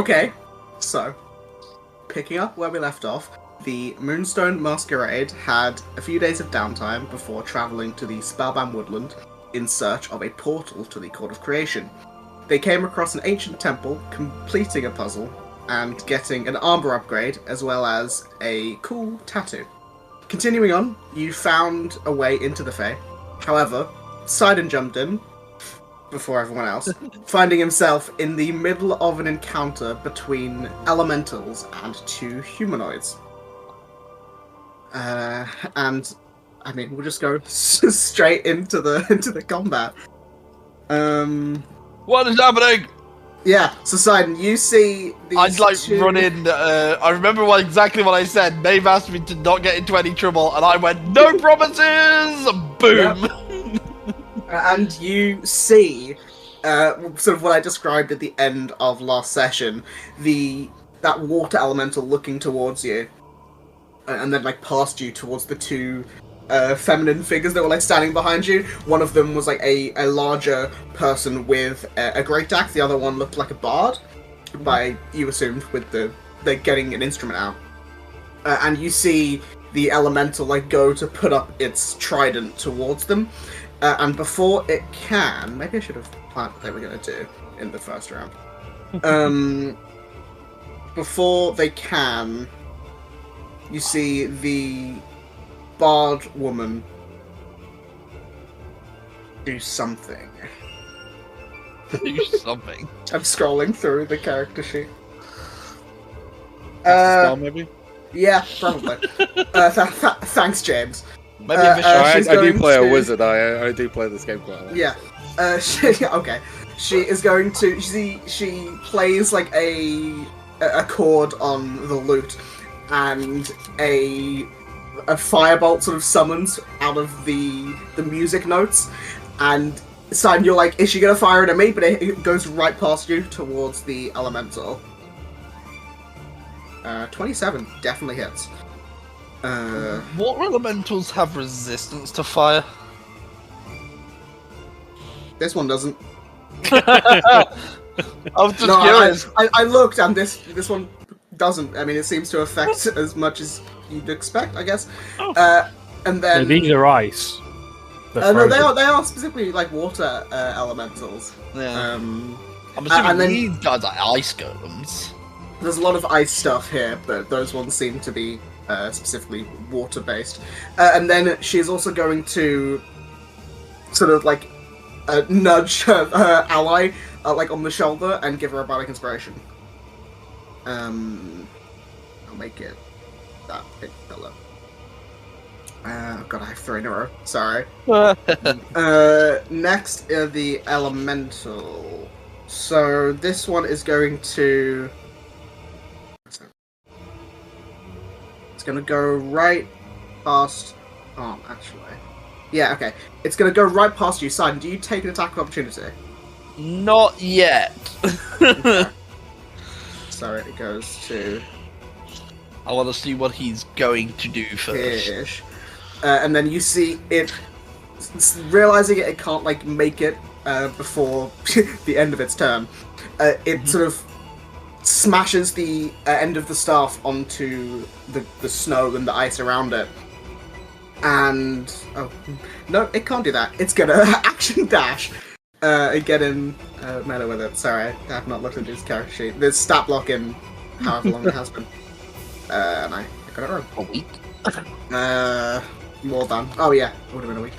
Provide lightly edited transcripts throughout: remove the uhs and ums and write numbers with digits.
Okay, so, picking up where we left off, the Moonstone Masquerade had a few days of downtime before travelling to the Spellbound Woodland in search of a portal to the Court of Creation. They came across an ancient temple, completing a puzzle, and getting an armor upgrade, as well as a cool tattoo. Continuing on, you found a way into the Fae. However, Sidon jumped in before everyone else, finding himself in the middle of an encounter between elementals and two humanoids. And I mean, we'll just go straight into the combat. What is happening? Yeah, so Sidon, you see these run in. I remember exactly what I said. Maeve asked me to not get into any trouble, and I went, "No promises!" Boom. Yep. And you see, sort of what I described at the end of last session, that water elemental looking towards you, and then like past you towards the two feminine figures that were like standing behind you. One of them was like a larger person with a great axe. The other one looked like a bard, by you assumed with they're getting an instrument out. And you see the elemental like go to put up its trident towards them. And before it can, maybe I should have planned what they were going to do in the first round. Before they can, you see the bard woman do something. Do something. I'm scrolling through the character sheet. Spell, maybe? Yeah, probably. Thanks, James. Maybe a vicious. I do play a wizard. I do play this game quite a lot. Yeah. Okay. She is going to. She plays like a chord on the lute, and a firebolt sort of summons out of the music notes, and Simon, you're like, is she gonna fire it at me? But it goes right past you towards the elemental. 27 definitely hits. What elementals have resistance to fire? This one doesn't. I was just curious. I looked, and this one doesn't. I mean, it seems to affect as much as you'd expect, I guess. And then So these are ice. no, they are specifically like water elementals. Yeah. Um, I'm assuming and then- these guys are ice golems. There's a lot of ice stuff here, but those ones seem to be specifically water-based. And then she's also going to sort of like nudge her ally like on the shoulder and give her a bardic inspiration. I'll make it that big pillar. God, I have 3 in a row. Sorry. Next is the elemental. So this one is going to. It's gonna go right past. Oh, actually. Yeah, okay. It's gonna go right past you, Simon. Do you take an attack of opportunity? Not yet. Okay. So it goes to I want to see what he's going to do first. here-ish. And then you see it, realizing it can't like make it before the end of its turn. It sort of smashes the end of the staff onto the snow and the ice around it. And oh no, it can't do that. It's gonna action dash and get in melee with it. Sorry, I have not looked at this character sheet. There's stat block in however long it has been. And I got it wrong. A week? More than. Oh yeah, it would have been a week.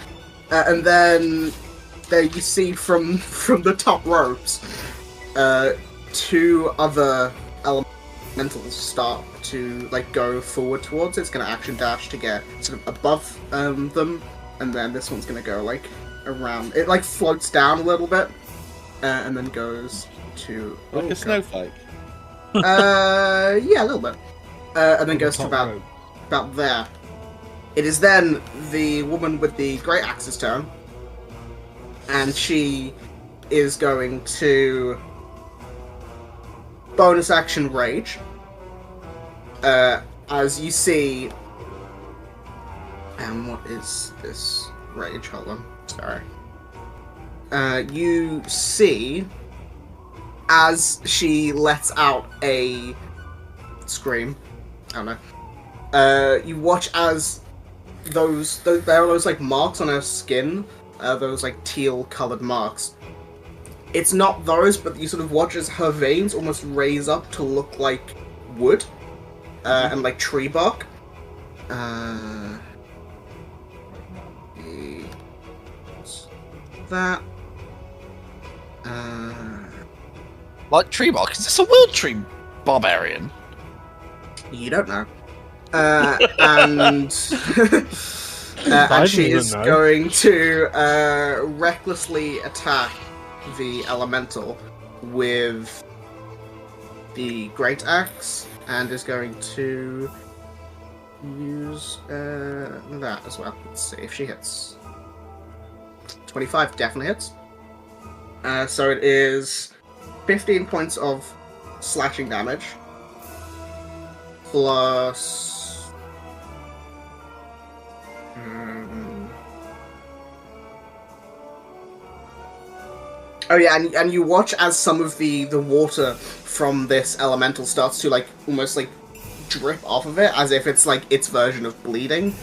And then there you see from the top ropes, 2 other elementals start to like go forward towards it. It's gonna action dash to get sort of above them, and then this one's gonna go like around. It like floats down a little bit, and then goes to Like a snowflake. yeah, a little bit, and then goes to Top about row. about there. It is then the woman with the great axe's turn, and she is going to bonus action rage. As you see, and what is this rage? Hold on, sorry. You see as she lets out a scream. I don't know. You watch as there are those like marks on her skin, those like teal colored marks. It's not those, but you sort of watch as her veins almost raise up to look like wood, and like tree bark. That. Like tree bark? Is this a wild tree barbarian? You don't know. And she is going to recklessly attack the elemental with the great axe, and is going to use that as well. Let's see if she hits. 25 definitely hits. So it is 15 points of slashing damage plus oh yeah, and you watch as some of the water from this elemental starts to like almost like drip off of it, as if it's like its version of bleeding.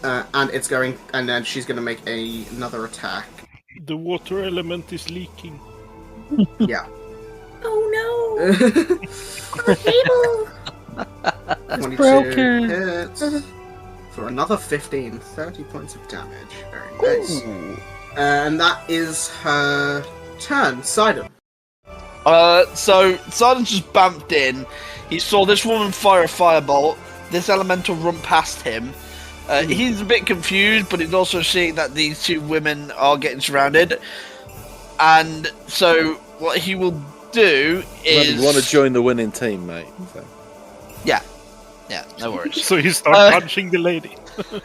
And it's going, and then she's going to make another attack. The water element is leaking. Yeah. Oh no! The table! 22 broken. hits for another 15, 30 points of damage. Very nice. And that is her turn. Sidon. So Sidon just bumped in. He saw this woman fire a firebolt. This elemental run past him. He's a bit confused, but he's also seeing that these two women are getting surrounded. And so what he will do is... You want to join the winning team, mate. So. Yeah, no worries. So you start punching the lady. So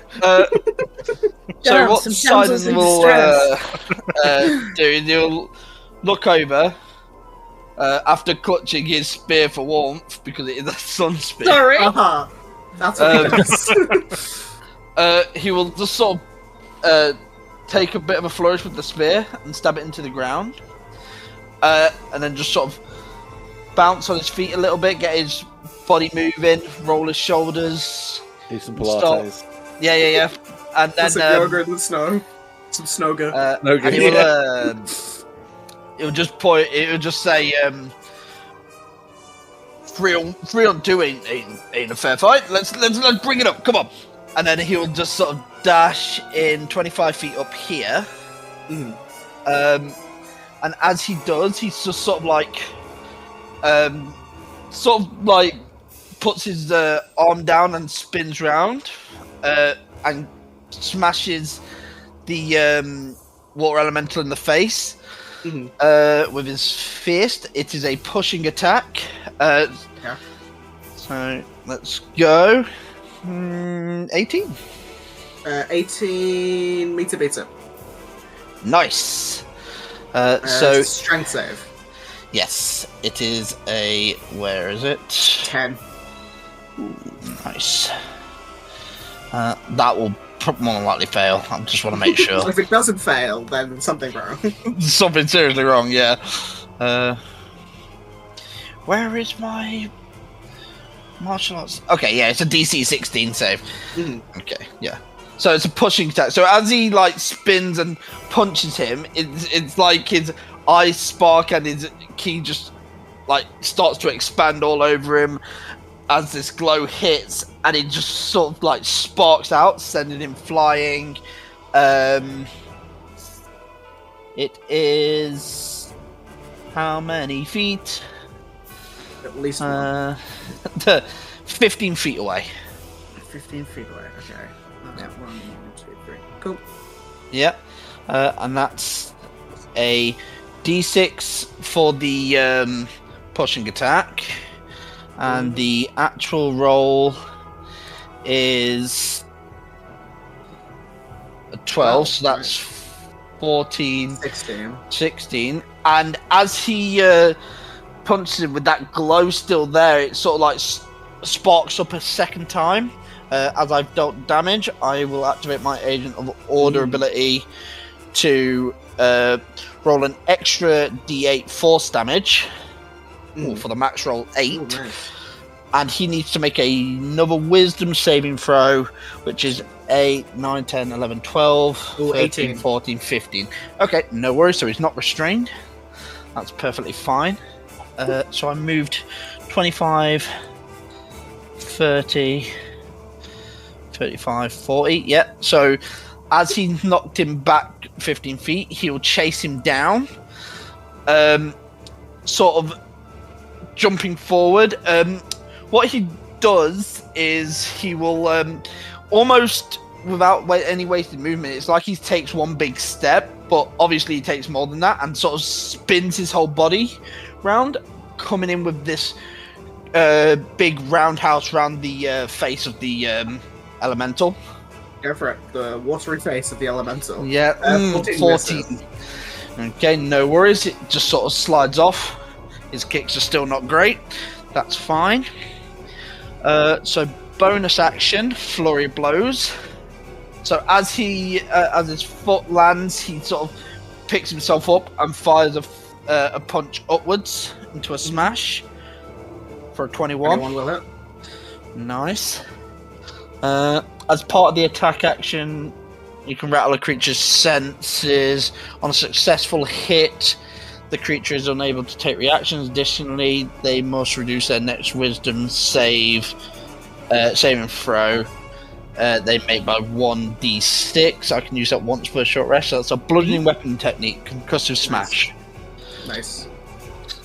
what Sidon will do is he'll look over after clutching his spear for warmth, because it is a sun spear. Sorry. That's what he does. He will just sort of take a bit of a flourish with the spear and stab it into the ground, and then just sort of bounce on his feet a little bit, get his body moving, roll his shoulders. Do some Pilates. Yeah. And then some yoga in the snow. Some snowga. And he'll just point. It'll just say, "3 on 2 ain't a fair fight. Let's bring it up. Come on." And then he'll just sort of dash in 25 feet up here. And as he does, he's just sort of like puts his arm down and spins round, and smashes the water elemental in the face with his fist. It is a pushing attack. So let's go. 18. 18 meter beats it. Nice. So strength save. yes, it is a. Where is it? 10. Nice. That will more than likely fail. I just want to make sure. If it doesn't fail, then something wrong. Something seriously wrong. Yeah. Where is my martial arts? Okay, yeah, it's a DC 16 save. Okay, yeah. So it's a pushing attack. So as he like spins and punches him, it's like his eyes spark and his ki just like starts to expand all over him as this glow hits, and it just sort of like sparks out, sending him flying. It is how many feet? At least 15 feet away. 15 feet away, okay. 1, 2, 3. Cool. Yeah. And that's a D6 for the pushing attack. And the actual roll is a 12, so that's 14, 16. And as he punches him with that glow still there, it sort of like sparks up a second time. As I've dealt damage, I will activate my Agent of Order ability to roll an extra d8 force damage for the max roll 8. Ooh, nice. And he needs to make another wisdom saving throw, which is 8, 9, 10, 11, 12, Ooh, 13, 18. 14, 15. Okay, no worries, so he's not restrained. That's perfectly fine. So I moved 25, 30, 35, 40. Yeah, so as he knocked him back 15 feet, he'll chase him down. Sort of jumping forward. What he does is he will almost without any wasted movement. It's like he takes one big step, but obviously he takes more than that, and sort of spins his whole body round, coming in with this big roundhouse round the face of the elemental. Go for it. The watery face of the elemental. Yeah, 14. Misses. Okay, no worries. It just sort of slides off. His kicks are still not great. That's fine. So bonus action, flurry of blows. So as his foot lands, he sort of picks himself up and fires a punch upwards into a smash for a 21. 21 will hit. Nice. As part of the attack action, you can rattle a creature's senses. On a successful hit, the creature is unable to take reactions. Additionally, they must reduce their next wisdom saving throw. They make by 1d6. I can use that once for a short rest. So that's a bludgeoning weapon technique, concussive smash. Nice.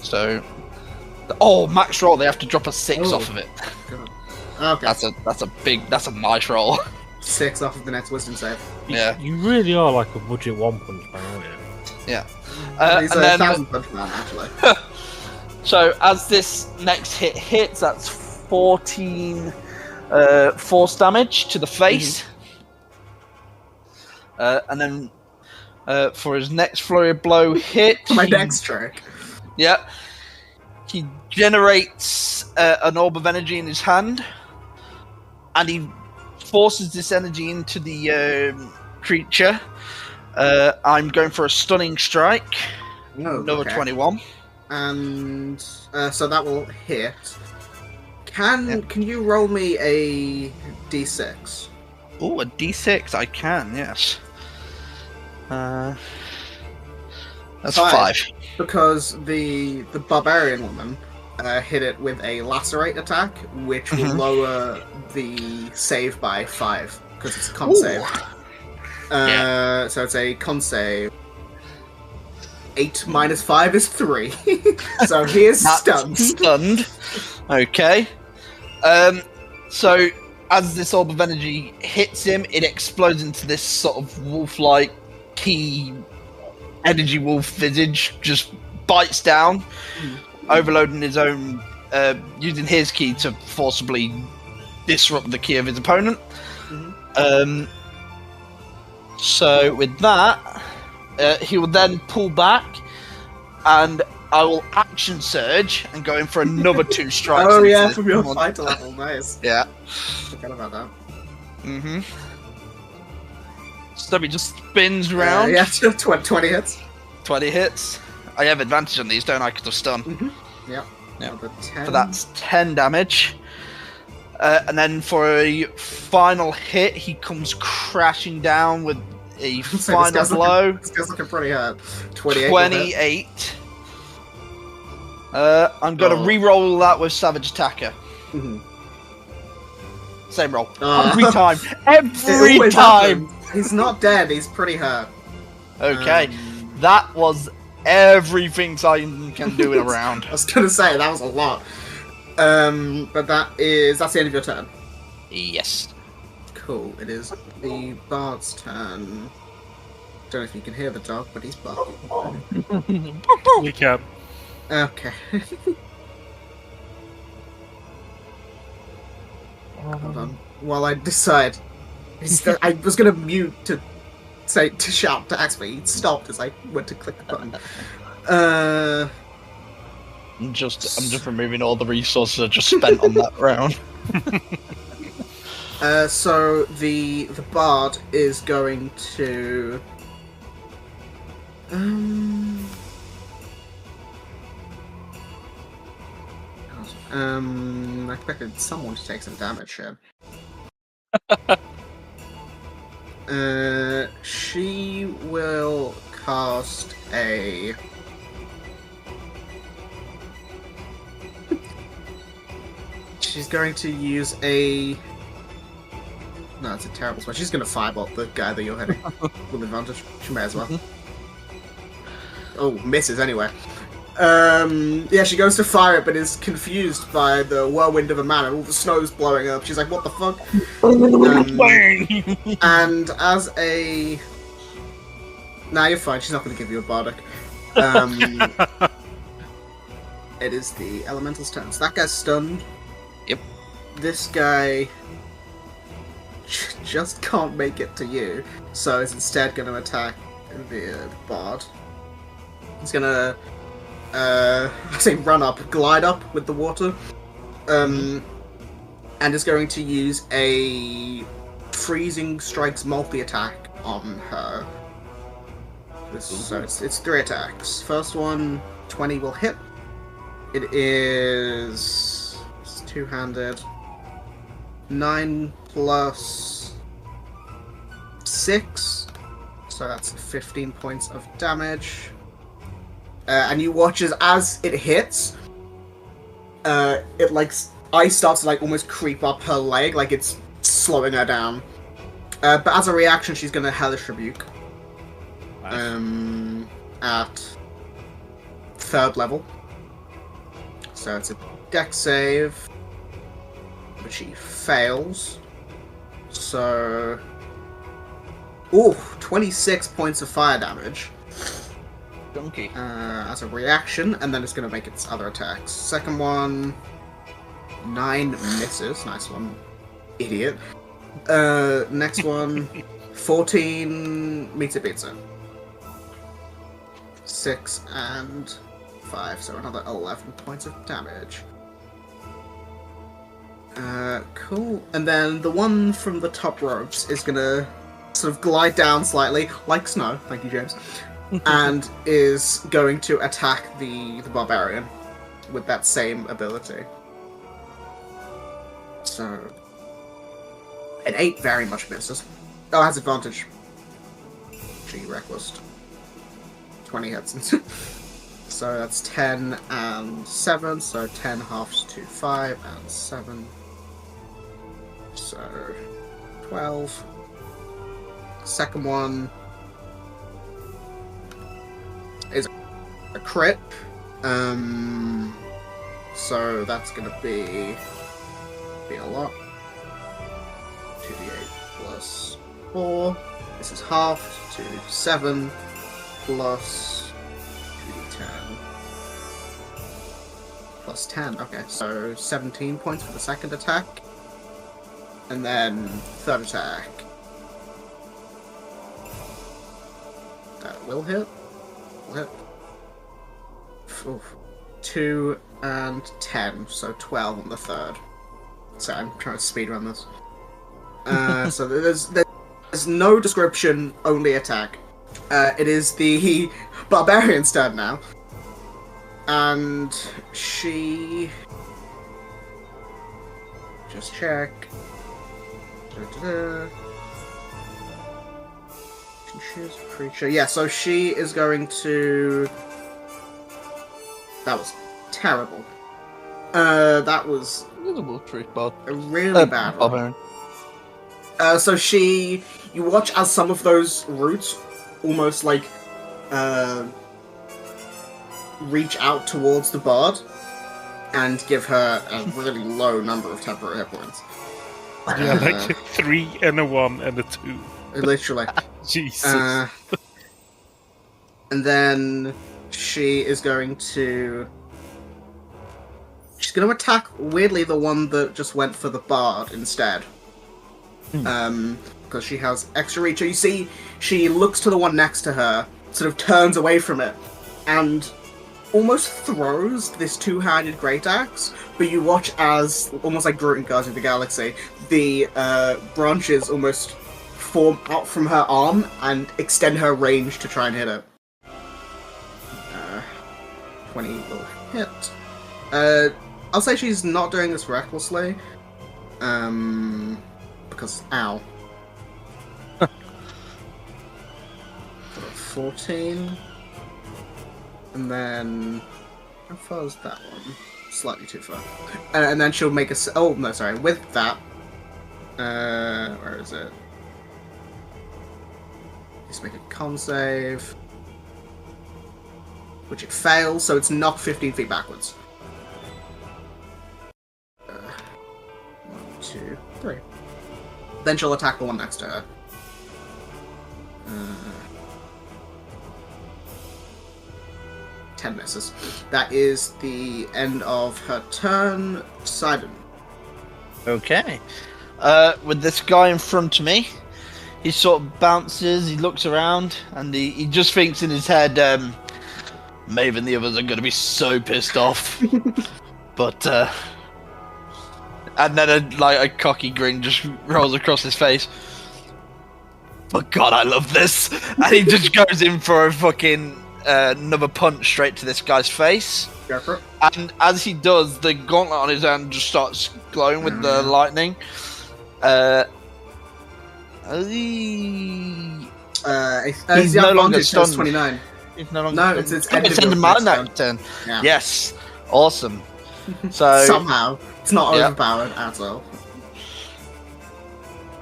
So, max roll. They have to drop a 6 off of it. God. Okay. That's a nice roll. 6 off of the next wisdom save. Yeah. You really are like a budget One Punch Man, aren't you? Yeah. He's and a then, 1,000 punch man, actually. so as this next hit hits, that's 14 force damage to the face. And then for his next flurry of blow hit, My next trick. yeah, he generates an orb of energy in his hand, and he forces this energy into the creature. I'm going for a stunning strike. No, Another okay. 21. And so that will hit. Can you roll me a d6? Oh, a d6. I can, yes. That's 5. Because the barbarian woman hit it with a lacerate attack, which will lower the save by 5 because it's a con save. So it's a con save. 8 minus 5 is 3. So he is stunned. Stunned. Okay. So as this orb of energy hits him, it explodes into this sort of wolf-like key energy wolf visage, just bites down, overloading his own, using his key to forcibly disrupt the key of his opponent. So with that, he will then pull back, and I will action surge and go in for another 2 strikes. Oh yeah, from your fighter level, nice. Yeah. Forgot about that. So he just spins round. Yeah, 20 hits. 20 hits. I have advantage on these, don't I? Because of stun. Yep. Yeah. 10. So that's 10 damage. And then for a final hit, he comes crashing down with a final blow. This guy's looking pretty hard. 28. 28. I'm going to re-roll that with Savage Attacker. Same roll. Every time. Every time. He's not dead. He's pretty hurt. Okay. That was everything Titan can do in a round. I was going to say, that was a lot. But that's the end of your turn. Yes. Cool. It is the bard's turn. Don't know if you can hear the dog, but he's barking. We can. Okay. Hold on. While I decide. I was going to mute to shout to ask, but he stopped as I went to click the button. I'm just removing all the resources I just spent on that round. So the bard is going to I expected someone to take some damage here. She will cast a... She's going to use a... No, it's a terrible spell. She's going to firebolt the guy that you're hitting with advantage. She may as well. Oh, misses anyway. Yeah, she goes to fire it, but is confused by the whirlwind of a man and all the snow's blowing up. She's like, what the fuck? And as a... Nah, you're fine. She's not going to give you a bardic. It is the elemental's turn. So that guy's stunned. Yep. This guy just can't make it to you, so is instead going to attack the bard. He's going to I say run up, glide up with the water, and is going to use a freezing strikes multi-attack on her. So it's 3 attacks. First one, 20 will hit. It is... It's two-handed. 9 plus 6. So that's 15 points of damage. And you watch as it hits, it like ice starts to like almost creep up her leg, like it's slowing her down. But as a reaction, she's gonna Hellish Rebuke. Nice. At 3rd level. So it's a dex save, which she fails. So, ooh, 26 points of fire damage. Donkey. As a reaction, and then it's going to make its other attacks. Second one, 9 misses. Nice one, idiot. Next one, 14 meets it, beats it. 6 and 5, so another 11 points of damage. Cool. And then the one from the top ropes is going to sort of glide down slightly, like snow. Thank you, James. And is going to attack the barbarian with that same ability. So, an 8 very much misses. Oh, has advantage. Gee, reckless. 20 hits. So that's 10 and 7, so 10 halves to 5 and 7. So, 12. Second one is a crit. So that's gonna be a lot. 2d8 plus 4. This is halved to 7 plus 2d10 plus 10. Okay, so 17 points for the second attack, and then third attack. That will hit. Hit. 2 and 10, so 12 on the third. So I'm trying to speedrun this. So there's no description, only attack. It is the barbarian's turn now, and she just check. Can choose a creature. Yeah, so she is going to. That was terrible. That was a really bad one. So you watch as some of those roots almost like reach out towards the bard and give her a really low number of temporary hit points. Yeah, like a 3 and a 1 and a 2. Literally. Jesus. And then she is going to... She's going to attack, weirdly, the one that just went for the bard instead. Because she has extra reach. So you see, she looks to the one next to her, sort of turns away from it, and almost throws this two-handed great axe, but you watch as, almost like Groot in Guardians of the Galaxy, the branches almost form out from her arm and extend her range to try and hit it. 20 will hit. I'll say she's not doing this recklessly. Because, ow. 14. And then... How far is that one? Slightly too far. And then she'll make a... Oh, no, sorry. With that... where is it? Just make a con save. Which it fails, so it's knocked 15 feet backwards. 1, 2, 3. Then she'll attack the one next to her. 10 misses. That is the end of her turn. Sidon. Okay. With this guy in front of me, he sort of bounces, he looks around, and he just thinks in his head, Maeve and the others are going to be so pissed off. But, and then a cocky grin just rolls across his face. Oh god, I love this! And he just goes in for a fucking another punch straight to this guy's face. Go for it. And as he does, the gauntlet on his hand just starts glowing with the lightning. He's no longer stunned. stunned. 29. He's no longer No, stunned. it's end of your my next turn. Yeah. Yes, awesome. So somehow it's not Yep. overpowered at all.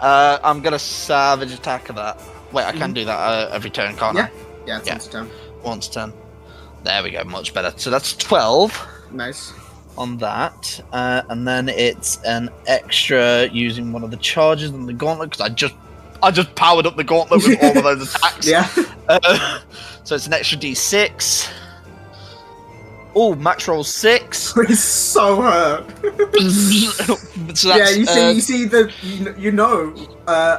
I'm gonna savage attack of that. Wait, I can do that every turn, can't Yeah. I? Yeah, it's Yeah. once a turn. Once a turn. There we go, much better. So that's 12 Nice. on that, and then it's an extra using one of the charges on the gauntlet because I just powered up the gauntlet with all of those attacks. Yeah. So it's an extra D6. Oh, max roll 6. He's so hurt. So Yeah, that's, you see the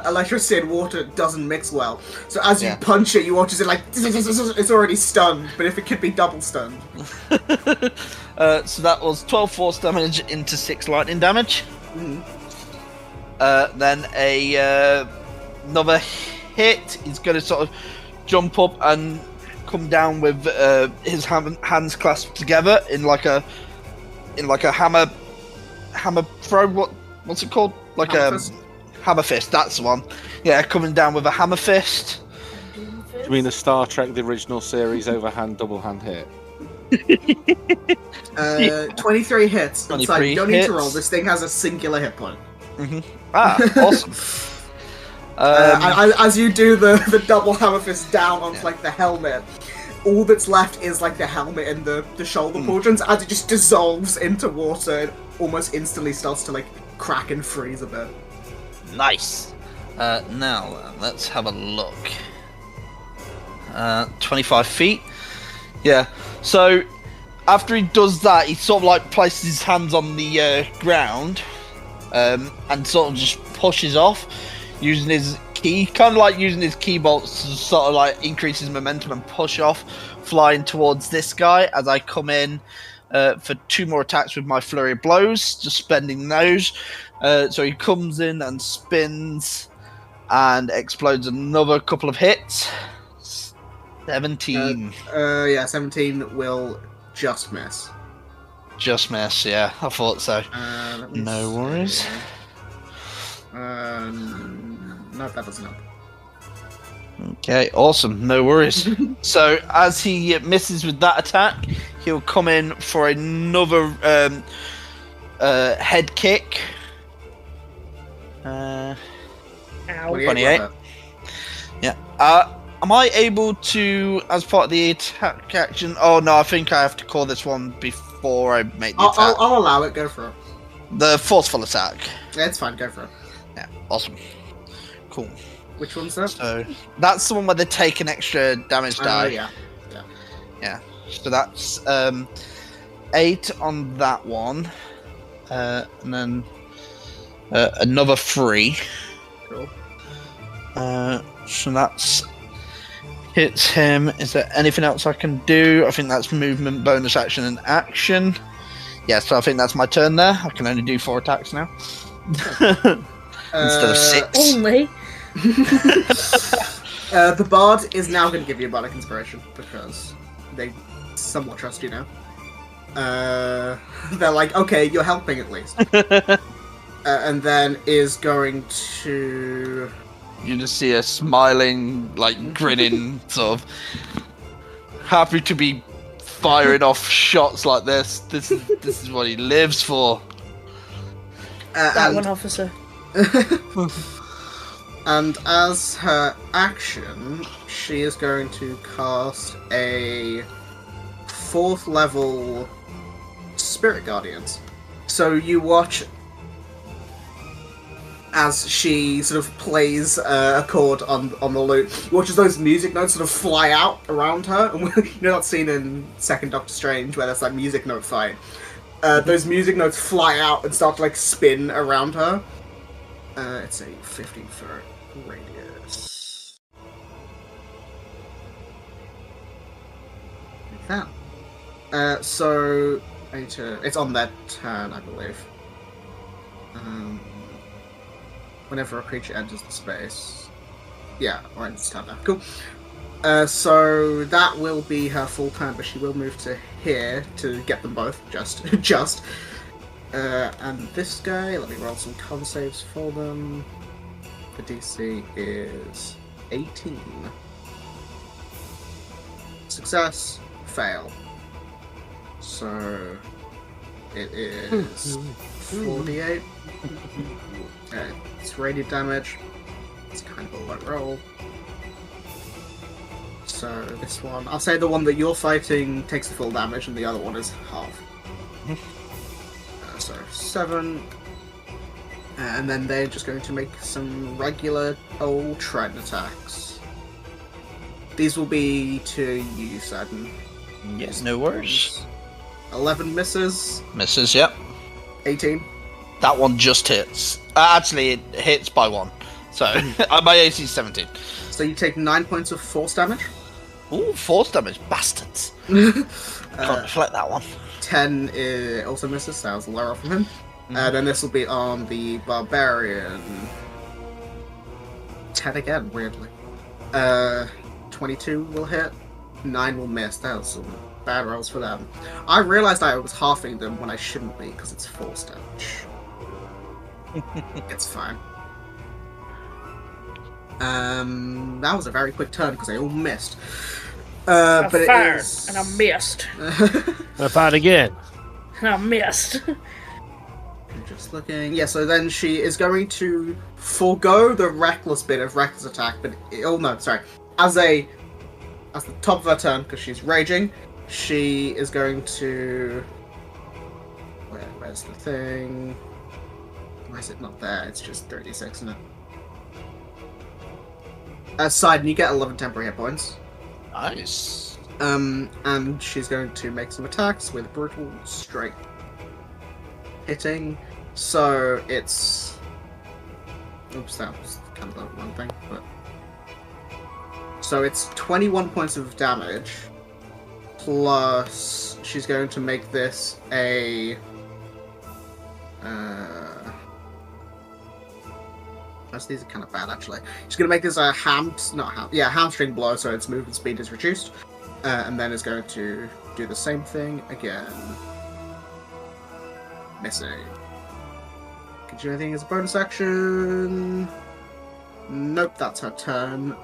electricity and water doesn't mix well. So as you Yeah. punch it, you watch as it like it's already stunned. But if it could be double stunned, so that was 12 force damage into 6 lightning damage. Then another hit. He's going to sort of jump up and come down with his hands clasped together in like a hammer throw. What's it called? Like Hammer a fist? hammer fist. That's the one. Yeah, coming down with a hammer fist. Do you mean the Star Trek, the original series, overhand, double hand hit? 23 hits. 23 you don't need hits. to roll. This thing has a singular hit point. Ah, awesome. As you do the double hammer fist down onto like the helmet, all that's left is like the helmet and the shoulder portions. As it just dissolves into water, it almost instantly starts to like crack and freeze a bit. Nice. Now let's have a look. 25 feet. Yeah. So after he does that, he sort of like places his hands on the ground and sort of just pushes off using his key, kind of like using his key bolts to sort of like increase his momentum and push off, flying towards this guy as I come in for 2 more attacks with my flurry of blows, just spending those. So he comes in and spins and explodes another couple of hits. 17. Yeah, 17 will just miss. Just miss, yeah. I thought so. Let me No see. worries. No, that doesn't help. Okay, awesome. No worries. So as he misses with that attack, he'll come in for another head kick. 28. Yeah. Am I able to, as part of the attack action? Oh no, I think I have to call this one before I make the attack. I'll allow it. Go for it. The forceful attack. Yeah, it's fine. Go for it. Yeah, awesome. Cool. Which one's that? So that's the one where they take an extra damage die. Yeah. Yeah. So that's 8 on that one, and then another 3. Cool. So that's hits him. Is there anything else I can do? I think that's movement, bonus action, and action. Yeah, so I think that's my turn there. I can only do 4 attacks now instead of 6. Only. The bard is now going to give you a bardic inspiration because they somewhat trust you now. They're like, okay, you're helping at least. And then is going to... You just see a smiling, like grinning, sort of happy to be firing off shots like this. This is what he lives for. That one, officer. And as her action, she is going to cast a 4th level Spirit Guardians. So you watch as she sort of plays a chord on the lute. You watch as those music notes sort of fly out around her. And you know that scene in Second Doctor Strange where there's that music note fight? Those music notes fly out and start to like spin around her. It's a 15-foot radius. Like that. So I need to... It's on their turn, I believe. Whenever a creature enters the space. Yeah, or enters the turn now. Cool. So that will be her full turn, but she will move to here to get them both. Just. And this guy, let me roll some con saves for them. The DC is 18. Success, fail. So it is 48. It's radiant damage. It's kind of a low roll. So this one, I'll say the one that you're fighting takes the full damage, and the other one is half. So 7. And then they're just going to make some regular old Trident attacks. These will be to you, Sadden. Yes, no worries. 11 misses. Misses, yep. 18. That one just hits. Actually, it hits by 1. So, my AC is 17. So you take 9 points of force damage. Ooh, force damage, bastards. Can't deflect that one. 10 also misses, so that was lower from him. Then this will be on the Barbarian. 10 again, weirdly. 22 will hit. 9 will miss. That was some bad rolls for them. I realised I was halving them when I shouldn't be, because it's force damage. It's fine. That was a very quick turn, because they all missed. I But fired, it is... and I missed. I fired again. And I missed. Just looking. Yeah, so then she is going to forego the reckless bit of reckless attack, but as the top of her turn, because she's raging, she is going to... Where's the thing? Why is it not there? It's just 36, isn't it? Side, you get 11 temporary hit points. Nice. And she's going to make some attacks with brutal straight hitting. So it's... Oops, that was kind of the wrong thing, but... So it's 21 points of damage, plus she's going to make this a... These are kind of bad, actually. She's going to make this a hamstring blow, so its movement speed is reduced. And then is going to do the same thing again. Missing. Can you do anything as a bonus action? Nope, that's her turn.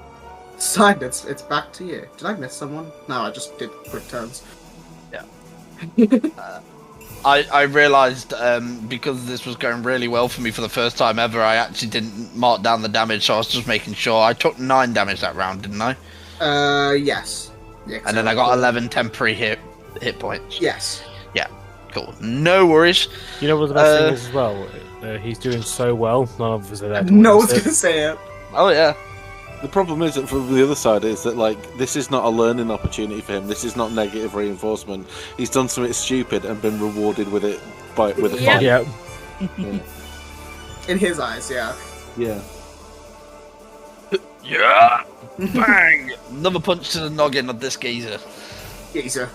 Side, it's back to you. Did I miss someone? No, I just did quick turns. Yeah. I realised, because this was going really well for me for the first time ever, I actually didn't mark down the damage, so I was just making sure. I took 9 damage that round, didn't I? Yes. Yeah, and then I got 11 temporary hit points. Yes. Yeah, cool. No worries. You know what the best thing is as well? He's doing so well, none of us are there to No witness one's it. going to say it. Oh, yeah. The problem is that from the other side is that, like, this is not a learning opportunity for him. This is not negative reinforcement. He's done something stupid and been rewarded with it with a fight. Yeah. In his eyes, yeah. Yeah. Yeah! Bang! Another punch to the noggin of this geezer. Geezer.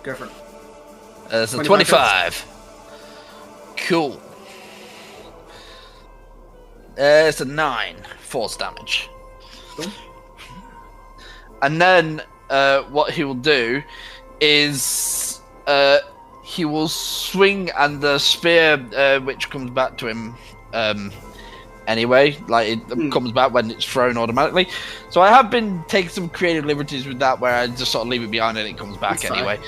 Go for it. So 25. Cool. It's a 9 force damage. Cool. And then what he will do is he will swing, and the spear, which comes back to him anyway, like it comes back when it's thrown automatically. So I have been taking some creative liberties with that, where I just sort of leave it behind and it comes back That's anyway.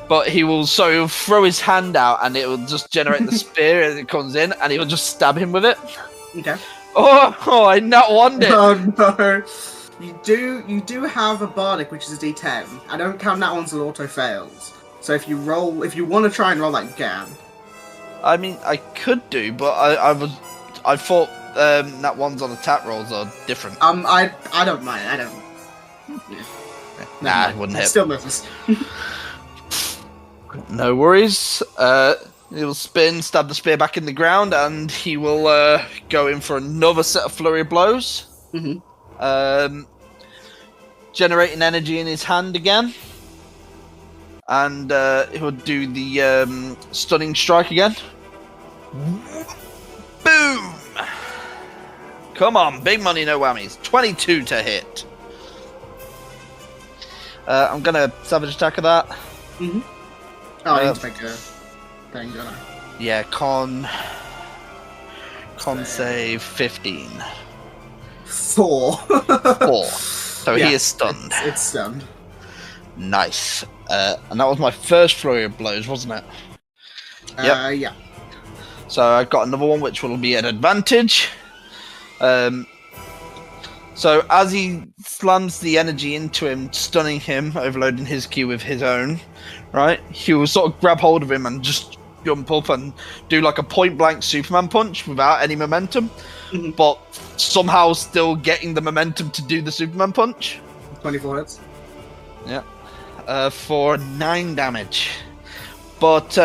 But he will he'll throw his hand out, and it will just generate the spear as it comes in, and he will just stab him with it. Okay. Oh, I not won it. Oh no. You do have a bardic, which is a D10. I don't count that one as it auto fails. So if you want to try and roll that, you can. I mean, I could do, but I thought that one's on attack rolls are different. I don't mind. I don't. Yeah. Nah, it wouldn't hit. Still misses. No worries. He'll spin, stab the spear back in the ground, and he will go in for another set of flurry of blows. Mm-hmm. Generating energy in his hand again. And he'll do the stunning strike again. Boom! Come on, big money, no whammies. 22 to hit. I'm going to savage attack of that. Mm-hmm. Oh, I need to make a thing, don't I? Yeah, con save 15. 4. 4. So Yeah, he is stunned. It's stunned. Nice. And that was my first flurry of blows, wasn't it? Yep. Yeah. So I've got another one which will be an advantage. So as he slams the energy into him, stunning him, overloading his Q with his own, right? He will sort of grab hold of him and just jump up and do like a point-blank Superman punch without any momentum, but somehow still getting the momentum to do the Superman punch. 24 hits. Yeah. For 9 damage. But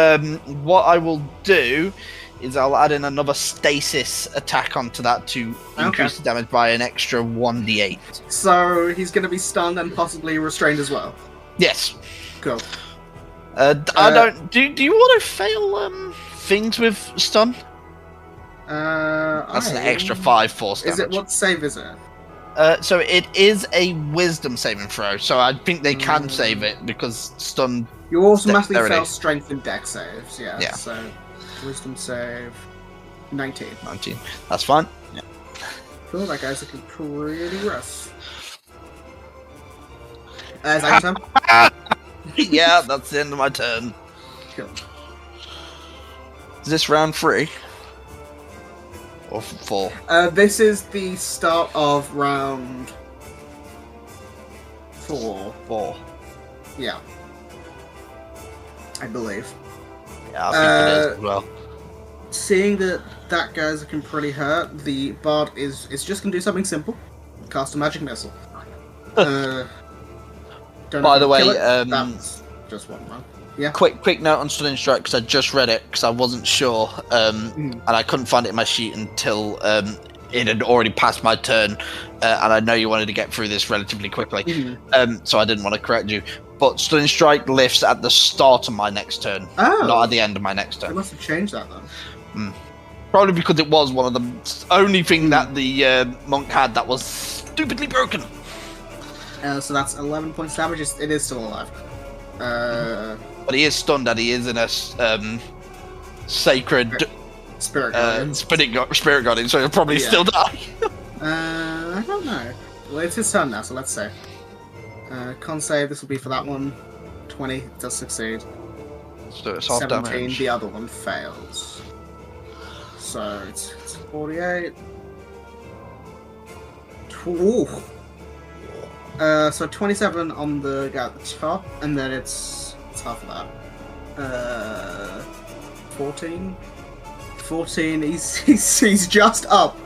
what I will do is I'll add in another stasis attack onto that to increase the damage by an extra 1d8. So he's going to be stunned and possibly restrained as well. Yes. Cool. I don't. Do you want to fail things with stun? That's an extra 5 force damage. Is it what save is it? So it is a wisdom saving throw. So I think they can save it because stun. You automatically Dexterity. fail strength and dex saves. Yeah. Yeah. So wisdom save 19. 19. That's fine. Yeah. Cool. That guy's looking pretty rough. Is that your turn? Yeah, that's the end of my turn. Cool. Is this round 3? Or 4? This is the start of round 4. 4. Yeah. I believe. Yeah, I think it is as well. Seeing that guy's looking pretty hurt, the bard is just going to do something simple. Cast a magic missile. Don't By know the if way, it'll kill it. That's just one man. Yeah. Quick note on Stunning Strike, because I just read it, because I wasn't sure, and I couldn't find it in my sheet until it had already passed my turn, and I know you wanted to get through this relatively quickly, so I didn't want to correct you. But Stunning Strike lifts at the start of my next turn, not at the end of my next I turn. must have changed that then. Probably because it was one of the only thing that the monk had that was stupidly broken. So that's 11 points damage. It is still alive. But he is stunned, and he is in a sacred Spirit guardian. spirit guardian, so he'll probably still die. I don't know. Well, it's his turn now, so let's see. Con save, this will be for that one. 20 does succeed. So it's half 17, damage. the other one fails. So it's 48. Ooh. So 27 on the guy at the top, and then it's half of that. 14. 14. He's just up.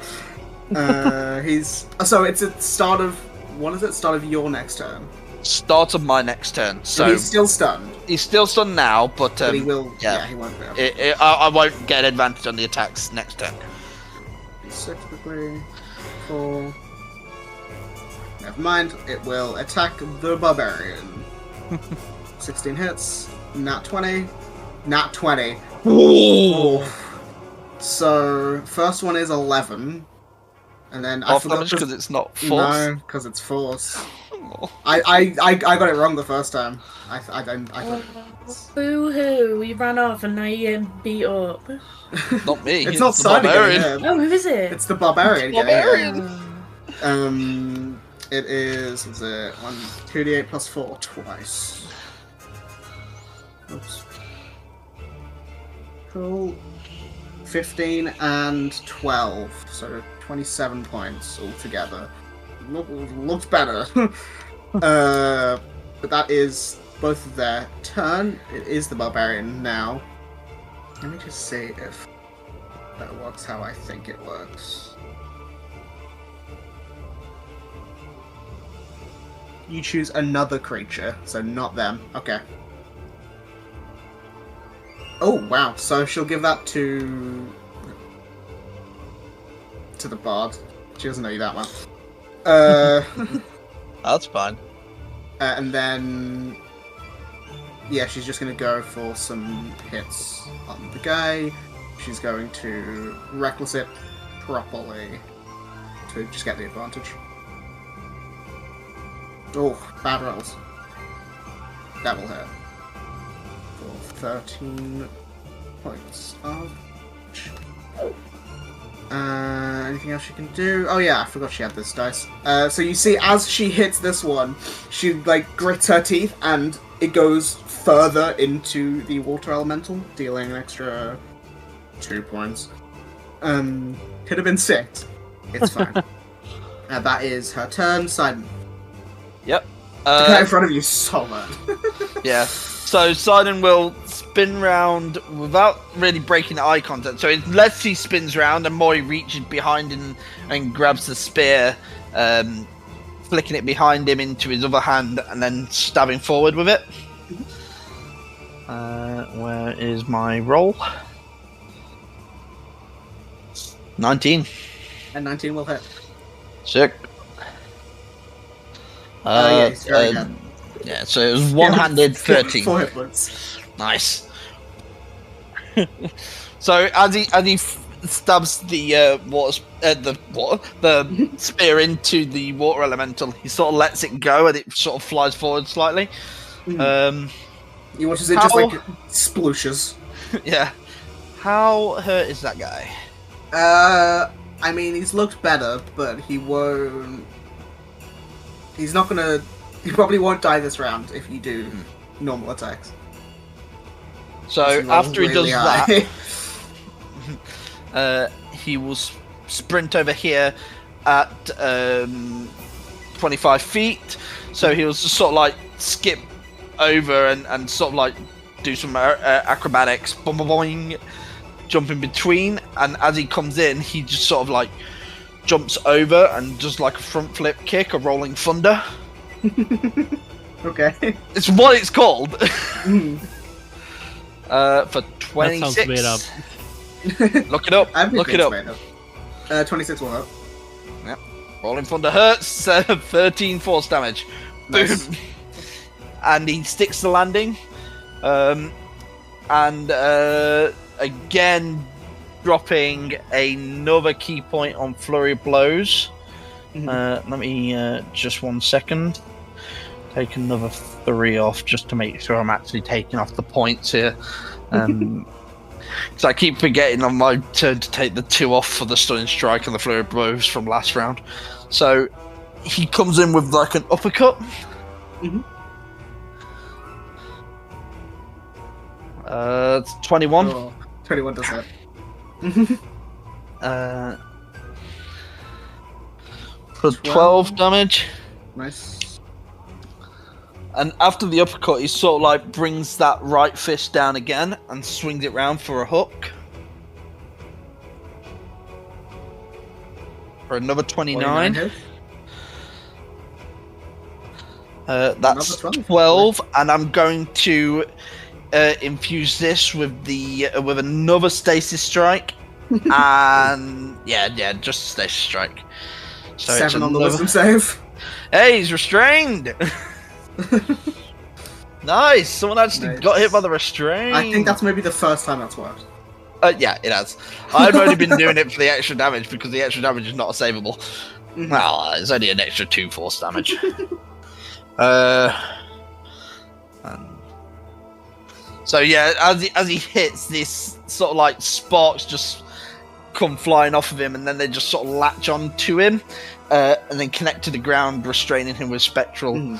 So it's at start of what is it? Start of your next turn. Start of my next turn. So he's still stunned. He's still stunned now, but But he will. Yeah, he won't be. I won't get advantage on the attacks next turn. 6 quickly. 4. Never mind. It will attack the barbarian. 16 hits. Nat 20. Nat 20. Ooh. So first one is 11, and then I Half forgot damage because it's not force. No, because it's force. I got it wrong the first time. I got Boo hoo! You ran off and now you're getting beat up. Not me. It's not the Simon barbarian. getting hit. Oh, who is it? It's the barbarian. Barbarian. It is 2d8 plus 4 twice. Oops. Cool. 15 and 12, so 27 points altogether. Looks better. But that is both of their turn. It is the barbarian now. Let me just see if that works how I think it works. You choose another creature, so not them. Okay. Oh, wow. So she'll give that to the bard. She doesn't know you that well. That's fine. And then... yeah, she's just going to go for some hits on the guy. She's going to reckless it properly to just get the advantage. Oh, bad rolls. That will hit. For 13 points of... anything else she can do? Oh yeah, I forgot she had this dice. So you see, as she hits this one, she like grits her teeth and it goes further into the water elemental, dealing an extra 2 points. Could have been 6. It's fine. That is her turn. Sidon. Yep. The guy in front of you is so mad. Yeah. So Sidon will spin round without really breaking eye contact. So unless he spins round and Mori reaches behind him and grabs the spear, flicking it behind him into his other hand and then stabbing forward with it. Where is my roll? 19. And 19 will hit. Sick. Yeah, it's very good. Yeah, so it was one-handed 13. 4 hit points. Nice. So as he stabs the the spear into the water elemental, he sort of lets it go and it sort of flies forward slightly. You watch as it just like splooshes. Yeah. How hurt is that guy? I mean, he's looked better, but he won't. He's not gonna. He probably won't die this round if you do normal attacks. So after he does that, he will sprint over here at 25 feet. So he'll just sort of like skip over and sort of like do some acrobatics, boing, jump in between. And as he comes in, he just sort of like jumps over and does like a front flip kick, a rolling thunder. Okay. It's what it's called. For 26. That sounds made up. Look it up. Look it up. 26 will hurt. Yep. Rolling thunder hurts. 13 force damage. Nice. Boom. And he sticks the landing. And again, dropping another key point on flurry of blows. Let me just 1 second. Take another 3 off just to make sure I'm actually taking off the points here. So I keep forgetting on my turn to take the 2 off for the stunning strike and the flurry of blows from last round. So he comes in with like an uppercut. 21. Oh, 21 does that. For 12 damage. Nice. And after the uppercut, he sort of like brings that right fist down again and swings it round for a hook. For another 29. That's 12, and I'm going to infuse this with with another stasis strike. And yeah, just a stasis strike. So 7 on the wisdom save. Hey, he's restrained. Nice. Someone actually got hit by the restraint. I think that's maybe the first time that's worked. Yeah, it has. I've only been doing it for the extra damage because the extra damage is not savable. Well, it's only an extra 2 force damage. So yeah, as he hits, this sort of like sparks just come flying off of him, and then they just sort of latch on to him, and then connect to the ground, restraining him with spectral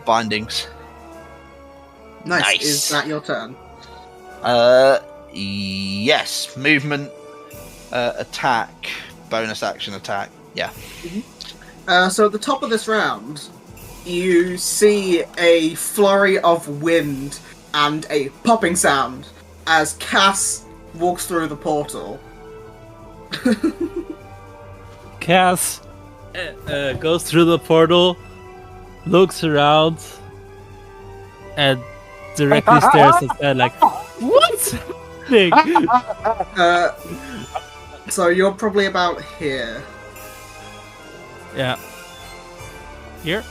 bindings. Nice. Is that your turn? Yes. Movement, attack, bonus action attack. Yeah. So at the top of this round, you see a flurry of wind and a popping sound as Cass walks through the portal. Cass goes through the portal, looks around, and directly stares at Ed like, "What's happening?" So you're probably about here. Yeah. Here?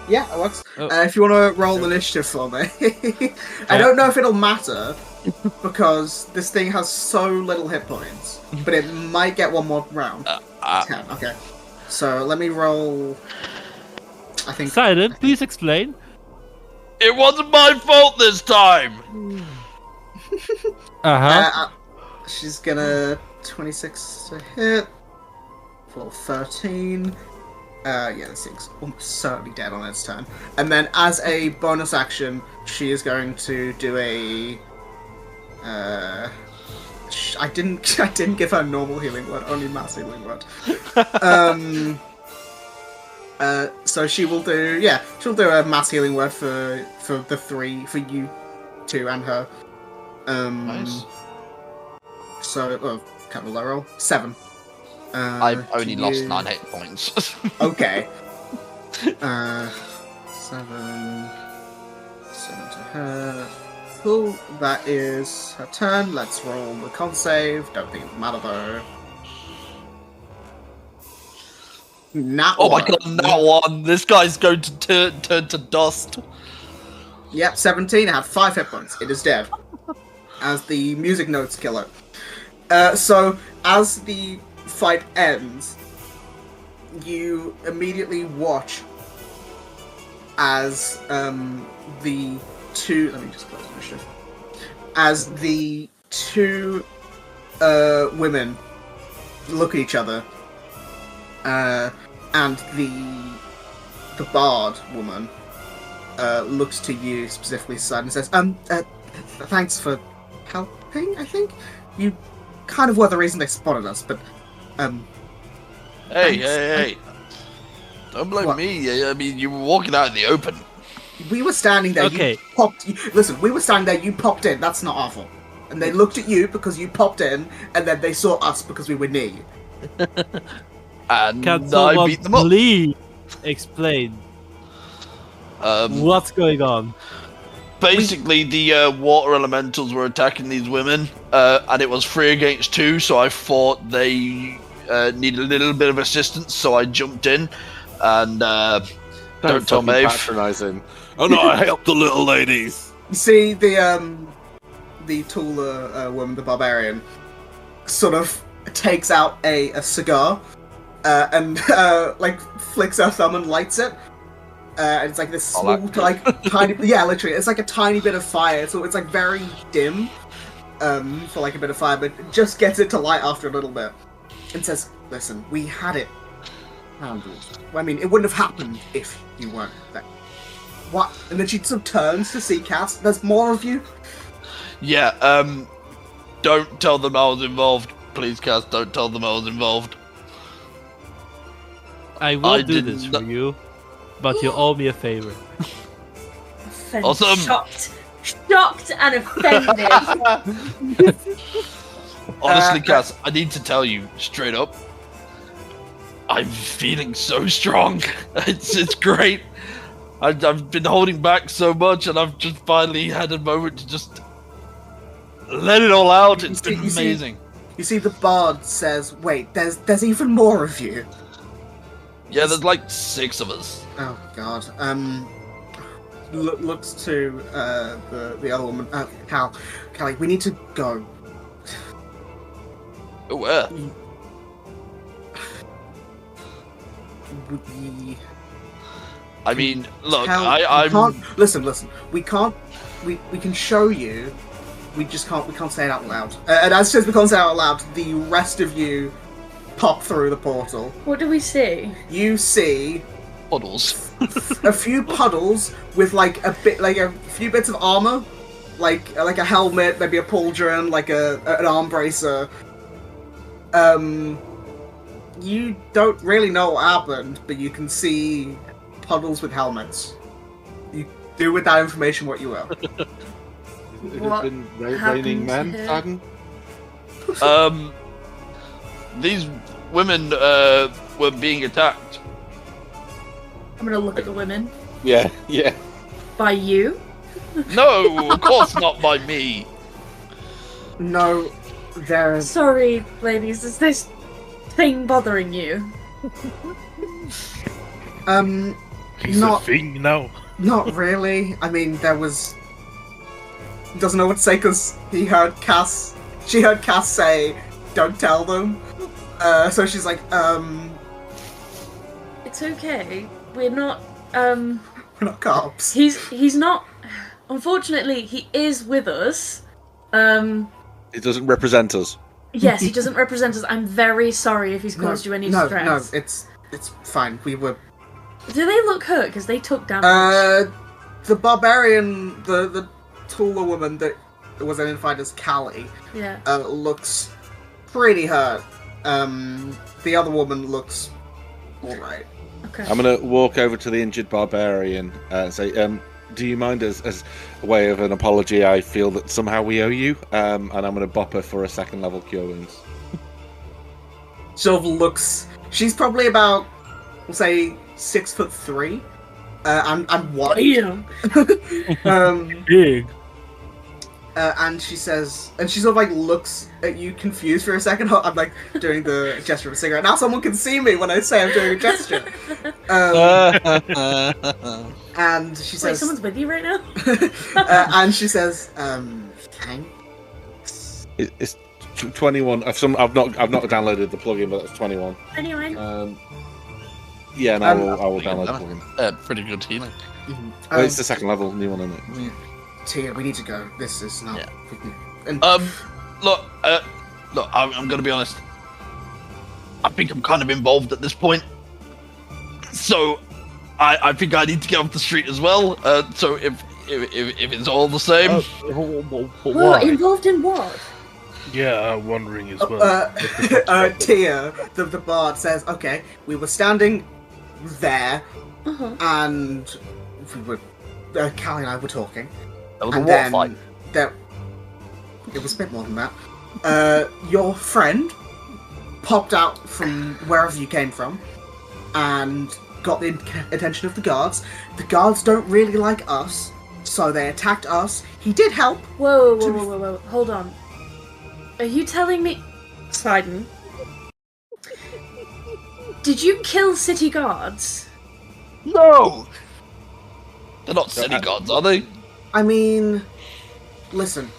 Yeah, it works. Oh. If you want to roll initiative for me. I don't know if it'll matter, because this thing has so little hit points, but it might get one more round. 10, okay. So let me roll... I think... Silent, please explain. It wasn't my fault this time! She's gonna... 26 to hit. For 13. Yeah, this thing's almost certainly dead on its turn. And then, as a bonus action, she is going to do a... I didn't give her normal healing word, only mass healing word. So she will do... Yeah, she'll do a mass healing word for the 3, for you 2 and her. Nice. So, can't roll, I roll? 7. I've only lost 9 hit points. Okay. 7 to her. Cool. That is her turn. Let's roll the con save. Don't think it'll matter though. Oh my god, that one! This guy's going to turn to dust. Yep, 17. I have 5 hit points. It is dead. As the music notes kill it. So, as the fight ends, you immediately watch as the two... Let me just close initiative. As the two women look at each other, and the bard woman looks to you specifically, and says, thanks for helping, I think? You kind of were the reason they spotted us, but Hey! Don't blame me. I mean, you were walking out in the open. We were standing there. Okay. Listen, we were standing there. You popped in. That's not our fault. And they looked at you because you popped in, and then they saw us because we were near you. And Can I someone beat them up. please explain what's going on? Basically, the water elementals were attacking these women, and it was 3 against 2, so I thought they needed a little bit of assistance, so I jumped in, and don't tell Maeve. Patronising. Oh no, I help the little ladies. You see the taller woman, the barbarian, sort of takes out a cigar, and like flicks her thumb and lights it. And it's like this small, like tiny, yeah, literally, it's like a tiny bit of fire. So it's like very dim, for like a bit of fire, but it just gets it to light after a little bit. And says, "Listen, we had it handled. I mean, it wouldn't have happened if you weren't there." What? And then she sort of turns to see Cass. There's more of you. Yeah. Don't tell them I was involved, please, Cass. Don't tell them I was involved. I will do this for you, but you owe me a favor. Awesome. Shocked and offended. Honestly, Cass, I need to tell you straight up. I'm feeling so strong. It's great. I've been holding back so much, and I've just finally had a moment to just let it all out. It's been amazing. You see, the bard says, "Wait, there's even more of you." Yeah, there's like 6 of us. Oh God. Looks to the other woman. Callie, we need to go. Where? I mean, look, Tell- I'm. we can't, listen. We can't. We can show you. We just can't. We can't say it out loud. And as soon as we can't say it out loud, the rest of you pop through the portal. What do we see? You see Puddles. a few puddles with like a few bits of armor, like a helmet, maybe a pauldron, like an arm bracer. You don't really know what happened, but you can see puddles with helmets. You do with that information what you will. It What has been happened raining to men, him? Titan? These women were being attacked. I'm gonna look at the women. Yeah. By you? No, of course not by me. No, there's Sorry, ladies, is this thing bothering you? He's Not- a thing now. not really. I mean, there was. Doesn't know what to say because he heard Cass. She heard Cass say, "Don't tell them." So she's like, It's okay. We're not, "We're not cops." he's not, unfortunately, he is with us. It doesn't represent us. Yes, he doesn't represent us. I'm very sorry if he's caused you any distress. No, it's fine. We were. Do they look hurt? Because they took damage. The barbarian, the taller woman that was identified as Callie, Yeah. looks pretty hurt. The other woman looks alright. Okay. I'm gonna walk over to the injured barbarian and say, do you mind as a way of an apology? I feel that somehow we owe you, and I'm gonna bop her for a second level cure wounds. Sort of looks. She's probably about, we'll say, 6'3", and white. Damn. Big. And she says, and she sort of like looks at you confused for a second. I'm like doing the gesture of a cigarette. Now someone can see me when I say I'm doing a gesture. And she Wait, says, someone's with you right now? and she says, thanks. It's 21. I've not downloaded the plugin, but that's 21. Anyway. Yeah, and I will download the plugin. Pretty good healing. Oh, it's the second level new one, isn't it? Tia, we need to go. This is not. Yeah. And Look, I'm gonna be honest. I think I'm kind of involved at this point. So, I think I need to get off the street as well. So if it's all the same. Well, involved in what? Yeah, I'm wondering as well. Tia, the bard says, okay, we were standing there, Uh-huh. and we were, Callie and I were talking. That was a And war then fight. it was a bit more than that. Your friend popped out from wherever you came from and got the attention of the guards. The guards don't really like us, so they attacked us. He did help. Whoa. Hold on. Are you telling me... Sidon. Did you kill city guards? No! They're not city gods, are they? I mean, listen,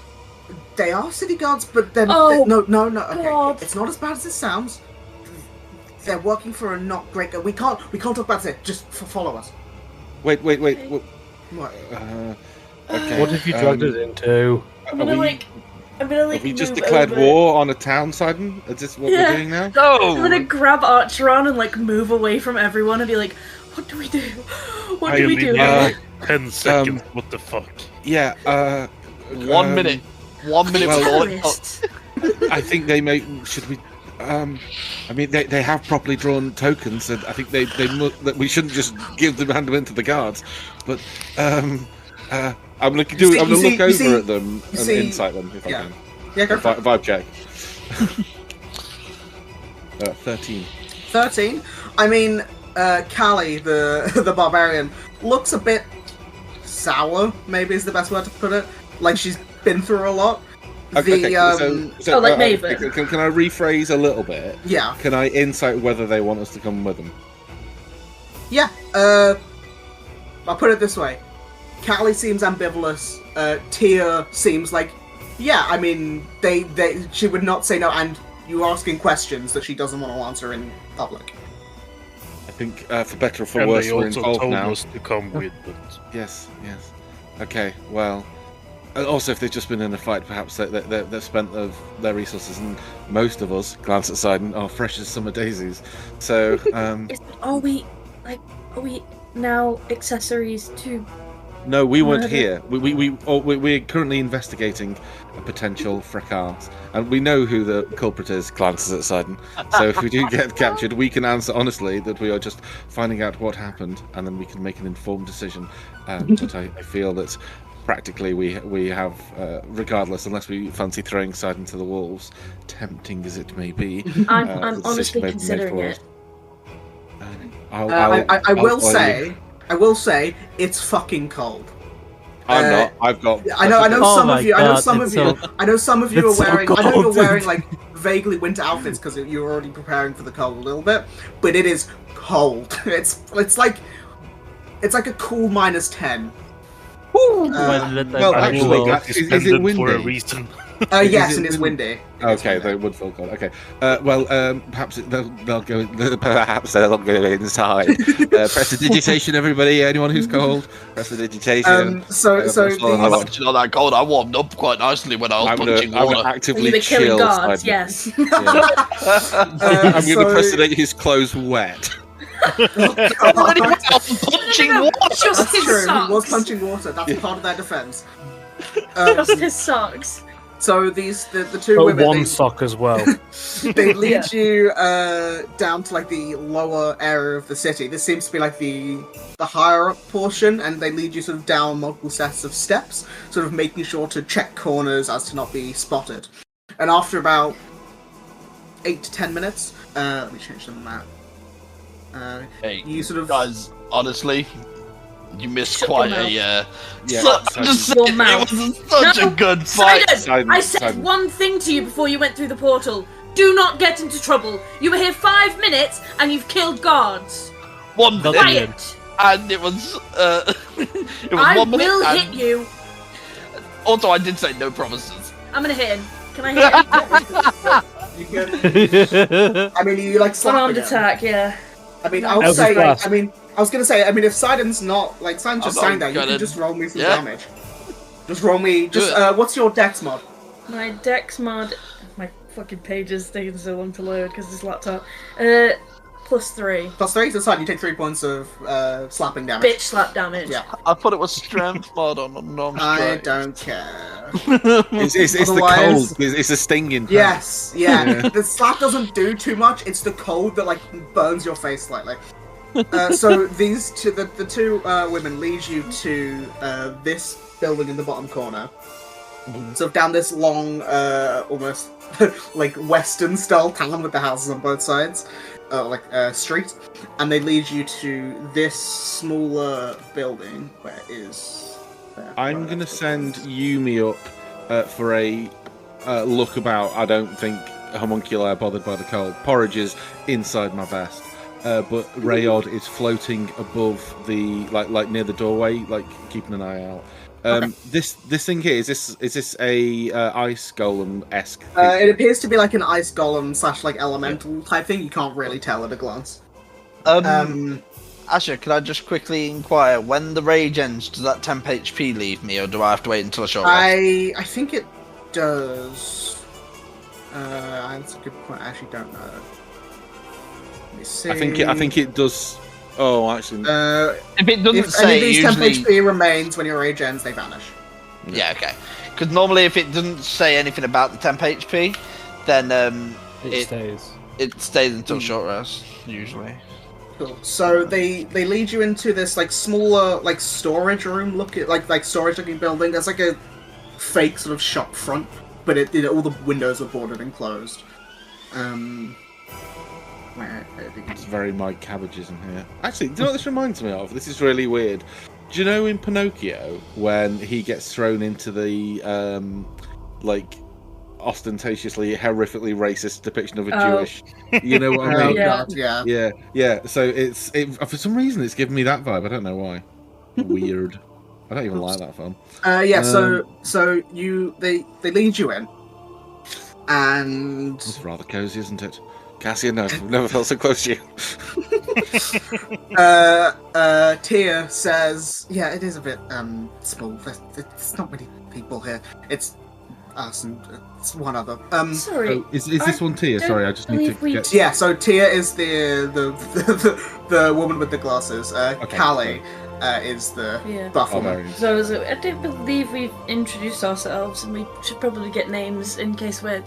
they are city guards, but then Oh, no. Okay, God. it's not as bad as it sounds. They're working for a not great guy. We can't talk about it. Just follow us. Wait. What? Okay. What have you dragged us into? I'm gonna Have we just move declared over. war on a town, Sidon? Is this what Yeah. we're doing now? I'm No! gonna grab Archeron and move away from everyone and be like, what do we do? What I do we only do? need 10 seconds. What the fuck? Yeah. 1 minute. 1 minute Well, for all it Terrorists. I think they may. Should we? I mean, they have properly drawn tokens, and I think that we shouldn't just hand them into the guards. But I'm gonna look over at them and insight them if I can. Yeah, go for it. Vibe check. 13. 13. I mean, Callie, the barbarian, looks a bit sour. Maybe is the best word to put it. Like she's been through a lot. Okay, Oh, like Maven. Can I rephrase a little bit? Yeah. Can I insight whether they want us to come with them? Yeah. I'll put it this way. Callie seems ambivalent. Tia seems like, yeah. I mean, she would not say no, and you're asking questions that she doesn't want to answer in public. I think for better or for And worse, they we're also involved told now. us to come with, but Yes. Okay, well. Also, if they've just been in a fight, perhaps they've spent their resources, and most of us glance at and are fresh as summer daisies. So, Are we now accessories to? no, we weren't Murder. here. We're currently investigating a potential fracas, and we know who the culprit is. Glances at Sidon. So, if we do get captured, we can answer honestly that we are just finding out what happened, and then we can make an informed decision. But I feel that. Practically, we have, regardless, unless we fancy throwing Sidon to the wolves, tempting as it may be. I'm the honestly decision may be made considering for it. us. I will say, it's fucking cold. I'm not. I've got. I know Oh some my of you. God, it's I know some of you are it's so wearing. I know you're cold. wearing like vaguely winter outfits because you're already preparing for the cold a little bit. But it is cold. It's like a cool -10. Well, actually, is it for a windy? reason. Yes, Is it and it's windy. Okay, they would feel cold. Okay, perhaps they'll go. Perhaps they'll go inside. Prestidigitation, everybody. Anyone who's cold, prestidigitation. So I'm actually not that cold. I warmed up quite nicely when I was punching I'm water. When actively you were killing chill. guards, Sidon. yes. Yeah. I'm going to prestidigate his clothes wet. Punching water. Just That's his true. socks. He was punching water. That's part of their defense. Just his socks. So the two But women. one sock as well. They lead you down to like the lower area of the city. This seems to be like the higher up portion, and they lead you sort of down multiple sets of steps, sort of making sure to check corners as to not be spotted. And after about 8 to 10 minutes, let me change the map. Hey, You sort of guys, honestly, you missed Shut quite your a. Yeah, I'm just Your saying, it mouth. was such No, a good fight. Sidon, I said one thing to you before you went through the portal. Do not get into trouble. You were here 5 minutes and you've killed guards. 1 minute, Quiet. and it was. It was I 1 minute. will and hit you. Also, I did say no promises. I'm gonna hit him. Can I hit him? you can, I mean, you like slap Unarmed again. attack, yeah. I mean, I would Elvis say, Blast. I was gonna say, if Sidon's not, like, Sidon's just I'm standing there, you gonna- can just roll me some yeah. damage. Just roll me, Do it. what's your dex mod? My dex mod. My fucking page is taking so long to load because this laptop. +3. +3 to the side, you take 3 points of slapping damage. Bitch slap damage. Yeah. I thought it was strength mod on non I don't care. it's the Otherwise- cold. It's a stinging. Yes, yeah. Yeah. The slap doesn't do too much, it's the cold that, like, burns your face slightly. So these two, the two women lead you to this building in the bottom corner. So down this long, almost like Western-style town with the houses on both sides, street, and they lead you to this smaller building. Where is? I'm going to send Yumi up for a look about. I don't think homunculi are bothered by the cold. Porridge is inside my vest. But Rayod is floating above the like near the doorway, like keeping an eye out. Okay. This thing here is this a ice golem esque? It appears to be like an ice golem / like elemental type thing. You can't really tell at a glance. Asher, can I just quickly inquire, when the rage ends, does that temp HP leave me, or do I have to wait until a short rest? I think it does. That's a good point. I actually don't know. Let me see. I think it does. Oh, actually, If it doesn't If say, any of these temp usually... HP remains when your rage ends, they vanish. Yeah, okay. Because normally if it doesn't say anything about the temp HP, then It stays. it stays until short rest, usually. Cool. So they lead you into this like smaller like storage room like storage looking building. There's like a fake sort of shop front, but all the windows are boarded and closed. it's very Mike Cabbages in here. Actually, do you know what this reminds me of? This is really weird. Do you know in Pinocchio when he gets thrown into the like ostentatiously horrifically racist depiction of a Jewish? You know what I Oh mean? Yeah. god, yeah. Yeah. So for some reason it's giving me that vibe. I don't know why. Weird. I don't even like that film. So they lead you in, and It's rather cozy, isn't it? Cassian, no, I've never felt so close to you. Tia says, yeah, it is a bit, small. It's not many people here. It's us and it's one other. Sorry. Oh, is this one Tia? don't Sorry, I just need to believe get... Yeah, so Tia is the woman with the glasses. Callie is the Yeah. buff Oh, woman. there So I don't believe we've introduced ourselves, and we should probably get names in case we're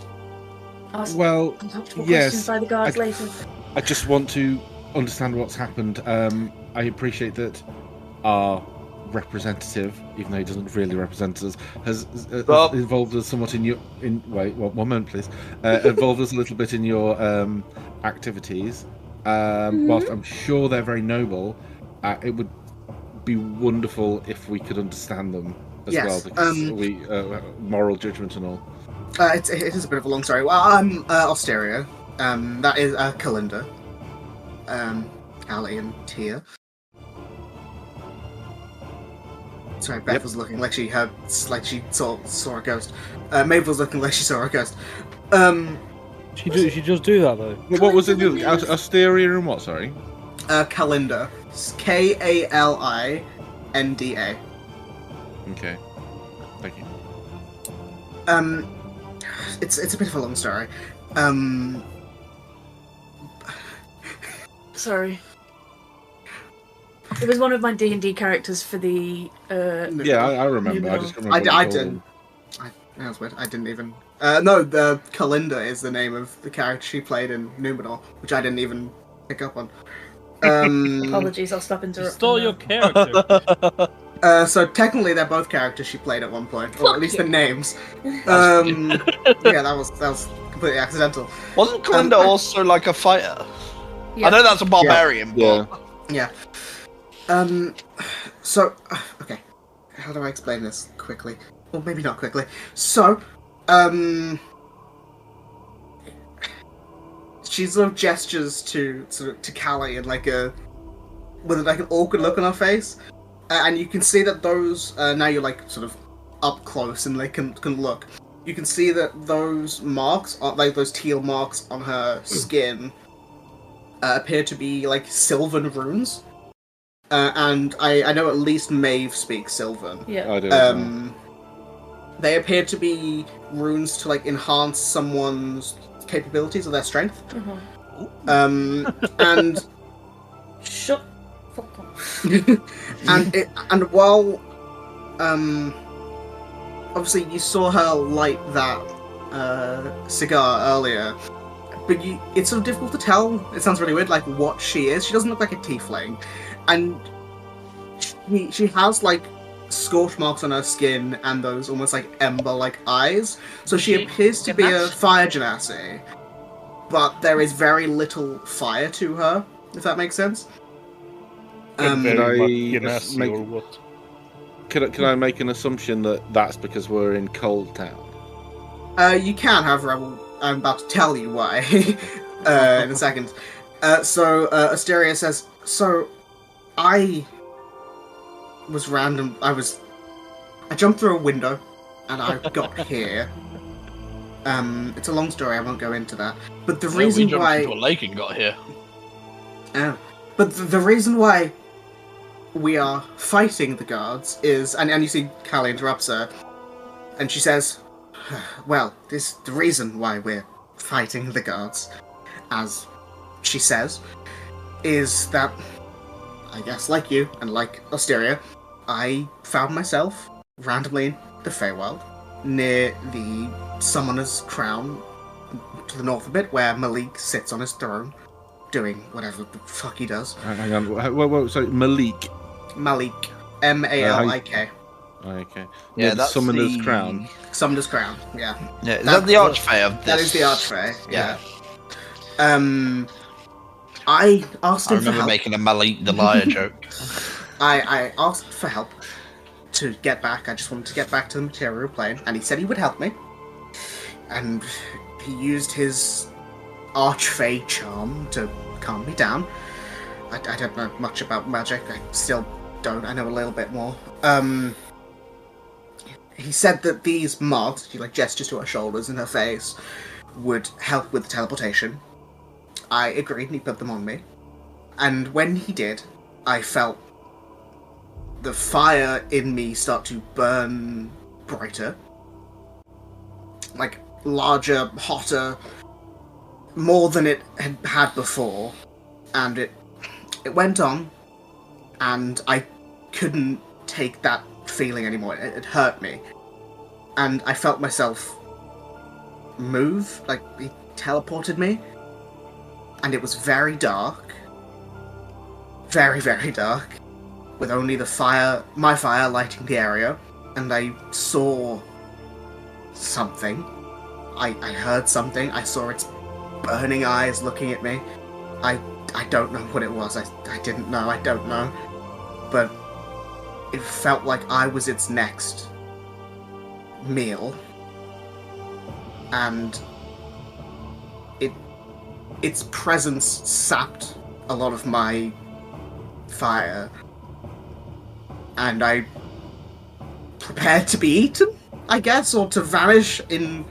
asked Well, uncomfortable yes, questions by the guards later. I just want to understand what's happened. I appreciate that our representative, even though he doesn't really represent us, has involved us somewhat in your... Wait, one moment, please. Involved us a little bit in your activities. Whilst I'm sure they're very noble, it would be wonderful if we could understand them as Yes, well, because we moral judgment and all. It is a bit of a long story. Well, I'm Osteria. That is Kalinda. Callie and Tia. Sorry, Beth was looking like she saw a ghost. Maeve was looking like she saw a ghost. She does do that though. What was it? Asteria and what? Sorry. Kalinda. Kalinda. Okay. Thank you. It's a bit of a long story. Sorry. It was one of my D&D characters for the. Yeah, I remember. I just remember. I what you didn't. called That was weird. I didn't even. No, the Kalinda is the name of the character she played in Numenor, which I didn't even pick up on. Apologies, I'll stop You interrupting. stole now. your character. So technically, they're both characters she played at one point, or Fuck at least you. the names. Yeah, that was completely accidental. Wasn't Kalinda also like a fighter? Yeah. I know that's a barbarian, Yeah. but Yeah. So, okay. How do I explain this quickly? Well, maybe not quickly. So, she sort of gestures to Callie in with like an awkward look on her face, and you can see that those now you're like sort of up close and can look. You can see that those marks, like those teal marks on her skin, appear to be like Sylvan runes. And I know at least Maeve speaks Sylvan. Yeah. I do. They appear to be runes to like enhance someone's capabilities or their strength. And Shut. Fuck off. and while obviously you saw her light that cigar earlier, but it's sort of difficult to tell. It sounds really weird, like what she is. She doesn't look like a tiefling, and she has like scorch marks on her skin and those almost like ember-like eyes. So she appears to be a fire genasi, but there is very little fire to her, if that makes sense. Can I Genasi make- or what? Can I make an assumption that that's because we're in Cold Town? You can, however, I'm about to tell you why in a second. Asteria says, so I jumped through a window and I got here. It's a long story, I won't go into that. But the reason we jumped why into a lake and got here. But the reason why we are fighting the guards is, and you see Callie interrupts her, and she says, well, the reason why we're fighting the guards, as she says, is that, I guess like you, and like Osteria, I found myself randomly in the Feywild, near the Summoner's Crown, to the north a bit, where Malik sits on his throne, doing whatever the fuck he does. Hang on. Whoa, sorry, Malik. Malik. Malik. Okay. Yeah, the that's Summoner's the- Crown. Summoner's Crown, yeah. Yeah, is that the Archfey of this? That is the Archfey, Yeah. I asked I him for remember help. making a Malik the Liar joke. I asked for help to get back. I just wanted to get back to the material plane, and he said he would help me. And he used his Archfey charm to calm me down. I don't know much about magic. I still don't. I know a little bit more. He said that these marks, he like gestures to her shoulders and her face, would help with the teleportation. I agreed and he put them on me. And when he did, I felt the fire in me start to burn brighter. Like, larger, hotter, more than it had before. And it went on, and I couldn't take that feeling anymore. It hurt me. And I felt myself move, like he teleported me. And it was very dark. Very, very dark. With only my fire lighting the area. And I saw something. I heard something. I saw its burning eyes looking at me. I don't know what it was. I didn't know. I don't know. But it felt like I was its next meal. And its presence sapped a lot of my fire. And I prepared to be eaten, I guess, or to vanish in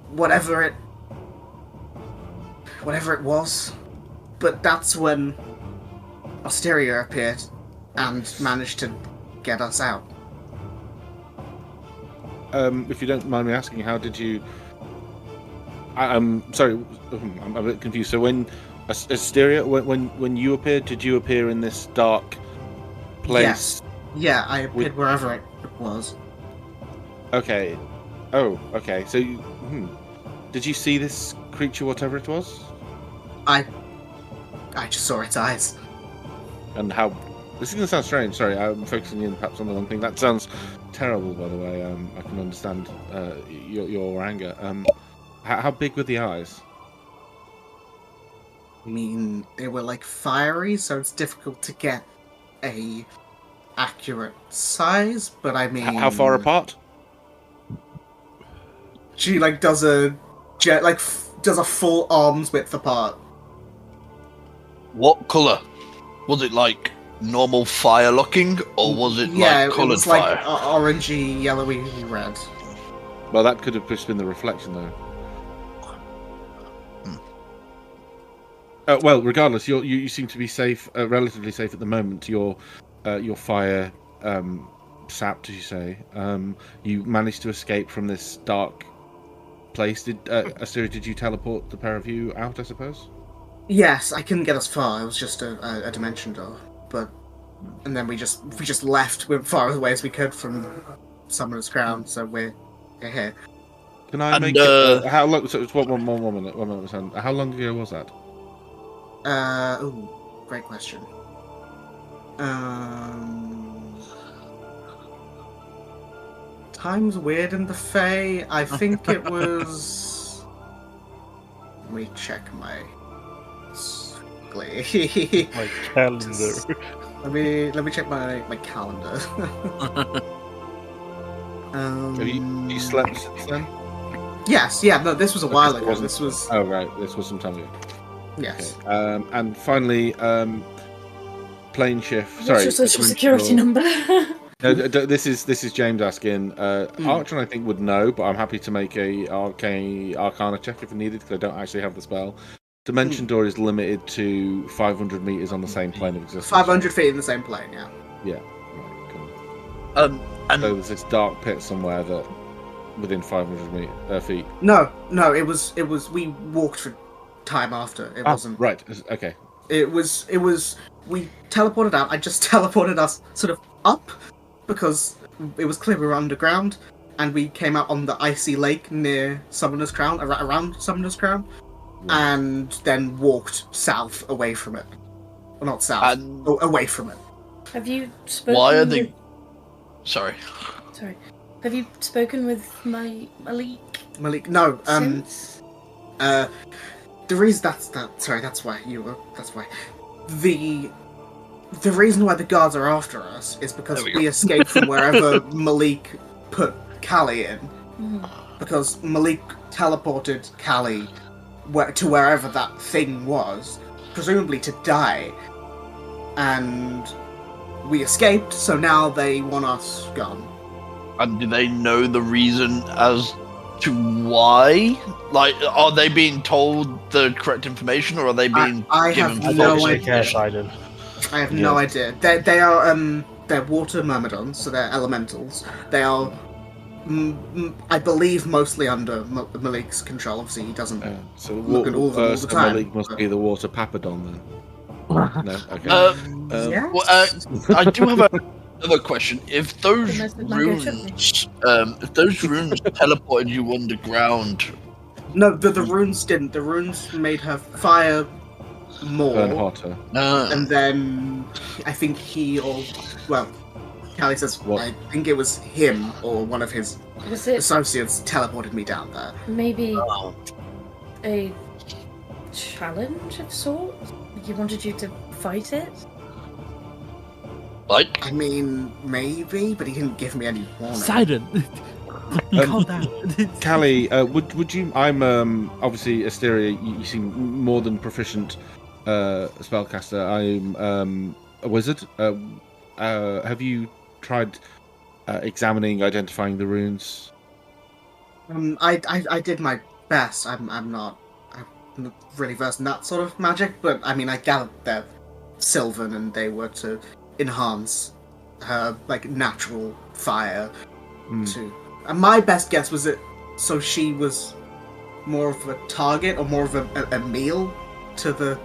whatever it was. But that's when Osteria appeared and managed to get us out. If you don't mind me asking, how did you... I'm sorry, I'm a bit confused. So when Asteria, when you appeared, did you appear in this dark place? Yes. Yeah, I appeared wherever it was. Okay. Oh, okay. So, did you see this creature, whatever it was? I just saw its eyes. And how... This is going to sound strange. Sorry, I'm focusing in perhaps on the wrong thing. That sounds terrible, by the way. I can understand your anger. How big were the eyes? I mean, they were like fiery, so it's difficult to get a accurate size, but I mean... How far apart? She like does a full arm's width apart. What colour? Was it like normal fire looking, or was it like coloured it was fire? like orangey, yellowy, red. Well, that could have just been the reflection, though. Well, regardless, you seem to be safe, relatively safe at the moment. Your fire sapped, as you say. You managed to escape from this dark place. Asteria, did you teleport the pair of you out, I suppose? Yes, I couldn't get as far. It was just a dimension door, and then we just left. We were far away as we could from Summoner's Crown, so we're here. Can I make it? How long? So it's one minute. How long ago was that? Great question. Time's weird in the Fae. I think it was... Let me check my... My calendar. Let me check my calendar. Have you slept since then? Yes, yeah, no, this was a while ago. This was... Oh, right, this was some time ago. Yes. Okay. And finally, plane shift. What's Sorry, your social security number? No, this is James asking. Archon, I think, would know, but I'm happy to make a Arcana check if needed because I don't actually have the spell. Dimension Door is limited to 500 meters on the same plane of existence. 500 feet in the same plane, yeah. Yeah. Right, cool. And so there's this dark pit somewhere that within 500 feet. No, it was. We walked for time after. It wasn't. Right. Okay. It was. We teleported out. I just teleported us sort of up because it was clear we were underground, and we came out on the icy lake near Summoner's Crown, around Summoner's Crown, and then walked south away from it. Well, not south, away from it. Have you spoken? Why are they? Sorry. Have you spoken with Malik? Malik, no. Since? The reason that's why you were. That's why. The reason why the guards are after us is because we escaped from wherever Malik put Callie in. Mm. Because Malik teleported Callie to wherever that thing was, presumably to die. And we escaped, so now they want us gone. And do they know the reason as to why? Like, are they being told the correct information, or are they being I given have I no don't idea. take care, Sidon. I have no idea. They are they're water myrmidons, so they're elementals. They are, I believe, mostly under Malik's control. Obviously, he doesn't So, look at all of them all the so time. Malik must but- be the water papadon then. No, okay. Yes. Well, I do have another question. If those The most of mango runes, teleported you underground, No, the runes didn't. The runes made her fire more, Burn hotter. and then I think Callie says, What? I think it was him or one of his Was it associates teleported me down there. maybe Oh. a challenge of sorts? He wanted you to fight it? like, I mean, maybe, but he didn't give me any warning. Sidon, calm down. Callie, would you? I'm obviously Asteria. You seem more than proficient spellcaster. I'm a wizard. Have you tried examining, identifying the runes? I did my best. I'm not really versed in that sort of magic, but I mean, I gathered they're Sylvan and they were to enhance her like natural fire to. And my best guess was that so she was more of a target or more of a meal to the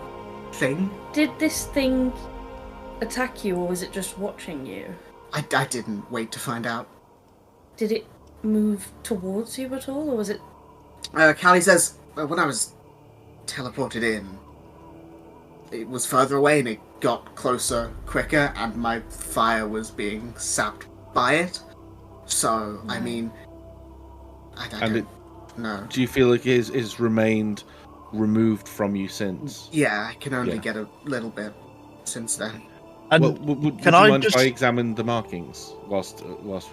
thing. Did this thing attack you, or was it just watching you? I didn't wait to find out. Did it move towards you at all, or was it... Callie says, when I was teleported in, it was further away and it got closer quicker, and my fire was being sapped by it. So, I mean, I don't know. Do you feel like it has remained removed from you since? Yeah, I can only Yeah. get a little bit since then. And Well, would can you I mind just- if I examine the markings whilst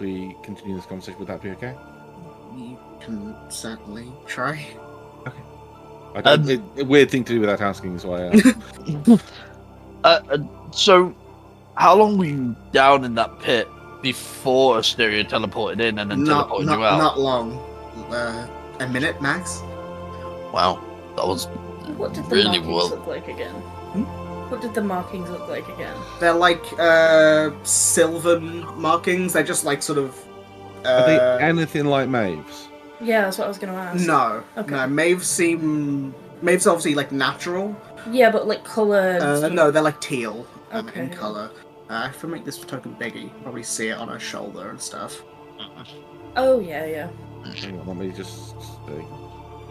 we continue this conversation? Would that be okay? You can certainly try. I don't, a weird thing to do without asking is why. so how long were you down in that pit before Asteria teleported in and then teleported you out? Not long. A minute max. Wow, that was What did the really markings well. look like again? What did the markings look like again? They're like sylvan markings. They're just like sort of. Are they anything like Maeve's? Yeah, that's what I was going to ask. No, Okay. no. Maeve's obviously like natural. Yeah, but like coloured... No, they're like teal Okay. in color. If I make this token bigger, you can probably see it on her shoulder and stuff. Oh, yeah. Hang on, let me just stay.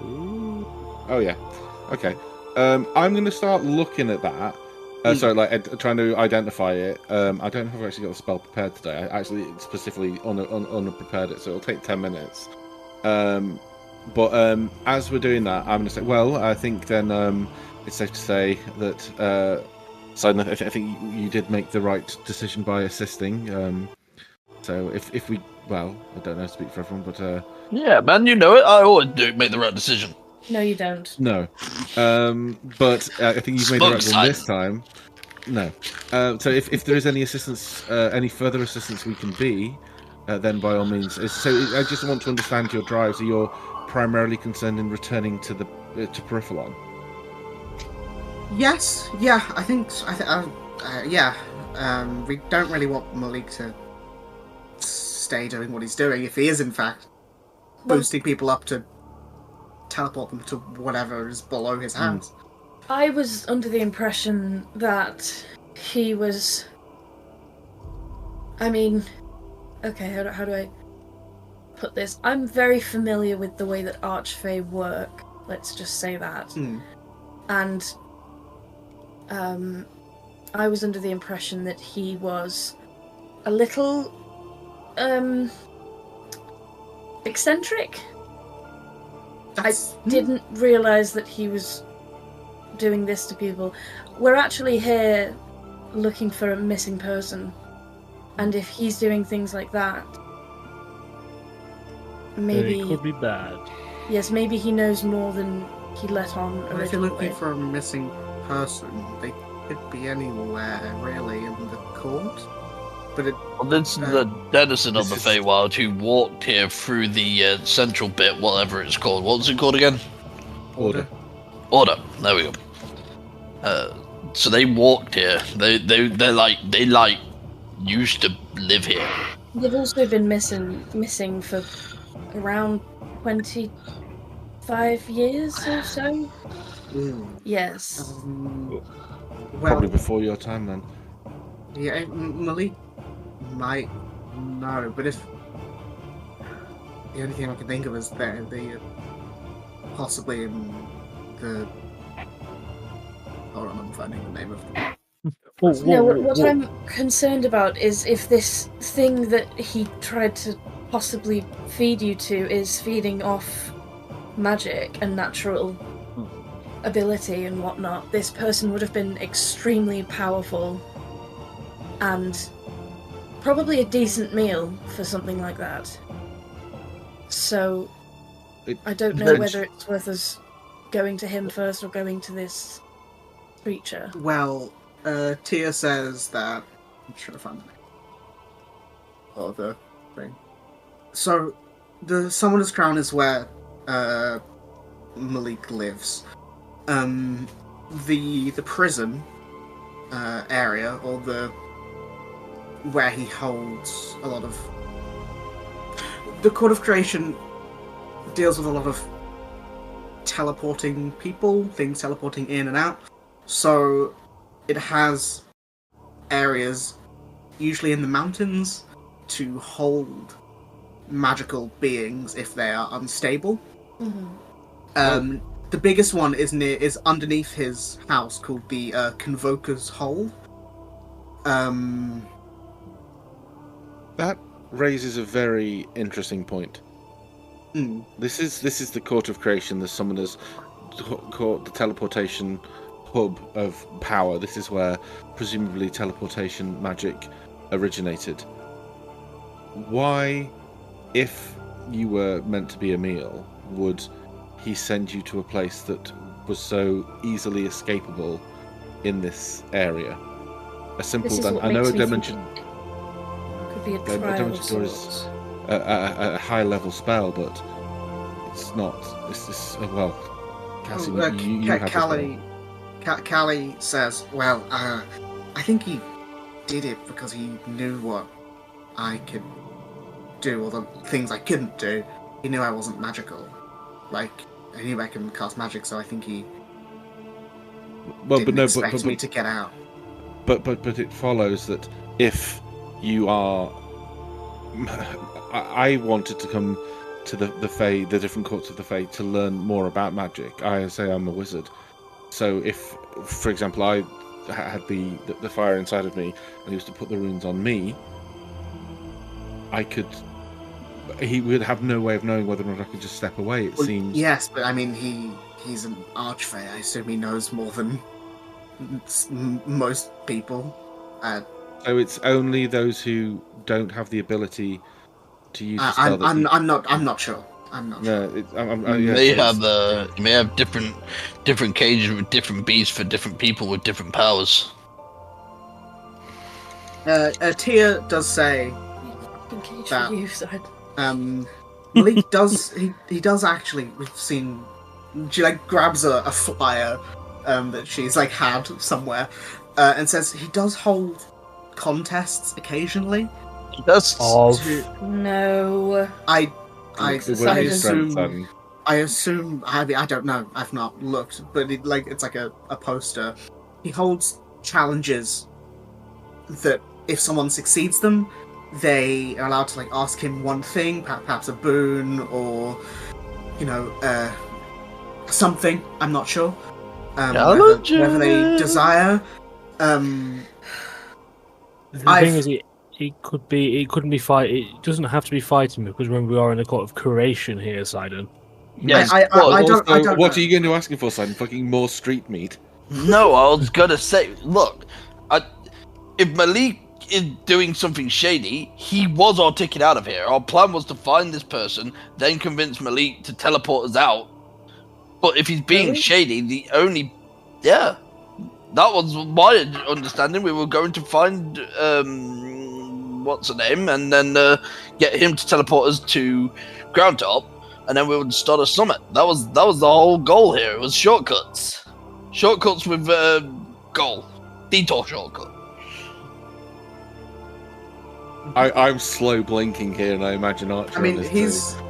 Ooh. Oh yeah. Okay. I'm going to start looking at that. Sorry, like trying to identify it. I don't know if I've actually got the spell prepared today. I actually specifically unprepared it, so it'll take 10 minutes. But as we're doing that, I'm going to say, well, I think then it's safe to say that. So I think you did make the right decision by assisting. So if we, well, I don't know how to speak for everyone, but Yeah, man, you know it. I always do make the right decision. No, you don't. no. But I think you've made the right one this time. No. So if there is any assistance, any further assistance we can be, then by all means. So I just want to understand your drive. So you're primarily concerned in returning to the to Periphalon. Yes, yeah, I think. Yeah. We don't really want Malik to stay doing what he's doing if he is in fact boosting people up to teleport them to whatever is below his hands. I was under the impression that he was... I mean... Okay, how do I put this? I'm very familiar with the way that Archfey work. Let's just say that. And I was under the impression that he was a little eccentric. I didn't realise that he was doing this to people. We're actually here looking for a missing person, and if he's doing things like that, maybe It could be bad. yes, maybe he knows more than he let on If you're originally. looking for a missing person, they could be anywhere really in the court. but it Well, this is the denizen of the this is- Feywild who walked here through the central bit, whatever it's called. What's it called again? Order. Order. There we go. So they walked here. They used to live here. They've also been missing for around 25 years or so. Yes. well, Probably before your time, then. yeah, Malik might know, but if the only thing I can think of is the possibly in the. Hold on, I'm finding the name of them. No, what I'm concerned about is if this thing that he tried to possibly feed you to is feeding off magic and natural ability and whatnot. This person would have been extremely powerful and probably a decent meal for something like that. So I don't know whether it's worth us going to him first or going to this creature. Well, Tia says that. I'm trying to find the name. Or the thing. So, the Summoner's Crown is where Malik lives. The prison area, or where he holds a lot of. The Court of Creation deals with a lot of teleporting people, things teleporting in and out. So it has areas, usually in the mountains, to hold magical beings if they are unstable. Mm-hmm. The biggest one is underneath his house, called the Convoker's Hole. That raises a very interesting point. This is the Court of Creation, the Summoner's Court, the teleportation hub of power. This is where presumably teleportation magic originated. Why, if you were meant to be a meal, would he send you to a place that was so easily escapable in this area? A simple. This is what I know makes me Dimension. Could be a The trial of Dimension Door is sorts. a high level spell, but it's not. It's this. Well, Cassie, you have this Callie, Callie says, well, I think he did it because he knew what I could do, or the things I couldn't do. He knew I wasn't magical. Like, I knew I can cast magic, so I think he didn't expect me to get out. But it follows that if you are, I wanted to come to the Fae, the different courts of the Fae, to learn more about magic. I say I'm a wizard, so if, for example, I had the fire inside of me and he was to put the runes on me, he would have no way of knowing whether or not I could just step away. It seems. Yes, but I mean, he's an archfey. I assume he knows more than most people. So it's only those who don't have the ability to use the spell. I'm not sure. I'm not sure. You may have different cages with different beasts for different people with different powers. Tia does say In case that, for you, so Malik does he does actually. We've seen. She grabs a flyer that she's had somewhere, and says he does hold contests occasionally. That's no. I Decided. assume. I don't know. I've not looked, but it's like a poster. He holds challenges that if someone succeeds them, they are allowed to ask him one thing, perhaps a boon or something. I'm not sure. Whatever they desire. The thing is, it couldn't be fight. It doesn't have to be fighting, because when we are in a court of creation here, Sidon. yes. I don't know. What are you going to ask him for, Simon? Fucking more street meat? No, I was gonna say, look, if Malik is doing something shady, he was our ticket out of here. Our plan was to find this person, then convince Malik to teleport us out. But if he's being shady, that was my understanding. We were going to find what's her name, and then get him to teleport us to Ground Top, and then we would start a summit. That was the whole goal here. It was shortcuts with goal, detour shortcut. I'm slow blinking here, and I imagine Archer. I mean, on this too.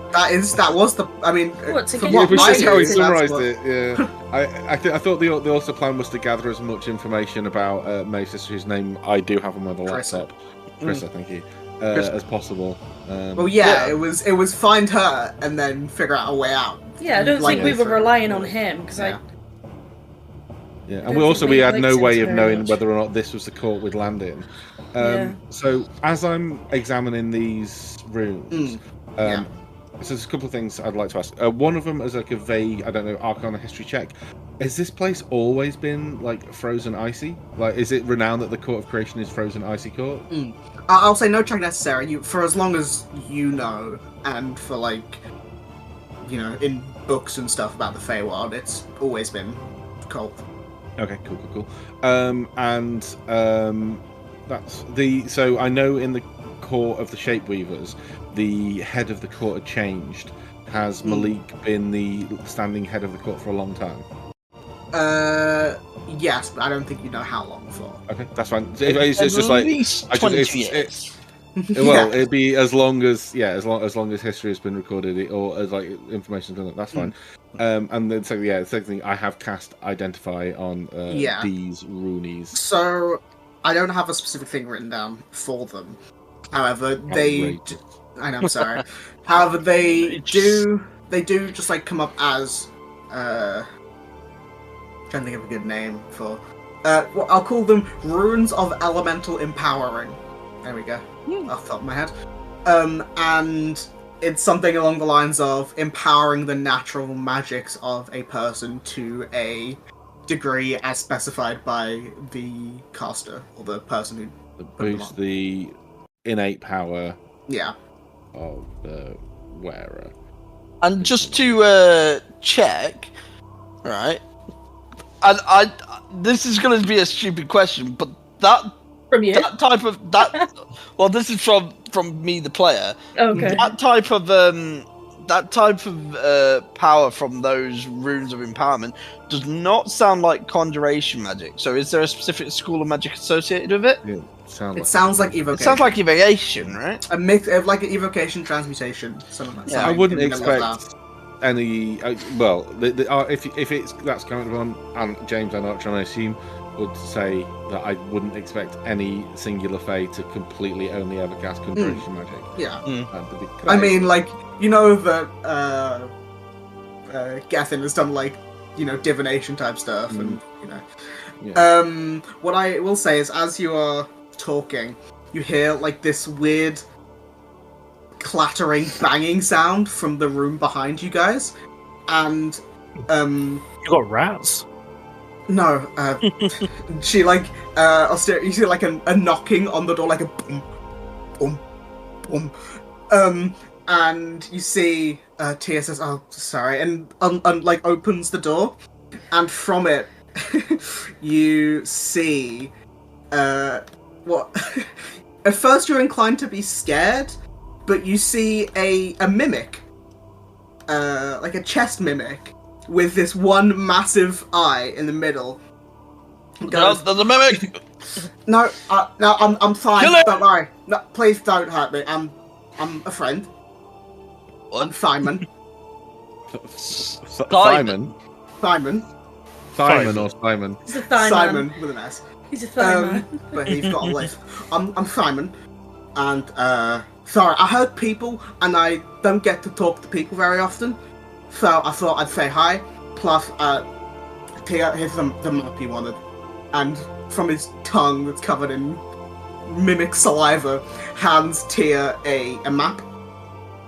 that was the. I mean, What, to from get what you Yeah, I but that's how he knew, summarised what- it. Yeah, I thought the also plan was to gather as much information about May's sister, whose name I do have on my Chris. laptop, Chris, thank you, as possible. Well, yeah, it was find her and then figure out a way out. Yeah, I don't Like think we this, were relying on him because Yeah. Yeah, don't and we think we had linked no way into of very knowing much. whether or not this was the court we'd land in. Yeah. So as I'm examining these rooms, yeah. so there's a couple of things I'd like to ask. One of them is like a vague, I don't know, Arcana history check. Has this place always been like frozen icy? Like, is it renowned that the Court of Creation is frozen icy court? I'll say no check necessary. For as long as you know, and for like, in books and stuff about the Feywild, it's always been cold. Okay, cool. That's the. So I know in the court of the Shapeweavers, the head of the court had changed. Has Malik been the standing head of the court for a long time? Yes, but I don't think you know how long for. Okay, that's fine. It's just like At least I just- 20 it's- years. well, it'd be as long as history has been recorded, or as like information's been. That's fine. And then the second thing, I have cast Identify on these Roonies. So I don't have a specific thing written down for them. However, Outrageous. I know, I'm sorry. However, they do just like come up as trying to think of a good name for I'll call them Runes of Elemental Empowering. There we go. Off the top of my head. And it's something along the lines of empowering the natural magics of a person to a degree as specified by the caster or the person who That put them boosts on. the innate power Yeah. of the wearer. And just to check, right? And this is going to be a stupid question, but that from you. type of that. Well, this is from me, the player. Okay. That type of power from those runes of empowerment does not sound like conjuration magic. So, is there a specific school of magic associated with it? Yeah, It sounds like It evocation. sounds like evocation, right? a mix of like an evocation transmutation. Something like that. Yeah, I wouldn't In the middle of expect any. If it's that's coming from, and James and Archer, I assume, would say that I wouldn't expect any singular Fae to completely only ever cast conjuration magic. that. Yeah. That'd be I great. mean, like, that Gethin has done, like, divination type stuff, and, Yeah. what I will say is, as you are talking, you hear, like, this weird clattering, banging sound from the room behind you guys, and, You got rats. no, she, like, you see, like, a knocking on the door, like a boom, boom, boom, and you see Tia says, "Oh, sorry," and like opens the door, and from it you see what at first you're inclined to be scared, but you see a mimic, like a chest mimic with this one massive eye in the middle. It goes, There's a mimic. no, I'm fine. Kill it! Don't worry. No, please don't hurt me. I'm a friend. I'm What? Simon. Simon, Simon. Simon or Simon. He's a thigh Simon man. with an S. He's a thigh man. But he's got a lisp. I'm Simon, and sorry, I heard people, and I don't get to talk to people very often, so I thought I'd say hi. Plus, Tia, here's the map you wanted, and from his tongue that's covered in mimic saliva, hands Tia a map,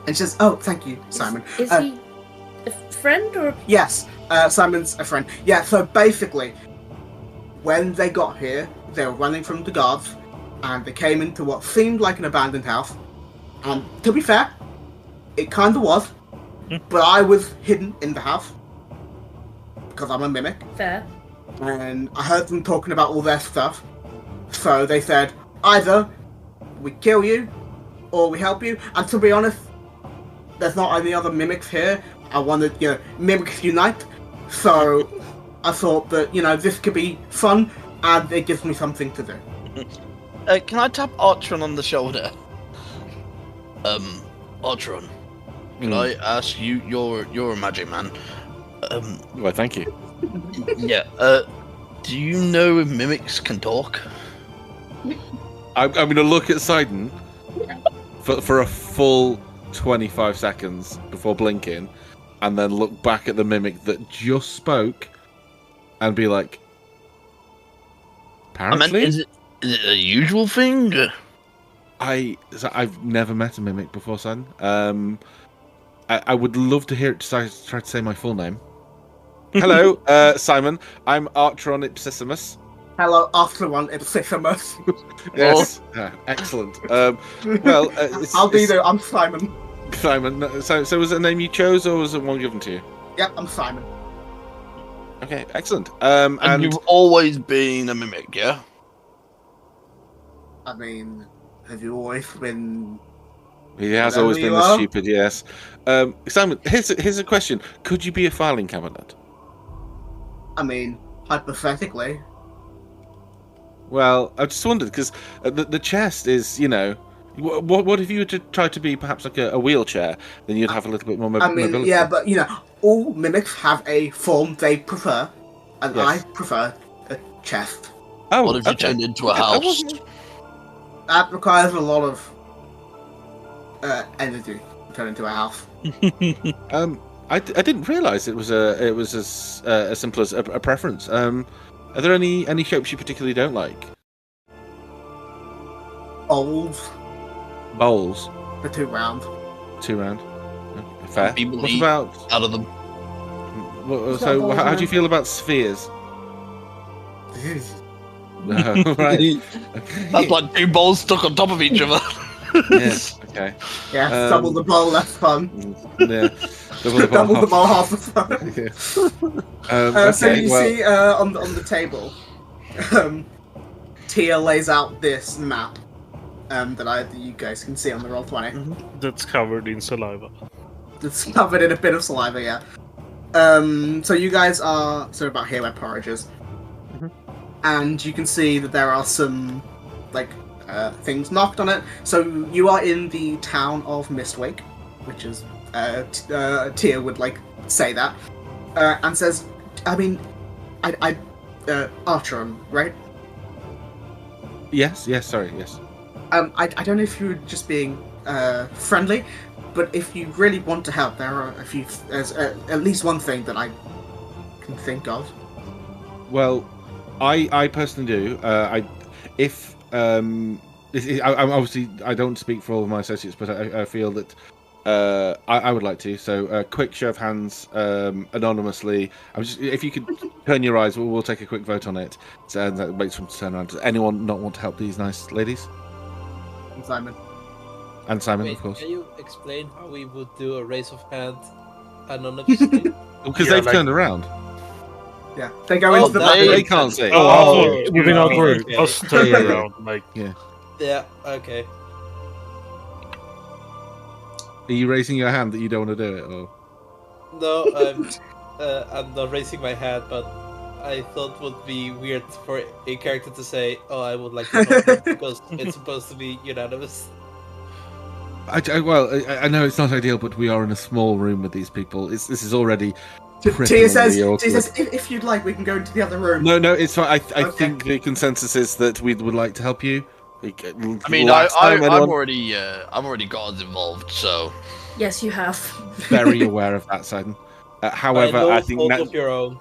and she says, "Oh, thank you, Simon." Is he a friend or? Yes, Simon's a friend. Yeah, so basically, when they got here, they were running from the guards, and they came into what seemed like an abandoned house. And to be fair, it kind of was, but I was hidden in the house, because I'm a mimic, Fair. and I heard them talking about all their stuff. So they said, either we kill you, or we help you. And to be honest, there's not any other mimics here. I wanted, mimics unite. So I thought that, this could be fun, and it gives me something to do. Can I tap Archon on the shoulder? Archon, can I ask you? You're a magic man. Well, thank you. Yeah. Do you know if mimics can talk? I'm going to look at Sidon for a full 25 seconds before blinking, and then look back at the mimic that just spoke, and be like, apparently? Is it a usual thing? I've never met a mimic before, Sidon. I would love to hear it try to say my full name. Hello, Simon. I'm Archon Ipsissimus. Hello, after one, Ipsissimus. Yes, excellent. I'll be there. I'm Simon. Simon. So was it a name you chose, or was it one given to you? Yep, I'm Simon. Okay, excellent. And you've always been a mimic, yeah? I mean, have you always been? He has always been this stupid. Yes. Simon, here's a question: could you be a filing cabinet? I mean, hypothetically. Well, I just wondered because the chest is, what if you were to try to be perhaps like a wheelchair? Then you'd have a little bit more mobility. Yeah, but all mimics have a form they prefer, and Yes. I prefer a chest. Oh, What if you turned into a house? That requires a lot of energy to turn into a house. I didn't realise it was as simple as a preference. Are there any shapes you particularly don't like? Bowls. They're too round. Too round. Fair. People What eat about? out of them. So how do you feel about spheres? Right. That's like two bowls stuck on top of each other. Yes. Okay. Yeah, double the bowl, that's fun. Yeah. Double the bowl, half the fun. Yeah. So you see on the table, Tia lays out this map that you guys can see on the Roll20. That's covered in saliva. It's covered in a bit of saliva, yeah. So you guys are sort of about here where porridge is. And you can see that there are some, things knocked on it. So you are in the town of Mistwake, which is, Tia would, say that. And says, Archon, right? Yes. Sorry. Yes. I don't know if you were just being, friendly, but if you really want to help, there are there's at least one thing that I can think of. Well, I personally do. Obviously I don't speak for all of my associates, but I feel that I would like to. So, a quick show of hands, anonymously. If you could turn your eyes, we'll take a quick vote on it. So that waits for them to turn around. Does anyone not want to help these nice ladies? Simon. And Simon, Wait, of course. can you explain how we would do a raise of hand anonymously? Because they've turned around. Yeah, they go into the back. They can't see. Within our group, okay. us turn around, Yeah, okay. Are you raising your hand that you don't want to do it, or? No, I'm not raising my hand, but I thought it would be weird for a character to say, "Oh, I would like to help," because it's supposed to be unanimous. I know it's not ideal, but we are in a small room with these people. This is already. Tia says, if you'd like, we can go into the other room. No, it's fine. I think the consensus is that we would like to help you. I mean, I'm already got us involved, so. Yes, you have. Very aware of that, Sidon. However, I think of your own.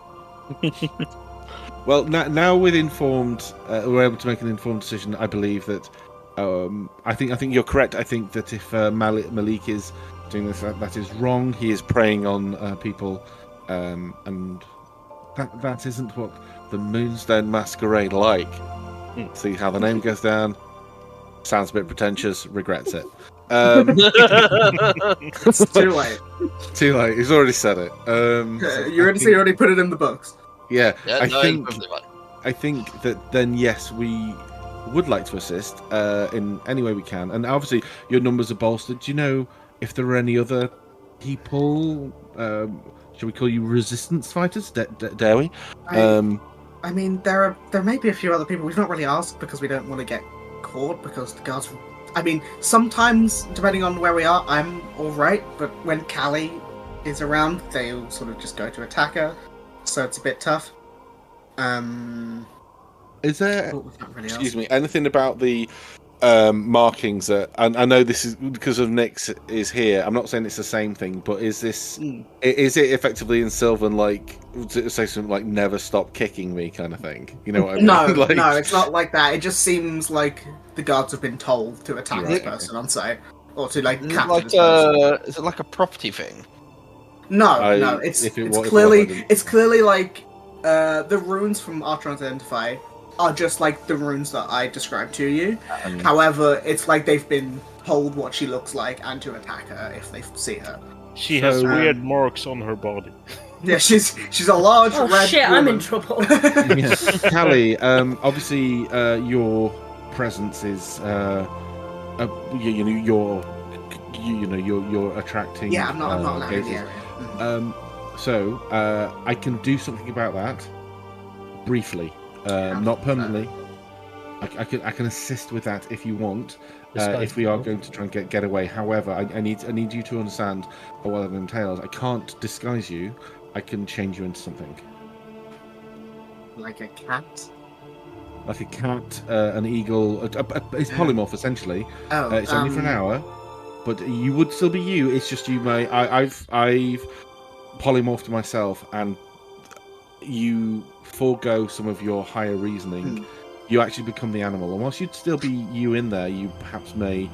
Well, now with informed, we're able to make an informed decision. I believe that. I think you're correct. I think that if Malik is doing this, that is wrong. He is preying on people, and that isn't what the Moonstone Masquerade like. See how the name goes down. Sounds a bit pretentious. Regrets it. It's too late. Too late. He's already said it. You already put it in the books. Yeah, I no, think that then yes, we would like to assist in any way we can, and obviously your numbers are bolstered. Do you know if there are any other people? Shall we call you resistance fighters? Dare we? I mean, there may be a few other people. We've not really asked because we don't want to get caught because the guards. I mean, sometimes depending on where we are, I'm all right, but when Callie is around, they'll sort of just go to attack her, so it's a bit tough. Is there, really excuse me, anything about the markings that, and I know this is because of Nyx is here, I'm not saying it's the same thing, but is this, is it effectively in Sylvan, like, say something like never stop kicking me kind of thing? You know what I mean? No, like... no, it's not like that. It just seems like the guards have been told to attack this person on site, or to like capture this person. Is it like a property thing? No, no, it's clearly like the runes from Archon's Identify are just like the runes that I described to you. However, it's like they've been told what she looks like and to attack her if they see her. She has weird marks on her body. Yeah, she's a large red shit, woman. I'm in trouble. Callie, obviously your presence is you're attracting. Yeah, I'm not allowed in the area. So I can do something about that briefly. Not permanently. I can assist with that if you want. If we are going to try and get away. However, I need you to understand what that entails. I can't disguise you. I can change you into something. Like a cat? Like a cat, an eagle. It's polymorph essentially. It's only for an hour, but you would still be you. It's just you may. I've polymorphed myself, and you forego some of your higher reasoning. You actually become the animal, and whilst you'd still be you in there, you perhaps may,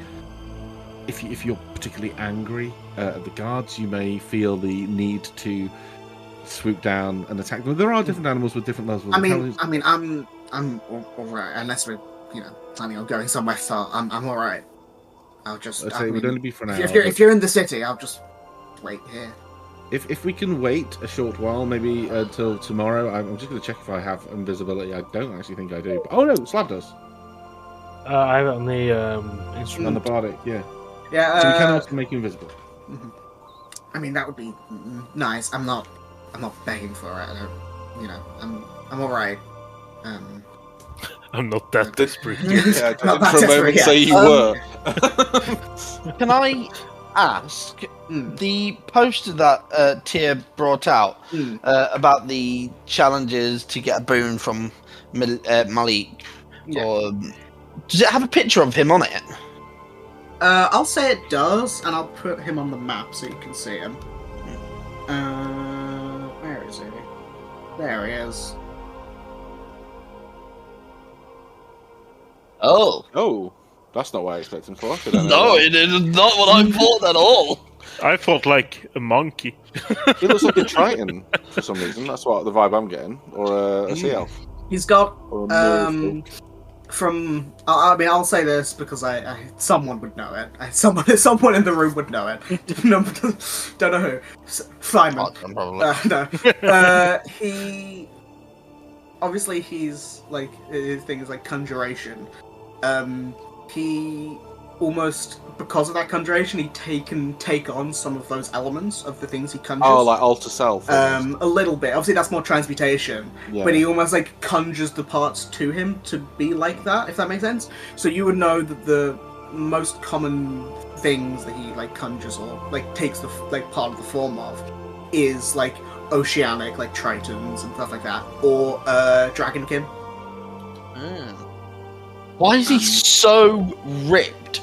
if you're particularly angry at the guards, you may feel the need to swoop down and attack them. There are different animals with different levels of intelligence. I'm all right, unless we're planning on going somewhere far. I'm all right. I'll just. I'd say it would only be for an hour. If you're in the city, I'll just wait here. If we can wait a short while, maybe until tomorrow, I'm just going to check if I have invisibility. I don't actually think I do. But, oh no, Slav does. I have it on the instrument. On the bardic, yeah. Yeah. So we can also make you invisible. I mean, that would be nice. I'm not begging for it. I don't, I'm all right. I'm not that desperate. Yeah, Not that for a moment, desperate, say you were. Can I ask the poster that Tia brought out about the challenges to get a boon from Malik? Yeah. Or does it have a picture of him on it? I'll say it does, and I'll put him on the map so you can see him. Where is he? There he is. Oh, that's not what I expected him for. no, it is not what I thought at all. I thought like a monkey. He looks like a Triton for some reason. That's what the vibe I'm getting, or a sea elf. He's got Or a from. I mean, I'll say this because someone would know it. Someone in the room would know it. Don't know who. Simon. Probably. No. He. Obviously, he's like his thing is like conjuration. He almost, because of that conjuration, he can take on some of those elements of the things he conjures. Oh, like alter self. A little bit. Obviously, that's more transmutation. Yeah. But he almost like conjures the parts to him to be like that, if that makes sense. So you would know that the most common things that he like conjures or like takes the like part of the form of is like oceanic, like tritons and stuff like that, or dragonkin. Why is he so ripped?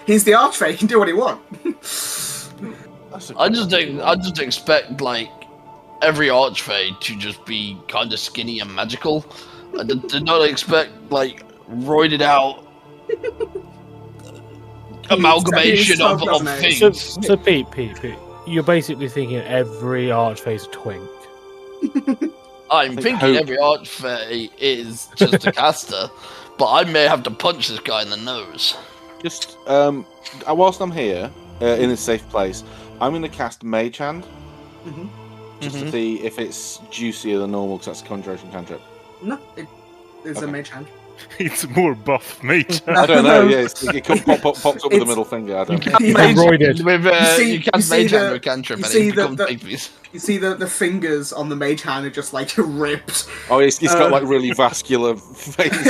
He's the archfey. He can do what he wants. I just expect like every archfey to just be kind of skinny and magical. I did not expect like roided out amalgamation of things. So Pete, you're basically thinking every archfey's a twink. I'm thinking every archfey is just a caster, but I may have to punch this guy in the nose. Just whilst I'm here in a safe place, I'm going to cast Mage Hand just to see if it's juicier than normal because that's a conjuration cantrip. No, it's a mage hand. It's more buff mage. I don't know. Yeah, it pops up with a middle finger. I don't know. He's Yeah. embroidered. You can't mage hand with cantrip, and it becomes babies. You see the fingers on the mage hand are just like ripped. Oh, it's got like really vascular veins.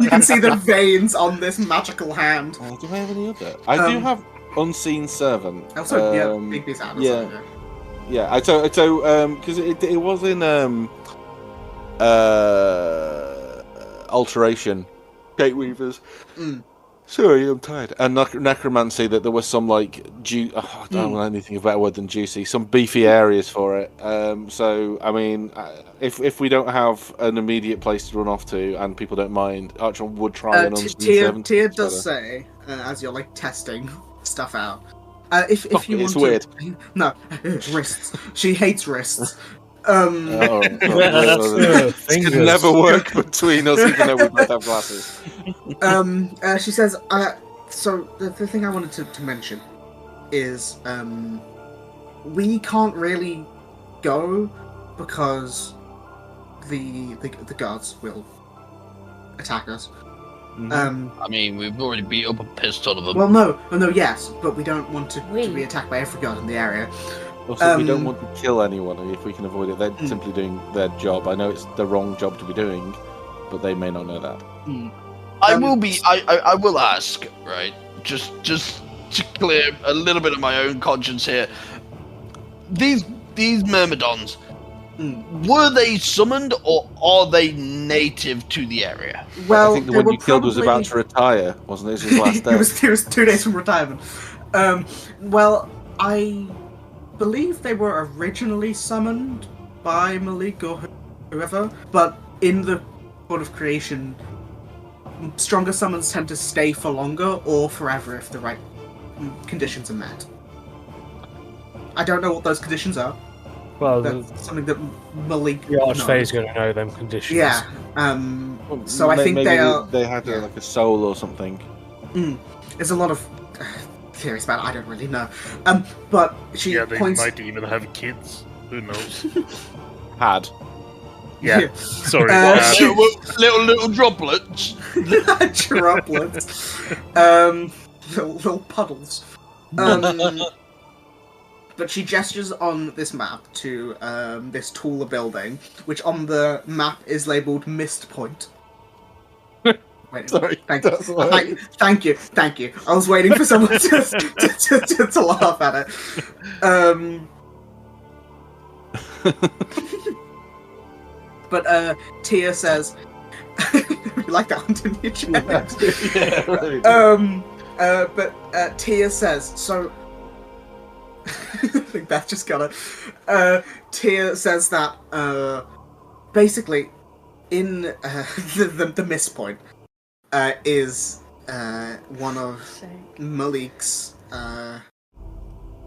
You can see the veins on this magical hand. Do I have any other? I do have Unseen Servant. Also, Bigby's hand. Yeah. So because it was in Alteration, Gateweavers. Sorry, I'm tired. And Necromancy, that there was some like I don't know anything about a word than juicy, some beefy areas for it. So I mean, if we don't have an immediate place to run off to and people don't mind, Archon would try an Unseen Servant. Tia does say, as you're like testing stuff out, if you want it's weird. No, wrists. She hates wrists. It could never work between us, even though we both have glasses. She says, so the thing I wanted to mention is, we can't really go because the guards will attack us. I mean, we've already beat up a piss ton of them. Well, no, yes, but we don't want to be attacked by every guard in the area. Also, we don't want to kill anyone if we can avoid it. They're simply doing their job. I know it's the wrong job to be doing, but they may not know that. I will ask, right? Just to clear a little bit of my own conscience here. These Myrmidons, were they summoned or are they native to the area? Well, I think the one you killed was about to retire, wasn't it? It was his last day. It was 2 days from retirement. Well, I believe they were originally summoned by Malik or whoever, but in the Court of Creation, stronger summons tend to stay for longer or forever if the right conditions are met. I don't know what those conditions are. Well, that's something that Malik the Archfey is going to know them conditions. Yeah. So I think they had like a soul or something. There's a lot of theories about it. I don't really know. But she they might even have kids. Who knows? Had. Yeah. Sorry. Little droplets. Droplets. Little puddles. But she gestures on this map to this taller building, which on the map is labelled Mist Point. Wait, sorry. Thank you. I was waiting for someone to laugh at it. But Tia says, "You like that one, didn't you, Janet?" Yeah, really. But Tia says, so. I think Beth just got it. Tia says that basically in the Mist Point is one of Malik's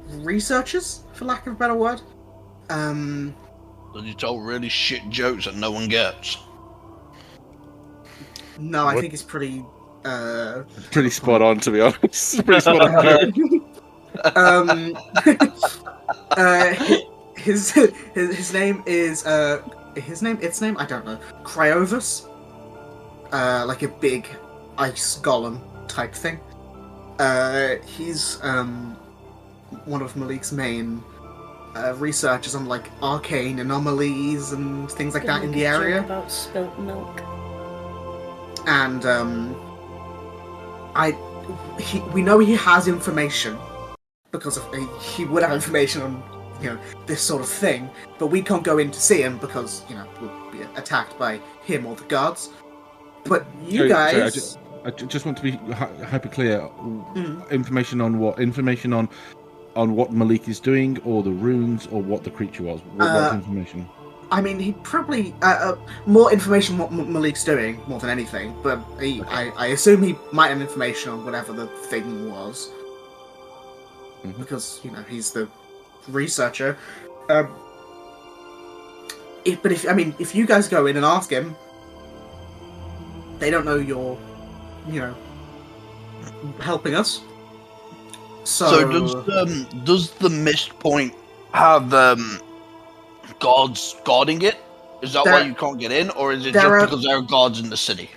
researchers, for lack of a better word. Does he tell really shit jokes that no one gets? No, I think he's pretty spot on, to be honest. Pretty spot on joke. His name is its name I don't know. Cryovus. Like a big ice golem type thing. He's one of Malik's main researchers on like arcane anomalies and things like that in the area. About spilt milk. And we know he has information. Because he would have information on, this sort of thing, but we can't go in to see him because, we'll be attacked by him or the guards. But you guys... I just want to be hyper clear. Information on what? Information on what Malik is doing, or the runes, or what the creature was? What information? I mean, he probably... more information on what Malik's doing, more than anything, but I assume he might have information on whatever the thing was. Because he's the researcher. If you guys go in and ask him, they don't know you're, helping us. So does the Mist Point have guards guarding it? Is that why you can't get in, or is it just because there are guards in the city?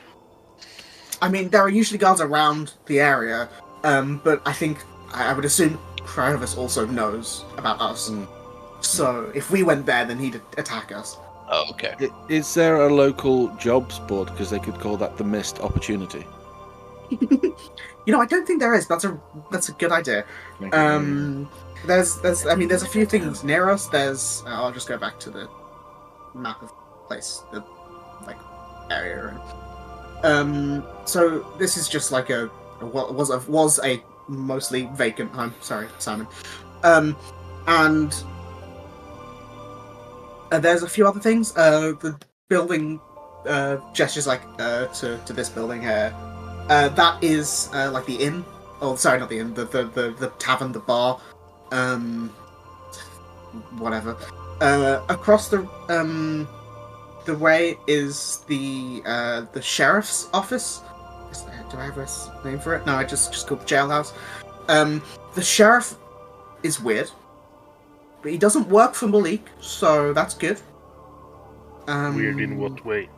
I mean, there are usually guards around the area, but I think I would assume Kravis also knows about us. So if we went there, then he'd attack us. Oh, okay. Is there a local jobs board? Because they could call that the missed opportunity. I don't think there is. That's a good idea. There's a few things near us. There's I'll just go back to the map of the place, the area. So this is just like was a mostly vacant home. Sorry, Simon. And there's a few other things. The building gestures to this building here. That is like the inn. Oh, sorry, not the inn. The tavern, the bar. Whatever. Across the way is the sheriff's office. Do I have a name for it? No, I just called the jailhouse. The sheriff is weird, but he doesn't work for Malik, so that's good. Weird in what way?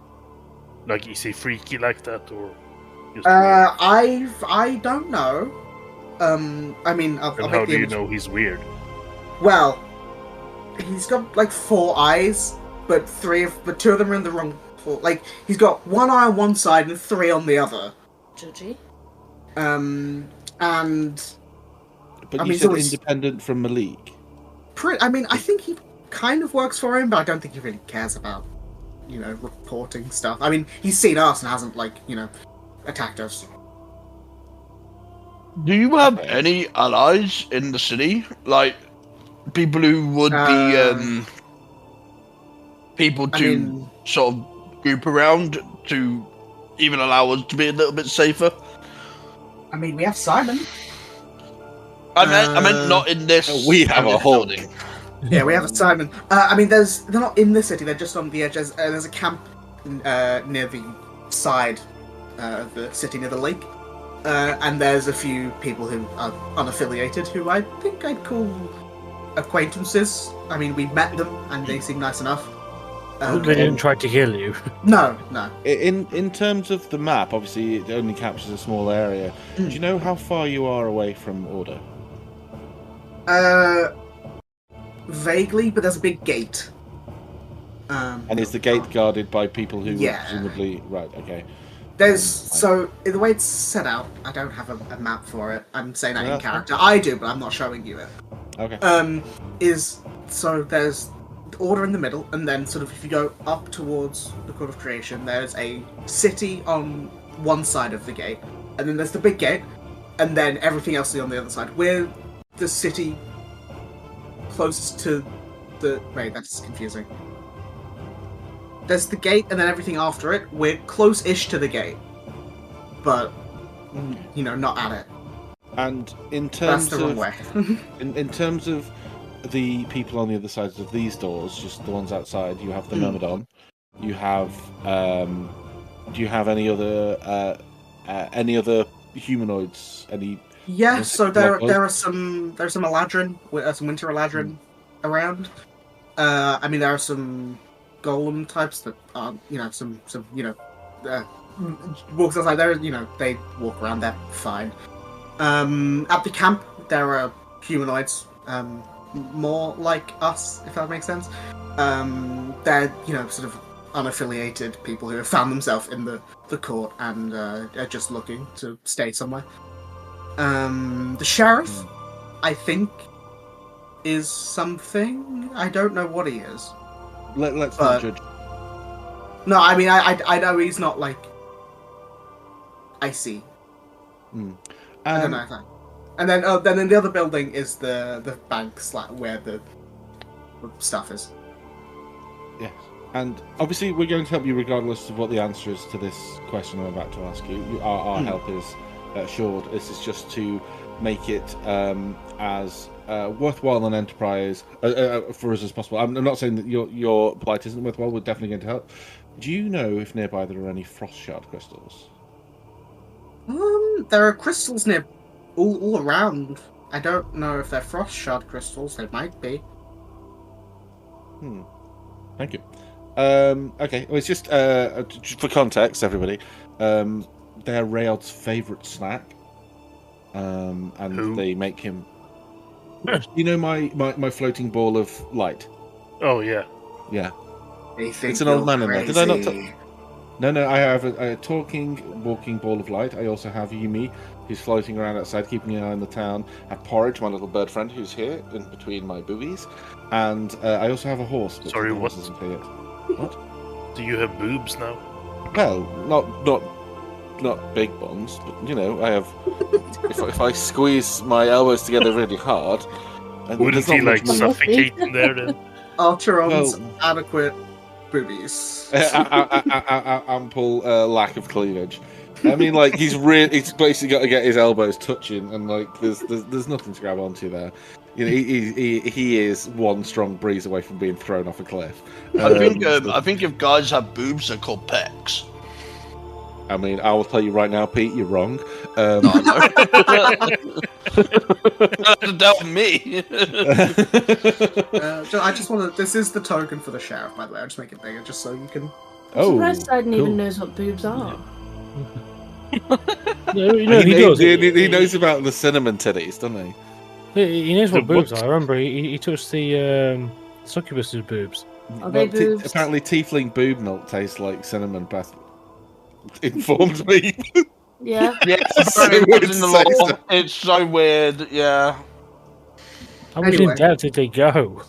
Like, is he freaky like that, or just weird? I don't know. I mean, I'll And make how the do you image. know he's weird? Well, he's got like 4 eyes, but two of them are in the wrong. Like, he's got 1 eye on one side and 3 on the other. Judgy. And But I you mean, said so it's- independent from Malik. I think he kind of works for him, but I don't think he really cares about, reporting stuff. I mean, he's seen us and hasn't, attacked us. Do you have any allies in the city? Like, people who would be people to sort of group around to even allow us to be a little bit safer? I mean, we have Simon. I meant not in this. We have a Hulk. building. Yeah, we have a Simon. They're not in the city. They're just on the edge. There's a camp near the side of the city, near the lake. And there's a few people who are unaffiliated, who I think I'd call acquaintances. I mean, we met them, and they seem nice enough. They didn't try to kill you. No. In terms of the map, obviously it only captures a small area. Do you know how far you are away from Order? Vaguely, but there's a big gate. And is the gate guarded by people who Yeah. presumably... Right, okay. So the way it's set out, I don't have a map for it. I'm saying that in That's fine. character. I do, but I'm not showing you it. Okay. There's Order in the middle, and then sort of if you go up towards the Court of Creation, there's a city on one side of the gate, and then there's the big gate, and then everything else is on the other side. We're the city closest to the... Wait, that's confusing. There's the gate, and then everything after it. We're close-ish to the gate, but not at it. And in That's terms the wrong of... way. In terms of the people on the other sides of these doors, just the ones outside, you have the Myrmidon. You have... do you have any other humanoids? Any... Yeah, so there like are some Eladrin, some Winter Eladrin around. I mean, there are some Golem types that are some walks outside there. They walk around there fine. At the camp there are humanoids, more like us, if that makes sense. They're sort of unaffiliated people who have found themselves in the court and are just looking to stay somewhere. The sheriff, I think, is something. I don't know what he is. Let's not judge. No, I mean, I know he's not like icy. I don't know. And then in the other building is the bank where the stuff is. Yes. And obviously we're going to help you regardless of what the answer is to this question I'm about to ask you. Our help is assured. This is just to make it as worthwhile an enterprise for us as possible. I'm not saying that your plight isn't worthwhile. We're definitely going to help. Do you know if nearby there are any frost shard crystals? There are crystals near all around. I don't know if they're frost shard crystals. They might be. Thank you. Okay, well, it's just for context, everybody. they're Rayod's favourite snack. And Who? they make him. You know my floating ball of light. Oh yeah. Yeah. They think It's an old you're man in there. Did I not? crazy. No. I have a talking, walking ball of light. I also have Yumi, who's floating around outside, keeping an eye on the town. I have Porridge, my little bird friend, who's here in between my boobies, and I also have a horse. But Sorry, the what? horse isn't here yet. What? Do you have boobs now? Well, not big ones, but you know, I have. if I squeeze my elbows together really hard, and Wouldn't there's he not like much- suffocate in there then? Archeron's Well- adequate boobies. ample lack of cleavage. I mean, like he's basically got to get his elbows touching, and like there's nothing to grab onto there. You know, he is one strong breeze away from being thrown off a cliff. I think if guys have boobs, they're called pecs. I mean, I will tell you right now, Pete, you're wrong. No, I know. That's tell me. I just want to. This is the token for the sheriff, by the way. I'll just make it bigger, just so you can. I'm surprised Sidon cool. even knows what boobs are. No, He, he does. he knows about the cinnamon titties, doesn't he? He knows what The boobs what? are. I remember he touched the succubus's boobs. Are they Well, boobs? apparently, tiefling boob milk tastes like cinnamon. Beth informed me. Yeah. Yeah, So apparently weird it's in the to say law. so. It's so weird. Yeah. How much Anyway. in depth did they go?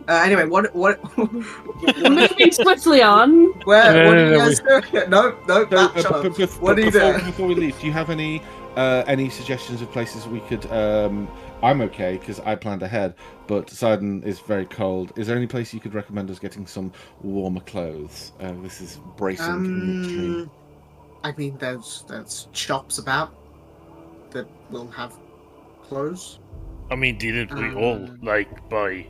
Anyway, what? Moving swiftly on. Where? No, What no, are you no, guys doing? No, Matt, shut up. What are you doing? Before we leave, do you have any suggestions of places we could? I'm okay because I planned ahead, but Sidon is very cold. Is there any place you could recommend us getting some warmer clothes? This is bracing in the extreme. I mean, there's shops about that will have clothes. I mean, didn't we all like buy?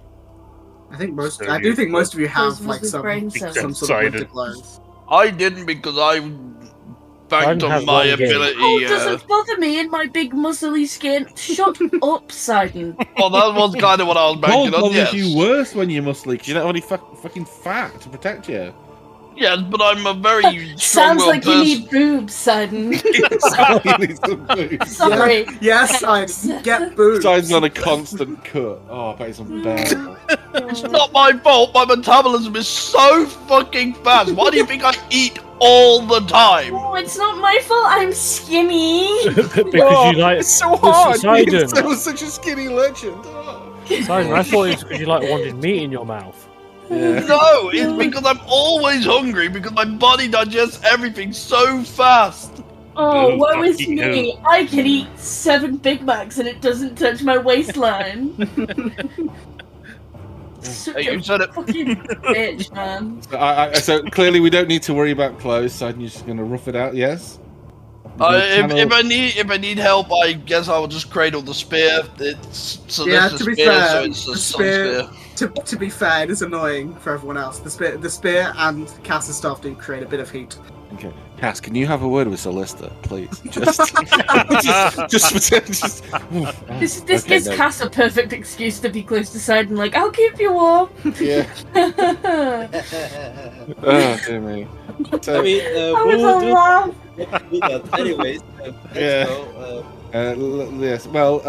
I think most. So I do you- think most of you have Those like with some brain cells. some sort of winter Sidon. clothes. I didn't because I banked Sidon has on my one game. ability. Oh, it doesn't bother me in my big muscly skin. Shut up, Sidon. Well, that was kind of what I was Cold banking on. bothers Yes. you worse when you're muscly because you're not only fucking fat to protect you. Yes, but I'm a very Sounds strong-willed like you person. need boobs, Sidon. You need some boobs. Sorry. Yes, I get boobs. Sidon's on a constant cut. Oh, I bet it's unbearable. It's not my fault. My metabolism is so fucking fast. Why do you think I eat all the time? Oh, it's not my fault. I'm skinny. Because you like It's so hard. Sidon. You're so such a skinny legend. Oh. Sidon, I thought it was because you like wanted meat in your mouth. Yeah. No, it's because I'm always hungry because my body digests everything so fast. Oh, Oh, woe is fucking me. I can eat 7 Big Macs and it doesn't touch my waistline. Such Hey, a you said it. fucking bitch, man. So clearly we don't need to worry about clothes. Sidon, you're just going to rough it out, yes? If I need help, I guess I will just cradle the spear. Yeah, This is to be spear, fair, so it's the a sun spear- spear. To be fair, it is annoying for everyone else. The spear and Cass's staff do create a bit of heat. Okay. Cass, can you have a word with Solista, please? Just just This Okay, gives no. Cass a perfect excuse to be close to Sidon, like, I'll keep you warm. Yeah. Oh, dear me. So, I mean, That we was will a do laugh. that anyways. Let's Yeah. go. yes. Well,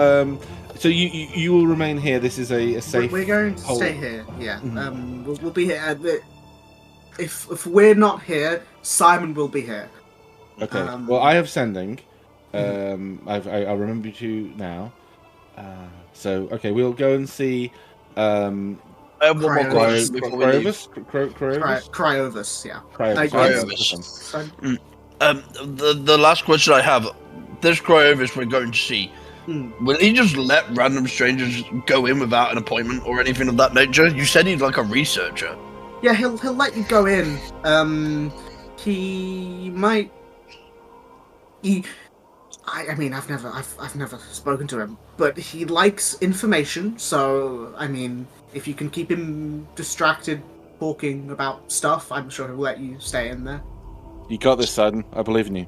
so you will remain here. This is a safe. We're going to hole. stay here. Yeah. Mhm. We'll be here. If we're not here, Simon will be here. Okay. Um, Well, I have sending. I remember you now. So okay, we'll go and see. I have one more Cryo- question before we leave. Cryovis. Cryovis, yeah. Cryovis. So, The last question I have, this Cryovis we're going to see, will he just let random strangers go in without an appointment or anything of that nature? You said he's like a researcher. yeah, he'll let you go in. He might. I mean, I've never spoken to him, but he likes information. So, I mean, if you can keep him distracted talking about stuff, I'm sure he'll let you stay in there. You got this, Sidon. I believe in you.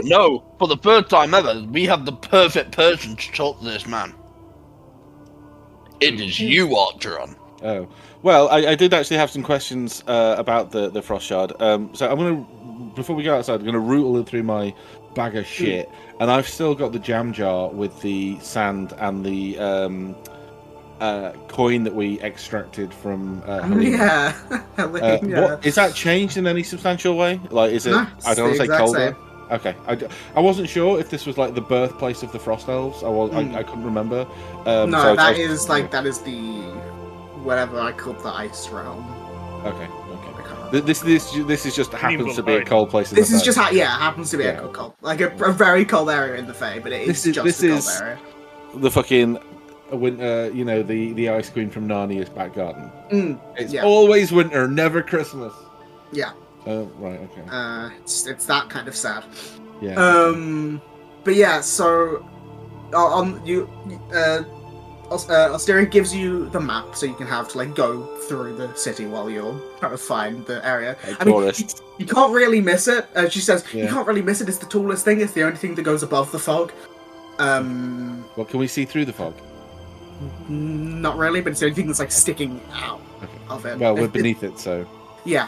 No, for the first time ever, we have the perfect person to talk to this man. It is you, Archeron. Oh, well, I did actually have some questions about the frost shard. So I'm going to before we go outside, I'm going to rootle through my bag of shit, and I've still got the jam jar with the sand and the coin that we extracted from Helena. Yeah. Helena. What is that changed in any substantial way? Like, is it? No, I don't want it's to the say exact colder. same. Okay, I wasn't sure if this was like the birthplace of the Frost Elves. I couldn't remember. No, so that is the whatever I called the ice realm. Okay. This is just happens to be a cold place. This is just happens to be a cold, like a very cold area in the Fae, but it is just a cold area. The fucking winter, the Ice Queen from Narnia's back garden. It's always winter, never Christmas. Yeah. Right. Okay. It's that kind of sad. Yeah. But yeah, so Osteria gives you the map, so you can have to like go through the city while you're trying to find the area. I mean, you can't really miss it. She says you can't really miss it. It's the tallest thing. It's the only thing that goes above the fog. Well, can we see through the fog? Not really, but it's the only thing that's like sticking out of it. Well, we're beneath it, so yeah.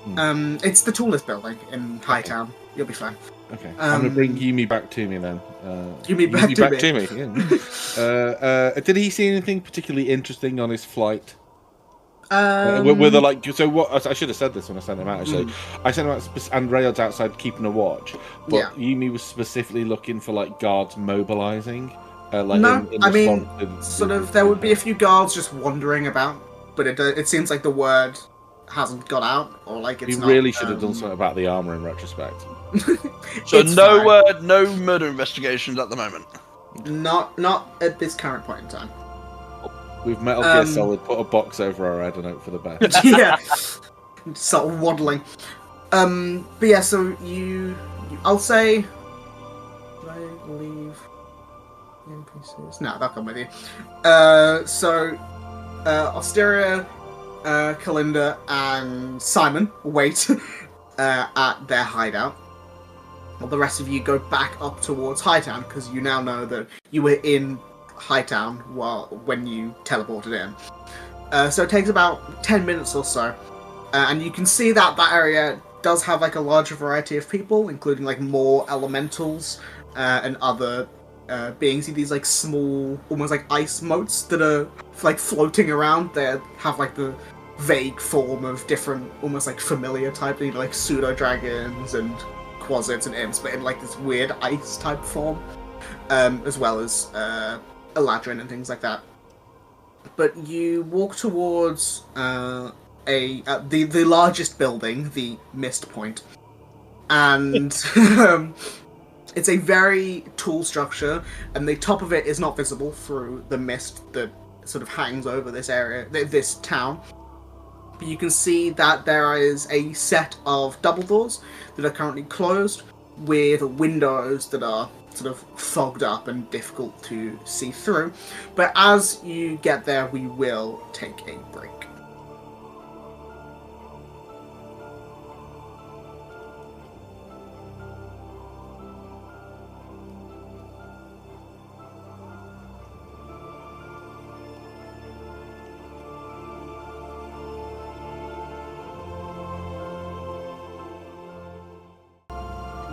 It's the tallest building in Hightown. You'll be fine. Okay, I'm gonna bring Yumi back to me then. Yumi back to me. Yeah. Did he see anything particularly interesting on his flight? Were there like what? I should have said this when I sent him out. Actually, I sent him out, and Rayod's outside keeping a watch. But Yumi was specifically looking for like guards mobilizing. There would be a few guards just wandering about, but it seems like the word hasn't got out, or like it's. He really should have done something about the armor in retrospect. So no murder investigations at the moment. Not at this current point in time. We've Metal Gear Solid put a box over our head and hope for the best. Yeah, sort of waddling. But yeah, so I'll say. Did I leave NPCs? No, they'll come with you. Osteria, Kalinda, and Simon wait at their hideout. Well, the rest of you go back up towards Hightown because you now know that you were in Hightown when you teleported in. So it takes about 10 minutes or so, and you can see that area does have like a larger variety of people, including like more elementals and other beings. See these like small, almost like ice motes that are like floating around. They have like the vague form of different, almost like familiar type, like pseudo dragons and quasits and imps, but in like this weird ice type form, as well as Eladrin and things like that. But you walk towards the largest building, the Mist Point, and it's a very tall structure, and the top of it is not visible through the mist that sort of hangs over this area, this town. But you can see that there is a set of double doors that are currently closed, with windows that are sort of fogged up and difficult to see through. But as you get there, we will take a break.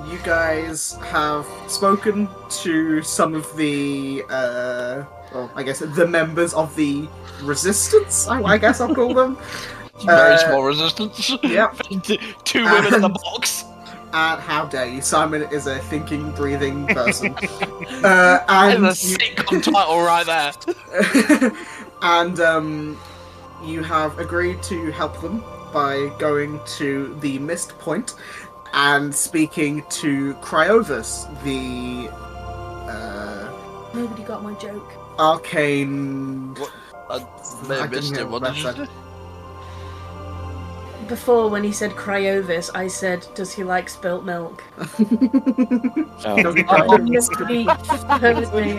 You guys have spoken to some of the, the members of the Resistance, I guess I'll call them. Very small Resistance. Yep. Two women in the box. And how dare you? Simon is a thinking, breathing person. And a sitcom title right there. And you have agreed to help them by going to the Mist Point and speaking to Cryovis, the Nobody got my joke. arcane. What? I may have missed it. What did you say? Before, when he said Cryovis, I said, "Does he like spilt milk?" And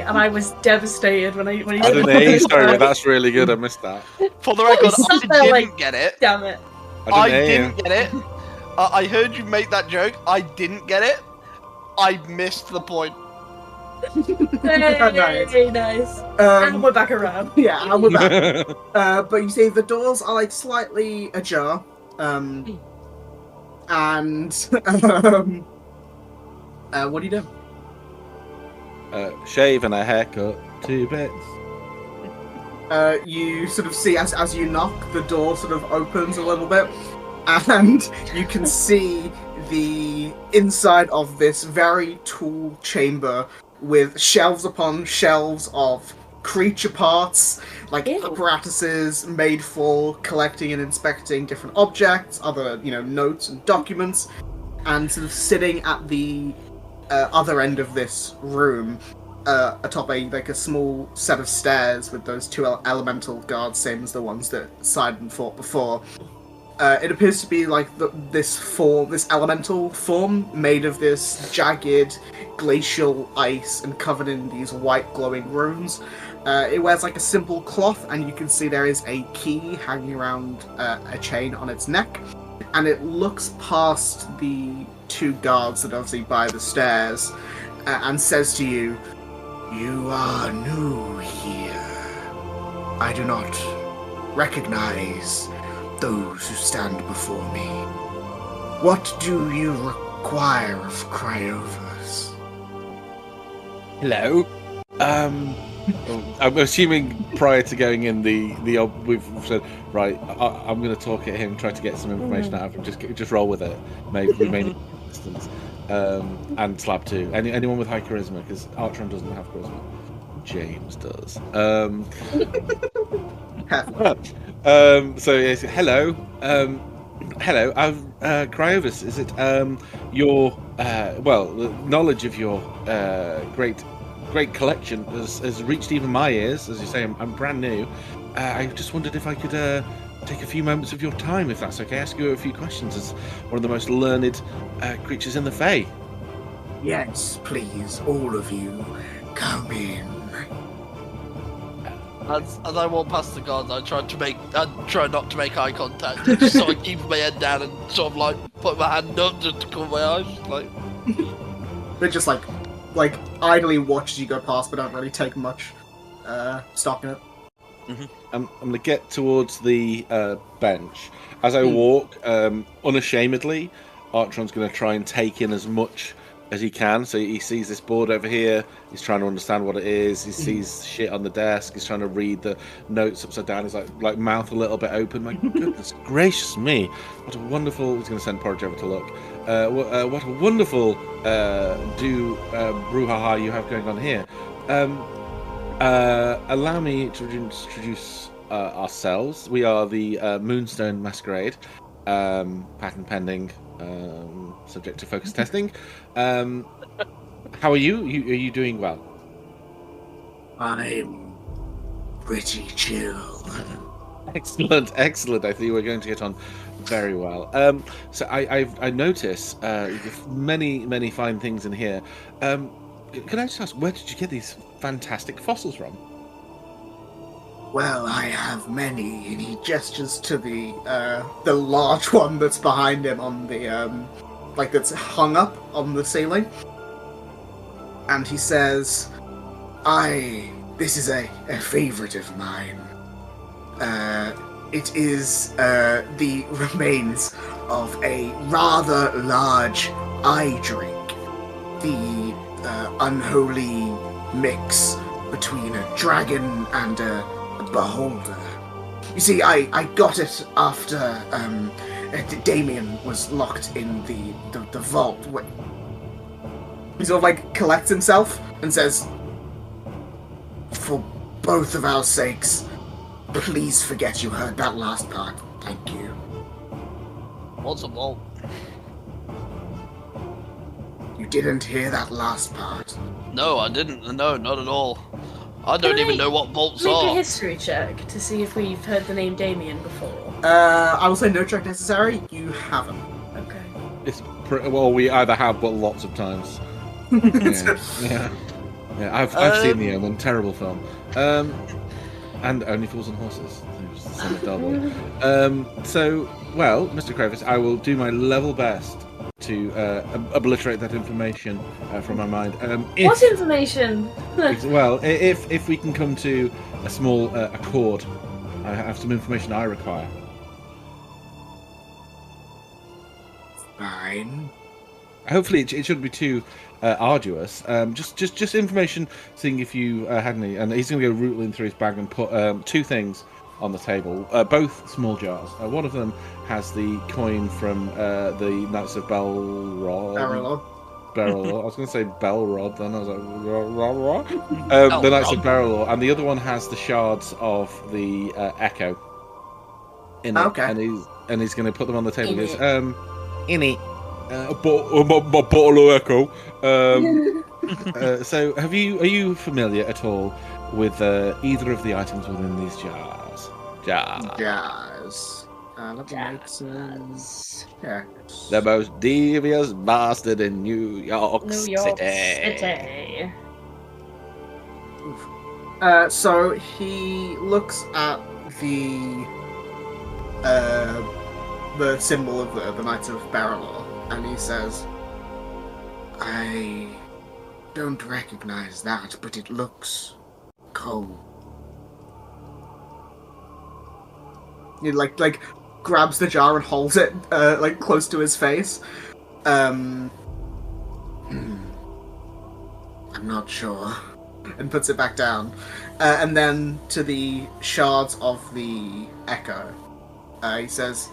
I was devastated when he I don't know. Sorry, that's really good. I missed that. For the record, I didn't get it. Damn it! I didn't get it. I heard you make that joke. I didn't get it. I missed the point. Hey, nice. And we're back around. Yeah, and we're back. But you see, the doors are like slightly ajar, and what do you do? Shave and a haircut, 2 bits. You sort of see as you knock, the door sort of opens a little bit, and you can see the inside of this very tall chamber with shelves upon shelves of creature parts, like apparatuses made for collecting and inspecting different objects, other notes and documents, and sort of sitting at the other end of this room, atop a small set of stairs with those 2 elemental guards, same as the ones that Sidon fought before. It appears to be like this elemental form made of this jagged glacial ice and covered in these white glowing runes. It wears like a simple cloth, and you can see there is a key hanging around a chain on its neck, and it looks past the 2 guards that are obviously by the stairs and says to you, "You are new here. I do not recognize those who stand before me. What do you require of Cryovers?" Hello. I'm assuming prior to going in, we've said, right, I'm going to talk at him, try to get some information out of him. Just roll with it. Maybe we may need assistance. And Slab too. Anyone with high charisma, because Artron doesn't have charisma. James does. So yes, hello. Hello. Cryovus, is it your the knowledge of your great collection has reached even my ears. As you say, I'm brand new. I just wondered if I could take a few moments of your time, if that's okay. Ask you a few questions as one of the most learned creatures in the Fae. Yes, please, all of you, come in. As I walk past the guards, I try not to make eye contact, just so I keep my head down and sort of like put my hand up just to cover my eyes. Like They just like idly watch as you go past, but don't really take much stock in it. Mm-hmm. I'm going to get towards the bench. As I walk, unashamedly, Artron's going to try and take in as much as he can. So he sees this board over here. He's trying to understand what it is. He sees shit on the desk. He's trying to read the notes upside down. He's like mouth a little bit open. My goodness gracious me! What a wonderful. He's going to send Porridge over to look. What a wonderful brouhaha you have going on here. Allow me to introduce ourselves. We are the Moonstone Masquerade, patent pending, subject to focus testing. How are you? Are you doing well? I'm pretty chill. Excellent. I think we're going to get on very well. So I notice many fine things in here. Can I just ask, where did you get these fantastic fossils from? Well, I have many, and he gestures to the large one that's behind him on the that's hung up on the ceiling, and he says, this is a favorite of mine. It is the remains of a rather large eye drake, the unholy mix between a dragon and a beholder. You see, I got it after Damien was locked in the vault. He sort of collects himself and says, "For both of our sakes, please forget you heard that last part. Thank you." What's a vault? You didn't hear that last part? No, I didn't. No, not at all. I don't even know what vaults Make are. a history check to see if we've heard the name Damien before. I will say no check necessary. You haven't. Okay. It's well, we either have, but lots of times. Yeah. I've seen The Omen, terrible film. And Only Fools and Horses. So, well, Mr. Kravis, I will do my level best to obliterate that information from my mind. What information? Well, if we can come to a small accord, I have some information I require. Fine. Hopefully, it shouldn't be too arduous. Just information, seeing if you had any. And he's going to go rootling through his bag and put 2 things on the table, both small jars. One of them has the coin from the Knights of Belrod. Barrel. I was going to say Belrod, then I was like, the Knights of Barrel, and the other one has the shards of the Echo in it. Okay. And he's going to put them on the table. In it. A bottle of Echo. So, are you familiar at all with either of the items within these jars? Jars. Let me make some checks. The most devious bastard in New York City. So he looks at the symbol of the Knights of Periphalon, and he says, "I don't recognize that, but it looks cold." He like grabs the jar and holds it like close to his face. I'm not sure, and puts it back down. And then to the shards of the Echo, he says,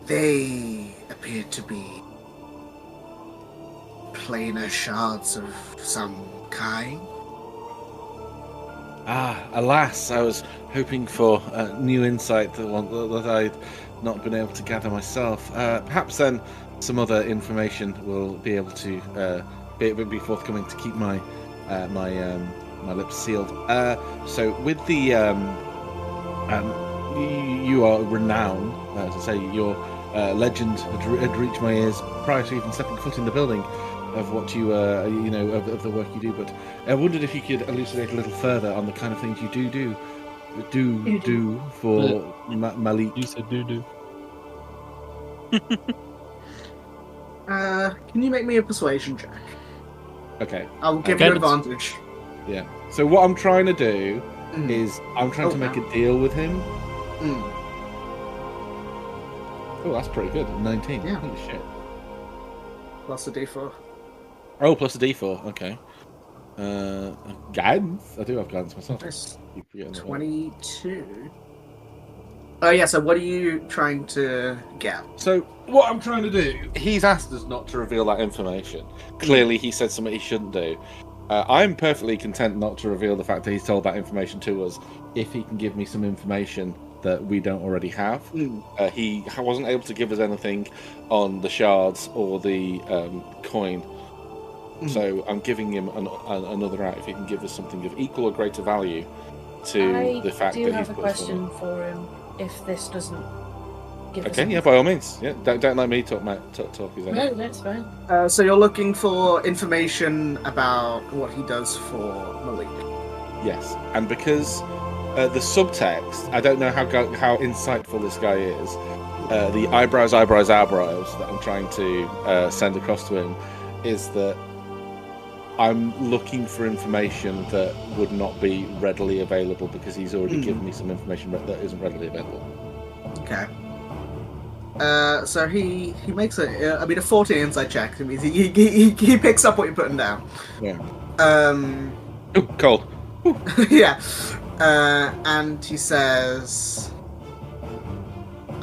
"They appear to be planar shards of some kind." Alas, I was hoping for new insight that I'd not been able to gather myself. Perhaps then some other information will be able to be forthcoming to keep my my lips sealed. So with the you are renowned, to say your legend had reached my ears prior to even stepping foot in the building, of what you of the work you do, but I wondered if you could elucidate a little further on the kind of things you do for Malik. You said do. Can you make me a persuasion check? Okay. I'll give you advantage. Yeah. So what I'm trying to do is I'm trying to make a deal with him. Oh, that's pretty good. 19. Yeah. Holy shit. Plus a d4. Oh, plus a d4. Okay. Guidance. I do have guidance myself. Nice. Keep forgetting that. 22. Oh yeah. So what are you trying to get? So what I'm trying to do, he's asked us not to reveal that information. Clearly, he said something he shouldn't do. I'm perfectly content not to reveal the fact that he's told that information to us if he can give me some information that we don't already have. He wasn't able to give us anything on the shards or the coin. So I'm giving him another out if he can give us something of equal or greter value to the fact that he's I do have a put us question for him if this doesn't give us Okay, yeah, by all means. Yeah, don't let me talk his own. No, that's fine. So you're looking for information about what he does for Malik. Yes, and because the subtext, I don't know how insightful this guy is. The eyebrows that I'm trying to send across to him is that I'm looking for information that would not be readily available because he's already given me some information that isn't readily available. Okay. So he makes a 14 inside check. It means he picks up what you're putting down. Yeah. Ooh, cold. Ooh. Yeah. And he says,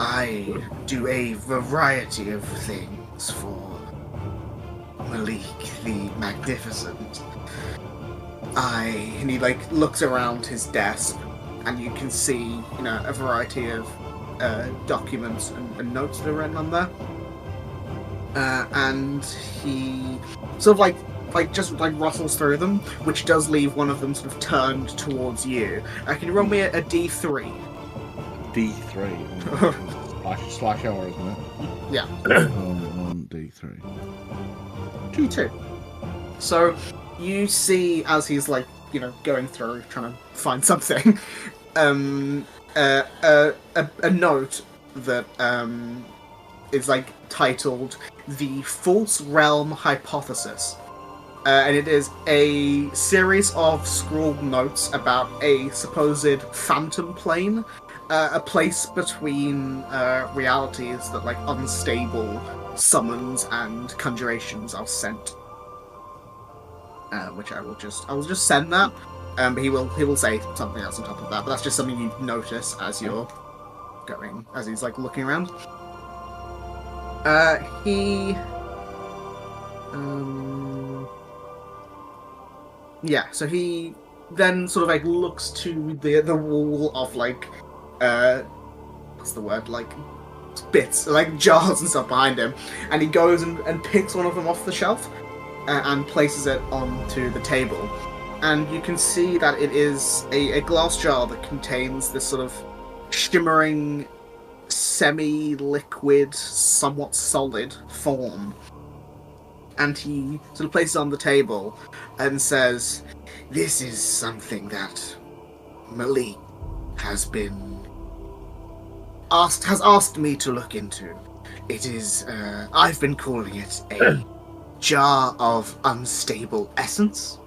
"I do a variety of things for Malik the Magnificent. And he looks around his desk, and you can see a variety of documents and notes that are written on there. And he sort of just rustles through them, which does leave one of them sort of turned towards you. Can you roll me a D3? D3. slash R, isn't it? Yeah. 1 D3. 2. So you see as he's going through trying to find something, a note that is titled "The False Realm Hypothesis." And it is a series of scrawled notes about a supposed phantom plane, a place between realities that unstable summons and conjurations are sent. Which I will just send that. But he will say something else on top of that. But that's just something you notice as you're going, as he's like looking around. So he then sort of like looks to the wall of like what's the word, like bits, like jars and stuff behind him, and he goes and picks one of them off the shelf and places it onto the table. And you can see that it is a glass jar that contains this sort of shimmering, semi-liquid, somewhat solid form. And he sort of places it on the table and says, "This is something that Malik has asked me to look into. It is, I've been calling it a jar of unstable essence."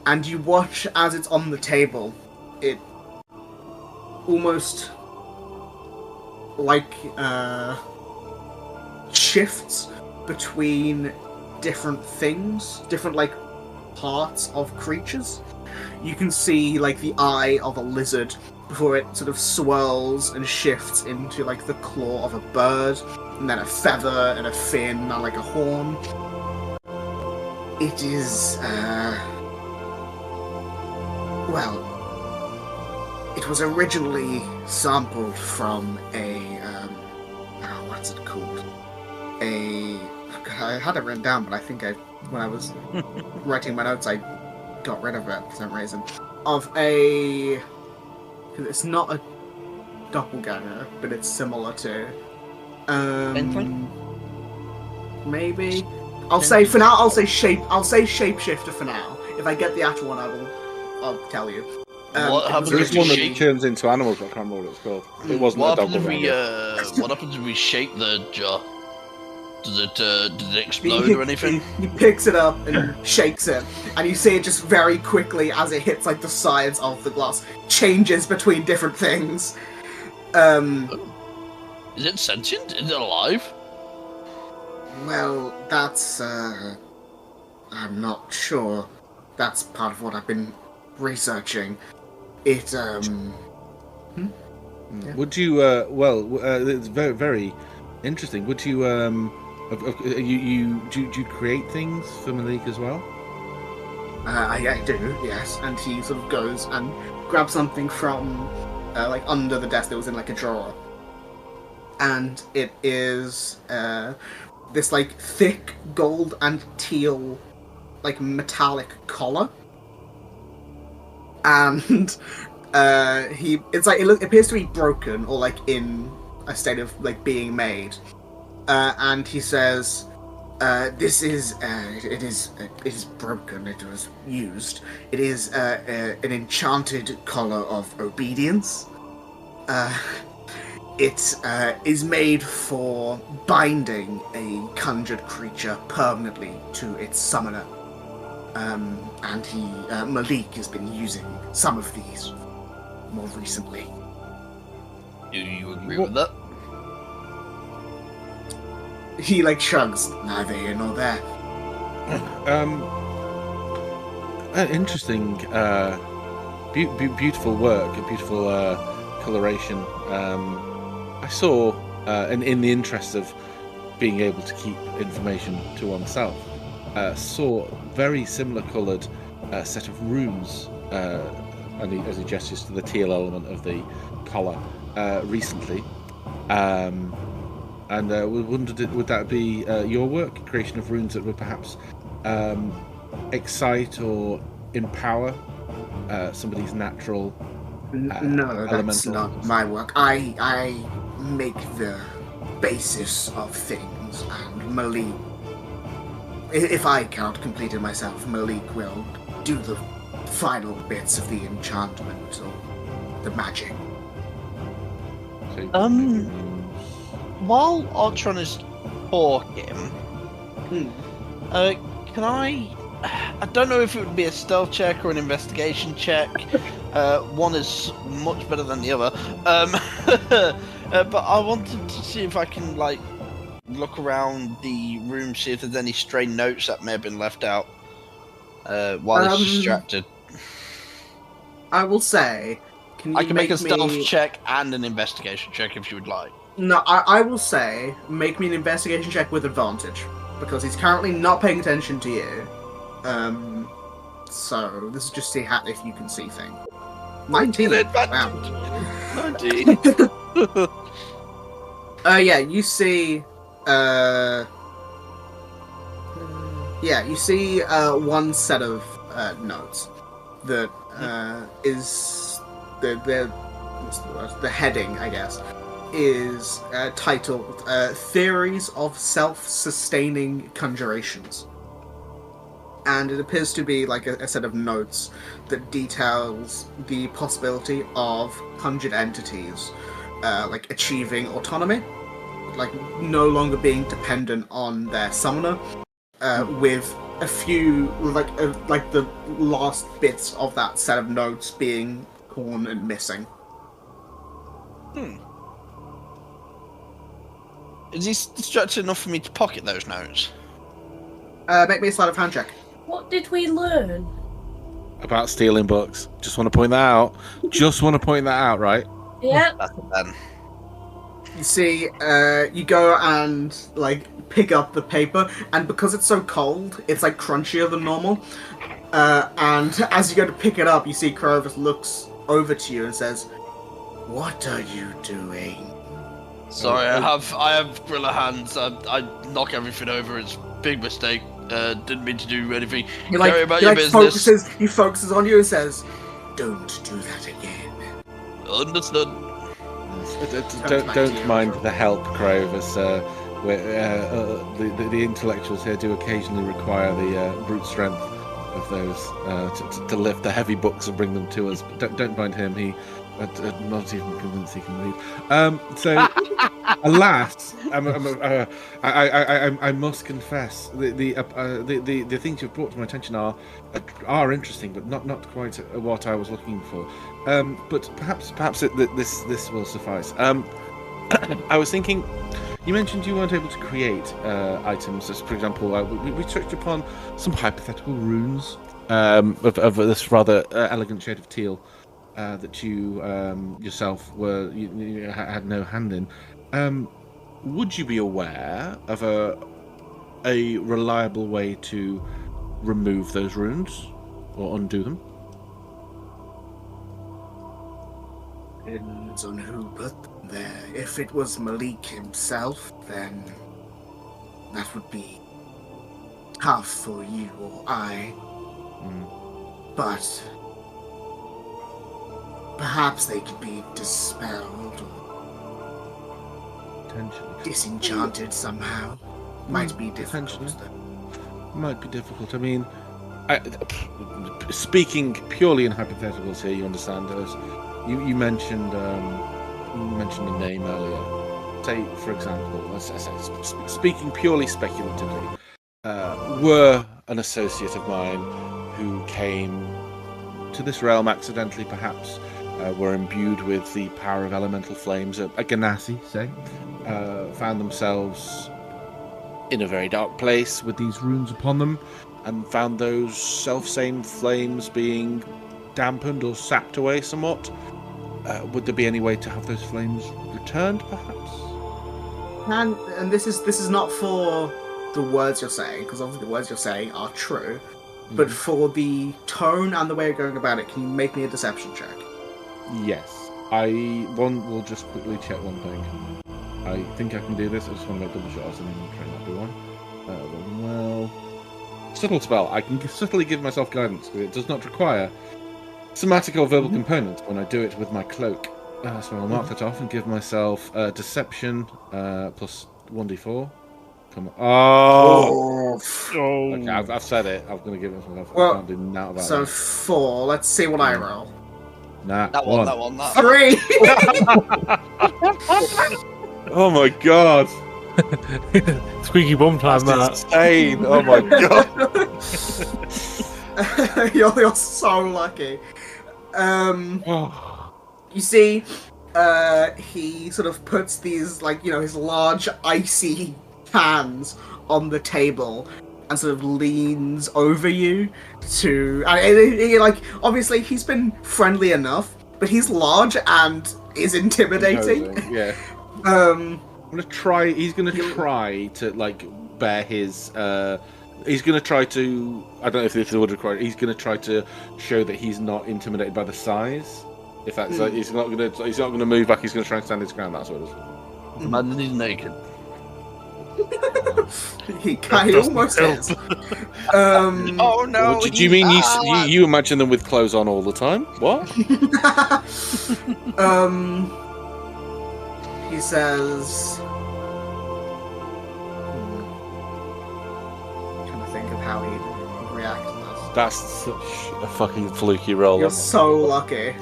And you watch as it's on the table, it almost like shifts between different things, different like parts of creatures. You can see like the eye of a lizard before it sort of swirls and shifts into like the claw of a bird, and then a feather and a fin and like a horn. It is it was originally sampled from a what's it called? I had it written down, but I think when I was writing my notes, I got rid of it for some reason. It's not a doppelganger, but it's similar to. Maybe. I'll say for now. I'll say shapeshifter for now. If I get the actual one, I'll tell you. What happens There's if one we that turns into animals, but I can't remember what it's called. It wasn't What a happens if doppelganger. what happens if we shake the jar? Does it explode or anything? He picks it up and shakes it, and you see it just very quickly as it hits like the sides of the glass, changes between different things. Is it sentient? Is it alive? Well, that's I'm not sure. That's part of what I've been researching. It Yeah. Would you? It's very, very interesting. Would you? Do you create things for Malik as well? I do, yes. And he sort of goes and grabs something from like under the desk that was in like a drawer, and it is this like thick gold and teal, like metallic collar. And it appears to be broken or like in a state of like being made. And he says, "This is it is broken. It was used. It is an enchanted collar of obedience. It is made for binding a conjured creature permanently to its summoner. And Malik has been using some of these more recently." Do you agree with that? He like shrugs. Neither here nor there. Interesting. Beautiful work. Beautiful coloration. I saw, in the interest of being able to keep information to oneself, saw very similar coloured set of runes, as he gestures to the teal element of the collar, recently. And we wondered, would that be your work, creation of runes that would perhaps excite or empower somebody's natural No, that's elemental? not my work. I make the basis of things, and Malik. If I cannot complete it myself, Malik will do the final bits of the enchantment or the magic. While Artron is talking, can I don't know if it would be a stealth check or an investigation check. One is much better than the other. But I wanted to see if I can look around the room, see if there's any stray notes that may have been left out while he's distracted. I will say, I can make a stealth check and an investigation check if you would like. No, I will say, make me an investigation check with advantage, because he's currently not paying attention to you. So this is just see if you can see things. 19. Wow. 19. Yeah, you see. You see one set of notes that is the heading, I guess, is titled "Theories of Self-Sustaining Conjurations," and it appears to be like a set of notes that details the possibility of conjured entities like achieving autonomy, like no longer being dependent on their summoner, with a few like the last bits of that set of notes being torn and missing. Is he distracted enough for me to pocket those notes? Make me a sleight of hand check. What did we learn? About stealing books. Just want to point that out. Right? Yeah. That's it then. You see, you go and like pick up the paper, and because it's so cold, it's like crunchier than normal. And as you go to pick it up, you see Clovis looks over to you and says, "What are you doing?" Sorry, I have gorilla hands. I knock everything over. It's a big mistake. Didn't mean to do anything. Carry about your business. He focuses on you and says, "Don't do that again." Understood. Don't mind the help, Clovis. The intellectuals here do occasionally require the brute strength of those to lift the heavy books and bring them to us. But don't mind him. I'm not even convinced he can read. So, alas, I must confess the things you've brought to my attention are interesting, but not quite what I was looking for. But perhaps this will suffice. I was thinking, you mentioned you weren't able to create items. As, for example, we touched upon some hypothetical runes of this rather elegant shade of teal. That you yourself you had no hand in. Would you be aware of a reliable way to remove those runes or undo them? Depends on who put them there. If it was Malik himself, then that would be tough for you or I. But perhaps they could be dispelled or Potentially. disenchanted somehow. Might be difficult. Might be difficult. I mean, speaking purely in hypotheticals here, you understand. You mentioned a name earlier. Say, for example, speaking purely speculatively, were an associate of mine who came to this realm accidentally, perhaps. Were imbued with the power of elemental flames, a Ganassi, say, found themselves in a very dark place with these runes upon them, and found those self-same flames being dampened or sapped away somewhat. Would there be any way to have those flames returned, perhaps? And this is not for the words you're saying, because obviously the words you're saying are true, but for the tone and the way you're going about it, can you make me a deception check? Yes. We'll just quickly check one thing. I think I can do this. I just want to make double shots and then try not to do one. Well, subtle spell. I can subtly give myself guidance. It does not require somatic or verbal components when I do it with my cloak. So I'll mark that off and give myself deception plus 1d4. Come on. Oh! Okay, I've said it. I'm going to give it myself. I can't do that about so that. 4. Let's see what I roll. Nah, That one. 3! Oh my god! Squeaky bum time, That's that. insane! Oh my god! You're so lucky. You see, he sort of puts these, his large icy hands on the table and sort of leans over you to... like, obviously, he's been friendly enough, but he's large and is intimidating. Imposing, yeah. He's gonna try to, like, bear his... he's gonna try to... I don't know if this would require it. He's gonna try to show that he's not intimidated by the size. If that's like, he's not gonna move back. He's gonna try and stand his ground. That's what it is. Imagine he's naked. he almost is. Oh no! Do you mean you imagine them with clothes on all the time? What? He says. Trying to think of how he'd react to this. That's such a fucking fluky roll. You're so lucky.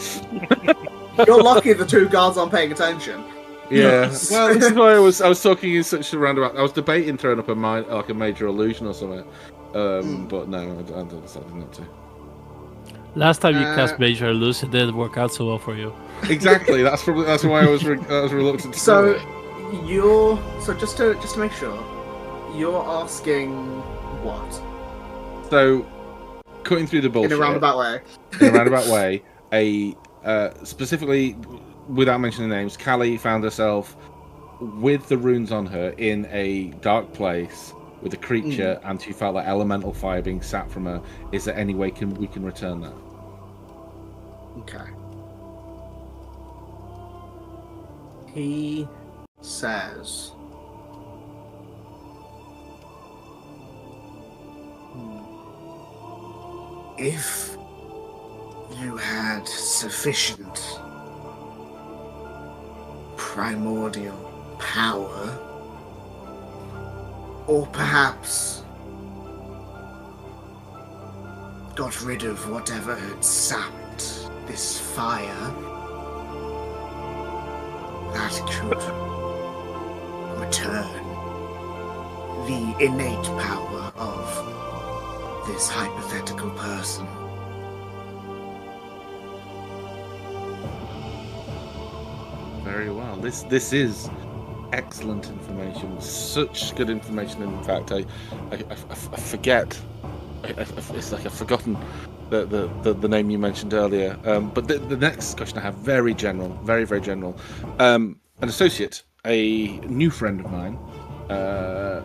You're lucky the two guards aren't paying attention. Yeah. Well, this is why I was talking in such a roundabout. I was debating throwing up a major illusion or something, but no, I decided not to. Last time you cast Major Illusion, it didn't work out so well for you. Exactly. That's why I was reluctant to do it. So just to make sure, you're asking what? So, cutting through the bullshit In a roundabout way. Specifically, without mentioning names, Callie found herself with the runes on her in a dark place with a creature, and she felt like elemental fire being sapped from her. Is there any way we can return that? Okay. He says... If you had sufficient primordial power, or perhaps got rid of whatever had sapped this fire, that could return the innate power of this hypothetical person. Very well. This is excellent information. Such good information. In fact, I forget. It's like I've forgotten the name you mentioned earlier. But the next question I have, very general, very general. An associate, a new friend of mine,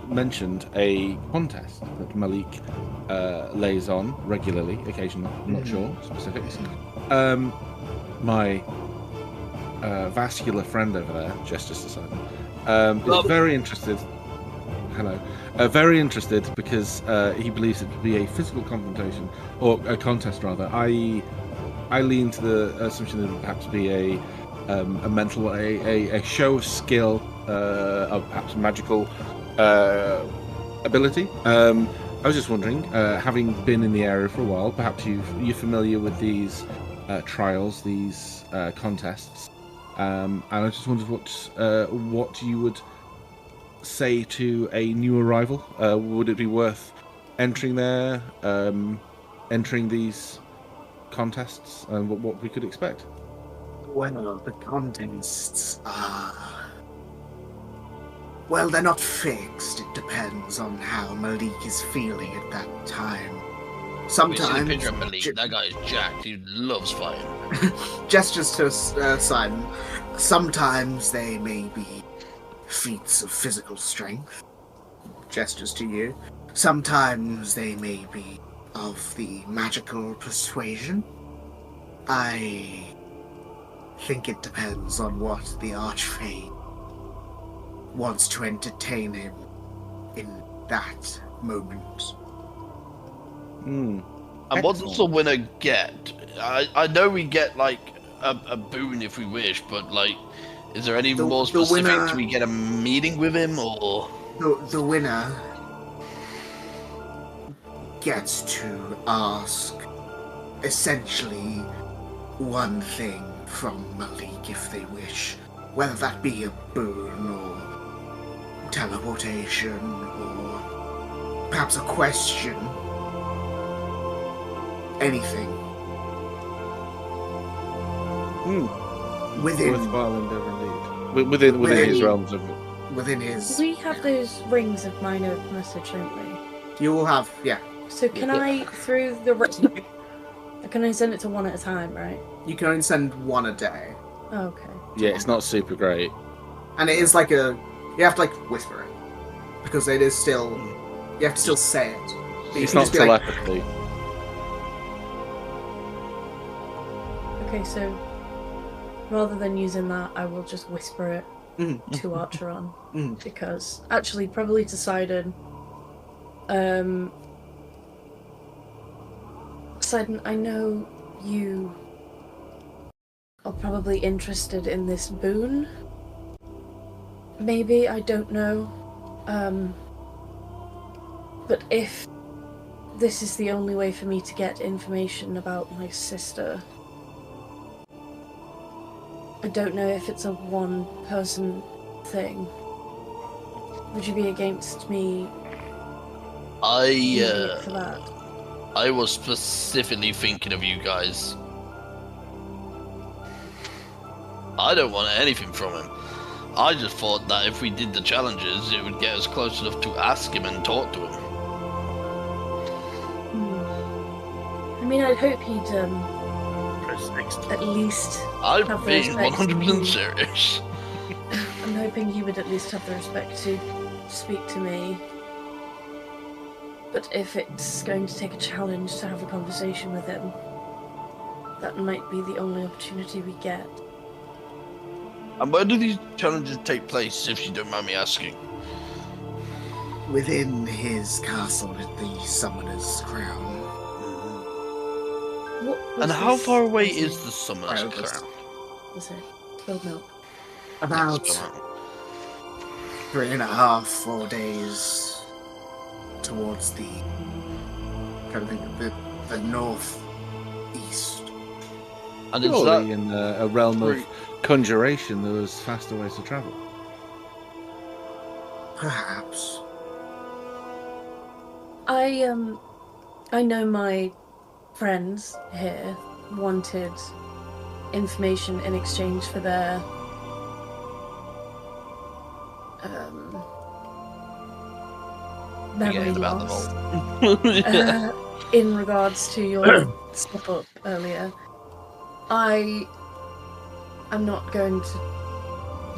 mentioned a contest that Malik lays on regularly, occasionally. I'm not sure specifics. My vascular friend over there, gestures aside, is very interested. Hello. Very interested because he believes it to be a physical confrontation, or a contest rather. I lean to the assumption that it would perhaps be a mental, a show of skill, of perhaps magical ability. I was just wondering, having been in the area for a while, perhaps you're familiar with these trials, these contests, and I just wondered what you would say to a new arrival. Would it be worth entering there, entering these contests, and what we could expect? Well, the contests are... Well, they're not fixed. It depends on how Malik is feeling at that time. Sometimes... Picture of Malik. That guy is jacked. He loves fighting. Gestures to Simon. Sometimes they may be feats of physical strength. Gestures to you. Sometimes they may be of the magical persuasion. I think it depends on what the Archfey wants to entertain him in that moment. And what does the winner get? I know we get like a boon if we wish, but like, is there any more specific? Winner, do we get a meeting with him, or the winner gets to ask essentially one thing from Malik if they wish, whether that be a boon or teleportation or perhaps a question. Anything. Within worthwhile endeavour indeed. Within his realms of within his. We have those rings of minor message, don't we? You will have, yeah. So can I, through the ring, can I send it to one at a time, right? You can only send one a day, Oh, okay. Yeah, it's not super great. and it is like a. You have to like whisper it because it is still. You have to still say it. But you It's can not just be like, telepathy. Okay, so rather than using that, I will just whisper it Mhm. to Archeron. Mhm. Because, actually, probably to Sidon. Sidon, I know you are probably interested in this boon. Maybe, I don't know. But if this is the only way for me to get information about my sister, I don't know if it's a one-person thing. Would you be against me using it for that? I was specifically thinking of you guys. I don't want anything from him. I just thought that if we did the challenges, it would get us close enough to ask him and talk to him. I mean, I'd hope he'd Press X to at least I'm have the being respect 100% to- serious. I'm hoping he would at least have the respect to speak to me. But if it's going to take a challenge to have a conversation with him, that might be the only opportunity we get. And where do these challenges take place, if you don't mind me asking? within his castle at the Summoner's Crown. What was And how this? far away is the Summoner's Right, this- Crown? Was it spilled milk? About Yes, go on. 3.5, 4 days towards the kind of think of the northeast. And is Surely that in a realm of Right. conjuration, there was faster ways to travel. Perhaps. I know my friends here wanted information in exchange for their memory forgetting about the loss. vault? In regards to your slip up earlier, I'm not going to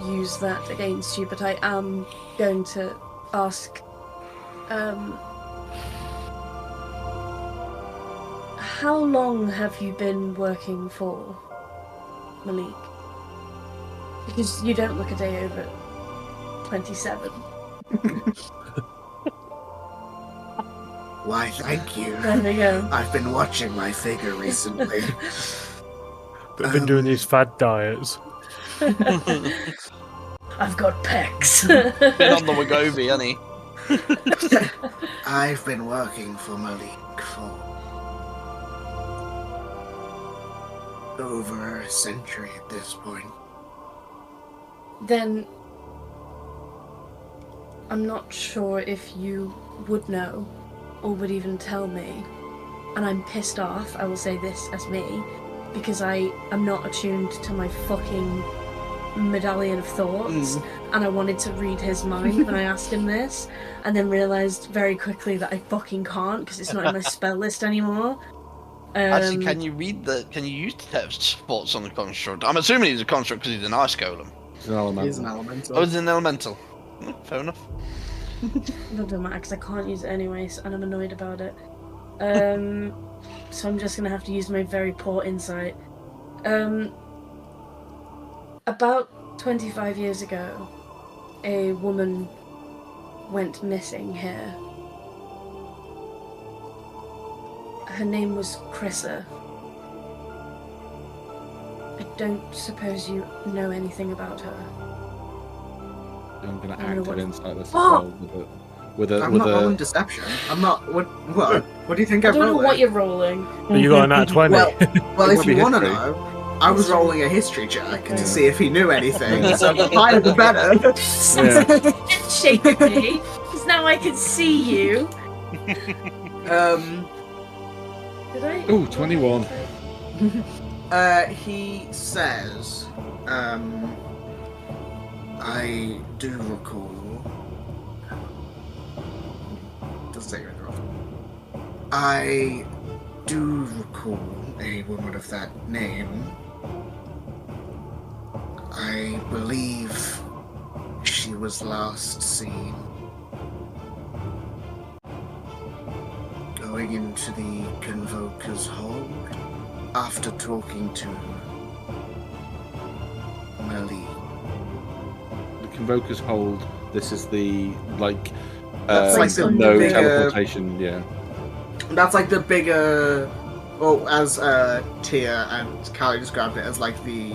use that against you, but I am going to ask, how long have you been working for Malik? Because you don't look a day over 27. Why, thank you. There we go. I've been watching my figure recently. They've been doing these fad diets. I've got pecs. Been on the Wagovi, hasn't he? I've been working for Malik for over a century at this point. Then I'm not sure if you would know or would even tell me. And I'm pissed off, I will say this as me, because I am not attuned to my fucking medallion of thoughts, and I wanted to read his mind when I asked him this, and then realised very quickly that I fucking can't because it's not in my spell list anymore. Actually, can you use the thoughts on the construct? I'm assuming he's a construct because he's an ice golem. It's an elemental. He's an elemental. Oh, he's an elemental. Fair enough. It doesn't matter because I can't use it anyways, and I'm annoyed about it. So I'm just gonna have to use my very poor insight. About 25 years ago, a woman went missing here. Her name was Chrissa. I don't suppose you know anything about her. I'm going to I don't know active what- insight this as Oh! well with a I'm not rolling deception. I'm not. What do you think I I'm don't know rolling? what you're rolling. But you got a nat 20. Well, It if might you be want to history. know, I was rolling a history check Yeah. to see if he knew anything. Yeah. So the higher the better. Yeah. Shake me, because now I can see you. Did I? Ooh, 21. He says, I do recall. Doesn't say you're wrong. I do recall a woman of that name. I believe she was last seen going into the Convoker's Hold after talking to Melly. The Convoker's Hold. This is the That's like the no bigger- teleportation. Yeah. That's like the bigger, well, as Tia and Callie described it, as like the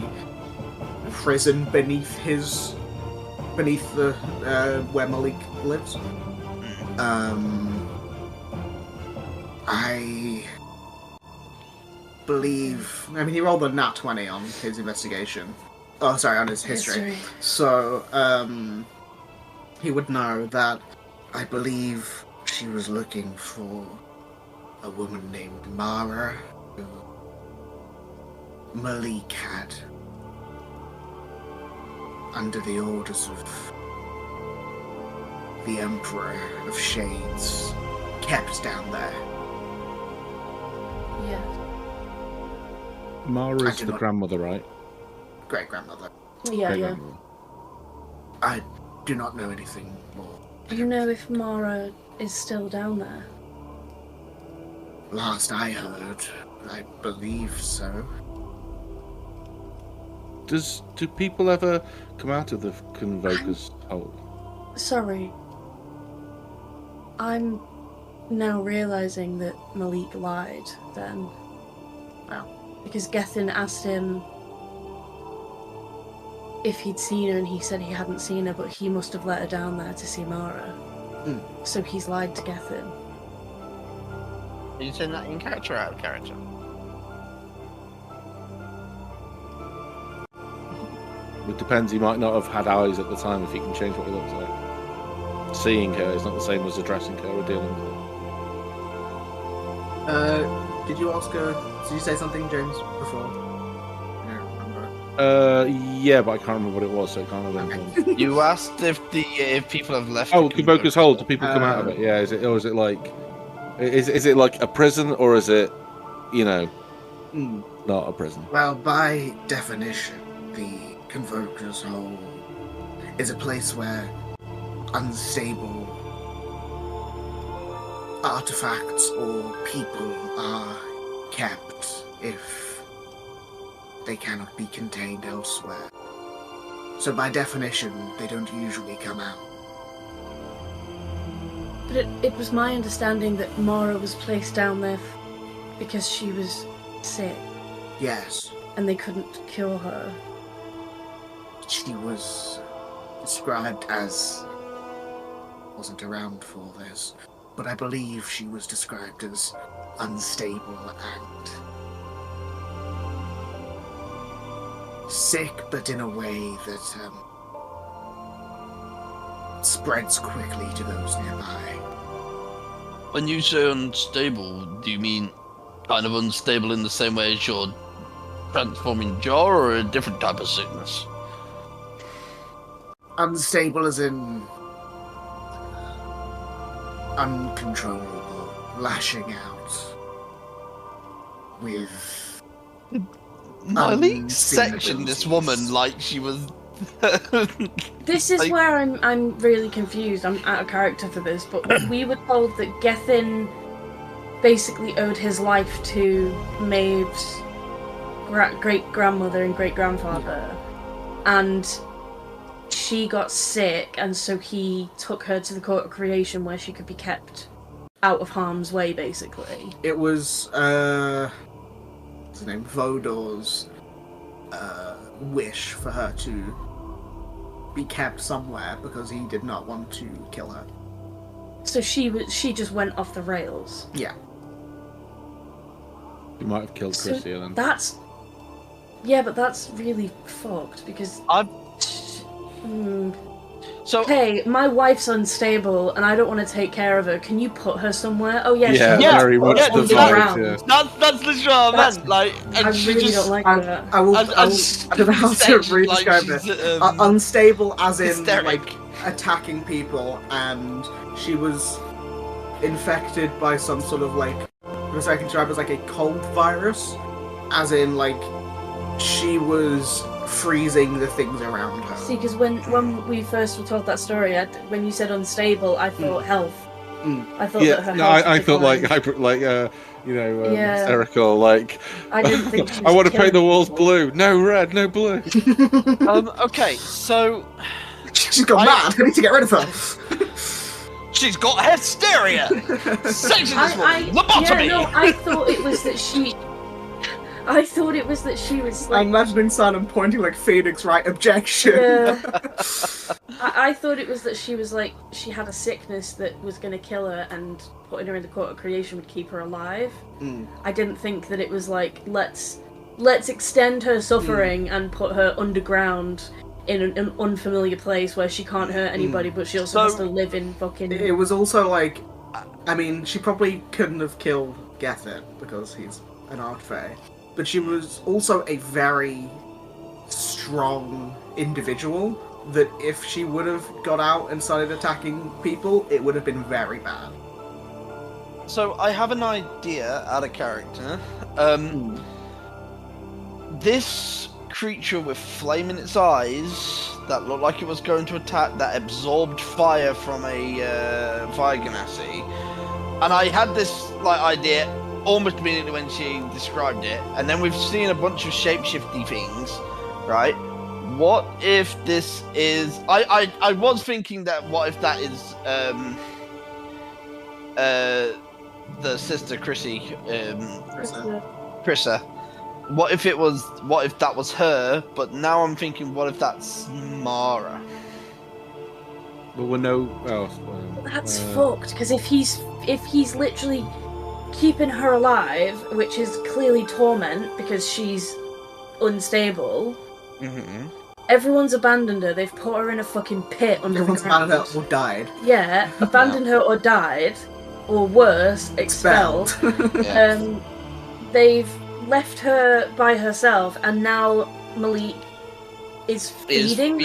prison beneath the where Malik lives. I believe. I mean, he rolled a nat 20 on his investigation. Oh, sorry, on his history. So, he would know that I believe she was looking for a woman named Mara, who Malik had, under the orders of the Emperor of Shades, kept down there. Yeah. Mara I is do the not- grandmother, right? Great-grandmother. Yeah, yeah. Great-grandmother. I do not know anything more. Do you know if Mara is still down there? Last I heard, I believe so. Do people ever come out of the Convoker's Hold? Sorry. I'm now realizing that Malik lied then. Wow. Because Gethin asked him if he'd seen her and he said he hadn't seen her, but he must have let her down there to see Mara. So he's lied to Gethin. Are you saying that in character or out of character? It depends. He might not have had eyes at the time if he can change what he looks like. Seeing her is not the same as addressing her or dealing with her. Did you ask her? Did you say something, James, before? I don't remember. Yeah, but I can't remember what it was, so it can't have been fun. You asked if people have left. Oh, the Convoker's Hold. Do people come out of it? Yeah. Is it like a prison, or is it, not a prison? Well, by definition, the Convoker's Hold is a place where unstable artifacts or people are kept if they cannot be contained elsewhere. So by definition, they don't usually come out. But it was my understanding that Mara was placed down there because she was sick Yes, and they couldn't cure her. she was described as... wasn't around for this, but I believe she was described as unstable and sick, but in a way that spreads quickly to those nearby. When you say unstable, do you mean kind of unstable in the same way as your transforming jaw, or a different type of sickness? Unstable as in uncontrollable, lashing out with Miley unseen sectioned this woman abilities. like she was. This is Like- where I'm really confused. I'm out of character for this, but we were told that Gethin basically owed his life to Maeve's great-grandmother and great-grandfather, and she got sick, and so he took her to the Court of Creation where she could be kept out of harm's way, basically. It was, what's his name? Vodor's wish for her to be kept somewhere because he did not want to kill her. So she just went off the rails. Yeah. You might have killed So Christia then. that's... Yeah, but that's really fucked, because... I've- So hey, my wife's unstable and I don't want to take care of her. Can you put her somewhere? Oh yeah, Yeah, she very much yeah, the that's- vibe. Yeah. that's literally what I That's- meant. Like, and I she really just, don't like I, that. I will. as I don't know how to said, like, re-describe she's, it. Unstable, as in hysteric. like attacking people, and she was infected by some sort of like, what I can describe as like a cold virus, as in like she was freezing the things around her. See, because when we first were told that story, when you said unstable, I thought health. I thought that her no, health I had thought like declined. Yeah. hysterical. Like I didn't think she I was want to paint the killing walls people. blue. No red, no blue. okay, so She's gone mad. I need to get rid of her. she's got hysteria, sexual lobotomy. Yeah, no, I thought it was that she. I thought it was that she was like. I'm imagining Simon pointing like Phoenix, right? Objection. Yeah. I thought it was that she was like she had a sickness that was going to kill her, and putting her in the court of creation would keep her alive. I didn't think that it was like let's extend her suffering and put her underground in an unfamiliar place where she can't hurt anybody, but she also has to live in fucking. It was also like, I mean, she probably couldn't have killed Gethin because he's an archfey, but she was also a very strong individual that if she would have got out and started attacking people, it would have been very bad. So I have an idea out of character. This creature with flame in its eyes that looked like it was going to attack, that absorbed fire from a fire ganassi, and I had this like idea almost immediately when she described it, and then we've seen a bunch of shapeshifty things, right? What if this is? I was thinking that what if that is the sister Chrissy, Chrissa. What if that was her? But now I'm thinking, what if that's Mara? But we're no. That's fucked. Because if he's literally keeping her alive, which is clearly torment because she's unstable. Everyone's abandoned her. They've put her in a fucking pit under the ground. Everyone's abandoned her or died. Yeah, abandoned her or died, or worse, expelled. They've left her by herself, and now Malik is feeding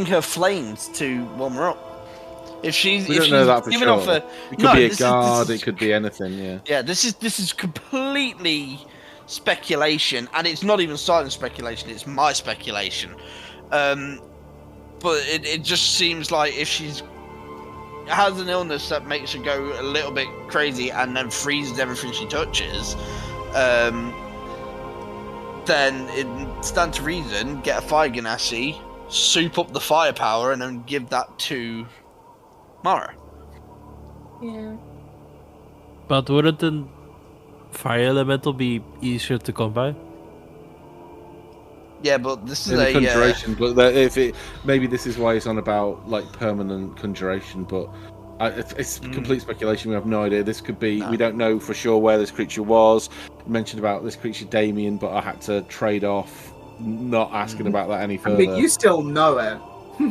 her flames to warm her up. We don't know that for sure. It could be a guard. It could be anything. Yeah. Yeah. This is completely speculation, and it's not even silent speculation. It's my speculation. But it just seems like if she's has an illness that makes her go a little bit crazy and then freezes everything she touches, then it stands to reason, get a fire ganassi, soup up the firepower, and then give that to Mara. Yeah. But wouldn't the fire elemental be easier to come by? Yeah, but this is In a conjuration. But maybe this is why it's on about like permanent conjuration. But it's complete speculation. We have no idea. This could be. We don't know for sure where this creature was. You mentioned about this creature Damien, but I had to trade off not asking about that any further. But you still know it.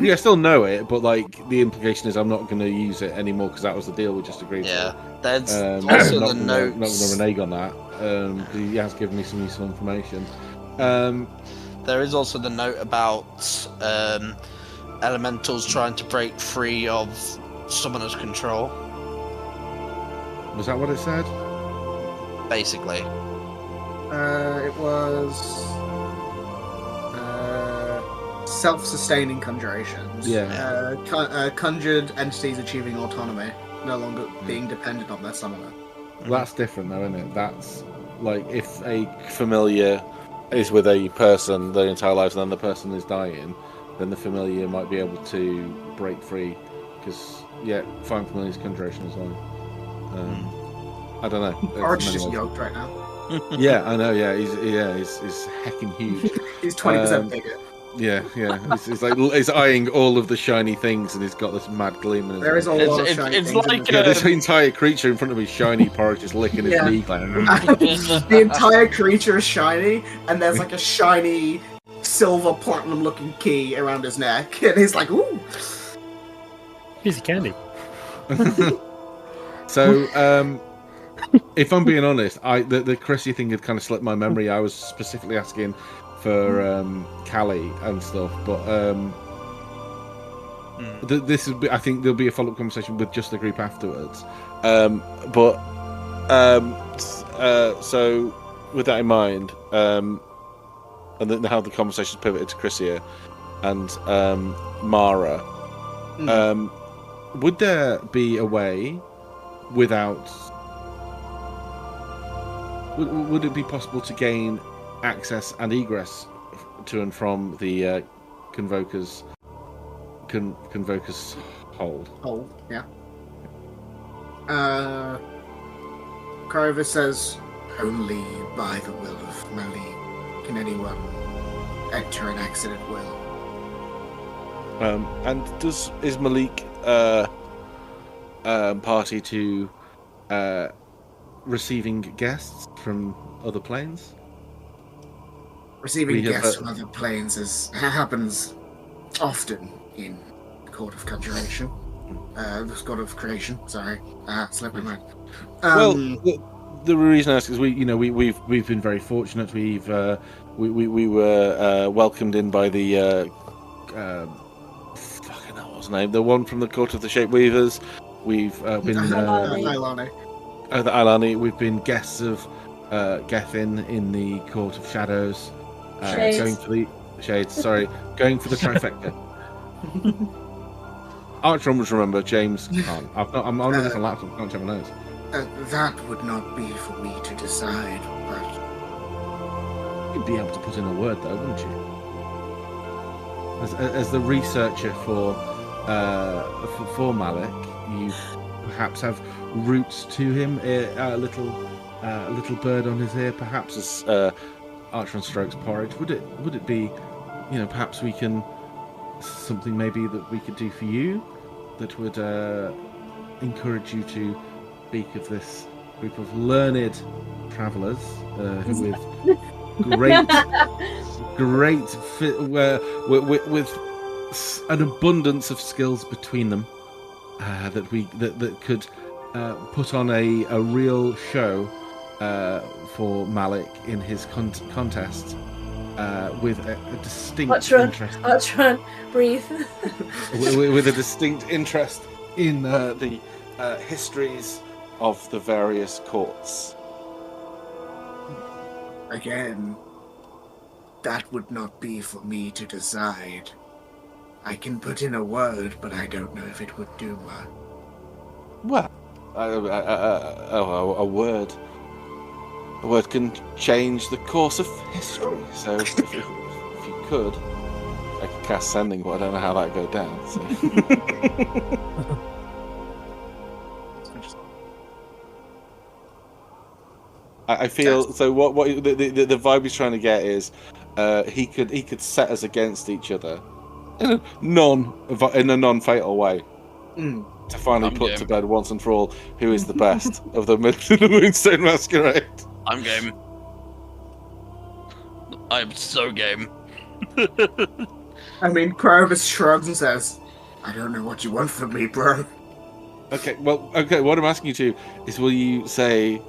Yeah, I still know it, but like the implication is I'm not going to use it anymore because that was the deal we just agreed to. Yeah, there's I'm also not the gonna, notes. Not going to renege on that. He has given me some useful information. There is also the note about elementals trying to break free of summoner's control. Was that what it said? Basically. It was self-sustaining conjurations. Yeah. Conjured entities achieving autonomy, no longer being dependent on their summoner. Well, that's different though, isn't it? That's like if a familiar is with a person their entire lives and then the person is dying, then the familiar might be able to break free because Fine Familiar's conjuration as well. I don't know. Orange is just yoked right now. Yeah, I know. Yeah, he's hecking huge. He's 20% bigger. Yeah. He's like he's eyeing all of the shiny things, and he's got this mad gleam in his. There is a lot of shiny it's things. like this entire creature in front of his shiny porridge is licking his knee. The entire creature is shiny, and there's like a shiny silver platinum looking key around his neck, and he's like, ooh. Piece of candy. So, if I'm being honest, the Chrissy thing had kind of slipped my memory. I was specifically asking for Callie and stuff, but this would be. I think there'll be a follow-up conversation with just the group afterwards. So with that in mind, and then how the conversation's pivoted to Chrissy and Mara, would there be a way without? Would it be possible to gain access and egress to and from the Convoker's hold? Oh, yeah. Carver says, only by the will of Malik can anyone enter and exit at will. And is Malik party to receiving guests from other planes? Receiving guests from other planes happens often in the Court of Conjuration. The Court of Creation. Sorry, slipped my mind. Well, the reason I ask is we've been very fortunate. We were welcomed in by the fucking hell, what's his name? The one from the Court of the Shape Weavers. We've been Ilani. The Ilani. We've been guests of Gethin in the Court of Shadows. Going for the Shades. Sorry, going for the trifecta. Archron would remember. James can't. I'm on a different laptop. Can't check my notes. That would not be for me to decide, but you'd be able to put in a word, though, wouldn't you? As the researcher for Malik, you perhaps have roots to him. A little bird on his ear, perhaps, as Archron strokes porridge. Would it be, perhaps we can something maybe that we could do for you that would encourage you to speak of this group of learned travellers with with an abundance of skills between them that could put on a real show for Malik in his contest with a distinct interest. Archron, breathe. with a distinct interest in the histories of the various courts. Again, that would not be for me to decide. I can put in a word, but I don't know if it would do much. Well, a word. A word can change the course of history. So if you could, I could cast sending, but I don't know how that would go down. So. I feel so. What the vibe he's trying to get is, he could set us against each other in a non-fatal way. To finally put to bed once and for all who is the best of the Moonstone Masquerade. I'm game. I'm so game. I mean, Corvus shrugs and says, I don't know what you want from me, bro. Okay, what I'm asking you to is, will you say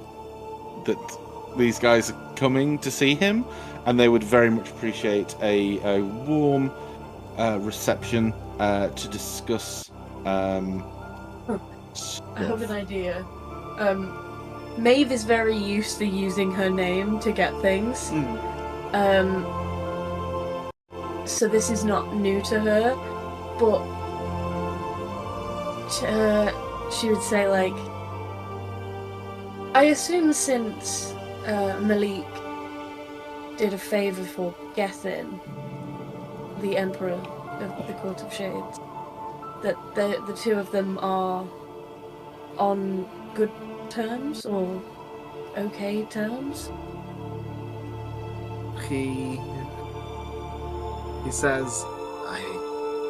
that these guys are coming to see him and they would very much appreciate a warm reception to discuss I have an idea. Maeve is very used to using her name to get things. So this is not new to her, but she would say, like, I assume since Malik did a favour for Gethin, the Emperor of the Court of Shades, that the two of them are on good terms or okay terms. He says, I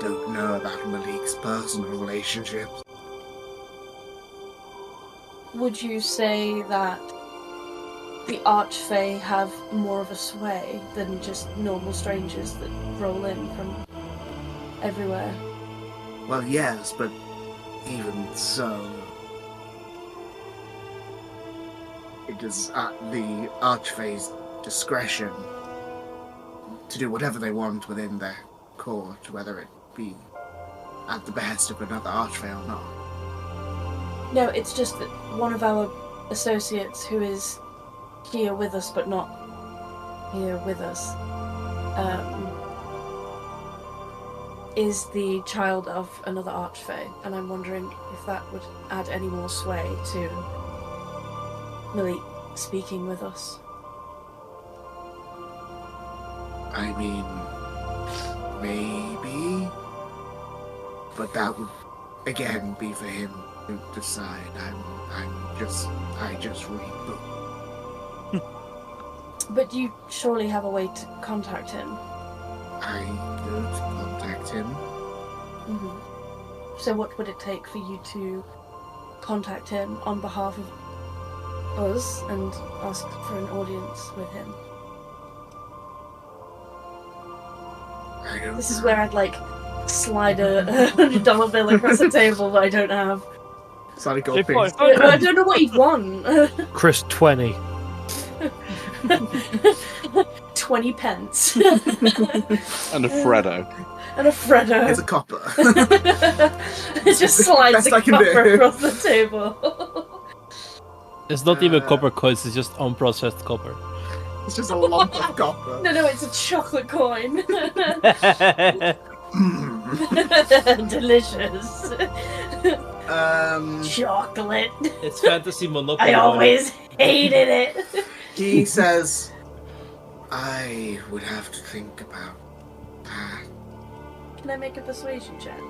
don't know about Malik's personal relationships. Would you say that the Archfey have more of a sway than just normal strangers that roll in from everywhere? Well, yes, but even so, it is at the Archfey's discretion to do whatever they want within their court, whether it be at the behest of another Archfey or not. No, it's just that one of our associates who is here with us but not here with us is the child of another Archfey, and I'm wondering if that would add any more sway to Lily speaking with us. I mean, maybe, but that would again be for him to decide. I just read books. But you surely have a way to contact him. I could contact him. Mm-hmm. So what would it take for you to contact him on behalf of us and ask for an audience with him? I don't This is know. where I'd like slide a $100 bill across the table that I don't have. Sorry, gold piece. I don't know what you'd want. Chris 20. 20 pence. And a Freddo. And a Freddo. It's a copper. It just slides Best a I can copper do. across the table. It's not even copper coins, it's just unprocessed copper. It's just a lump of copper. No, it's a chocolate coin. Delicious. Chocolate. It's fantasy Monopoly. I always hated it. He says, I would have to think about that. Can I make a persuasion check?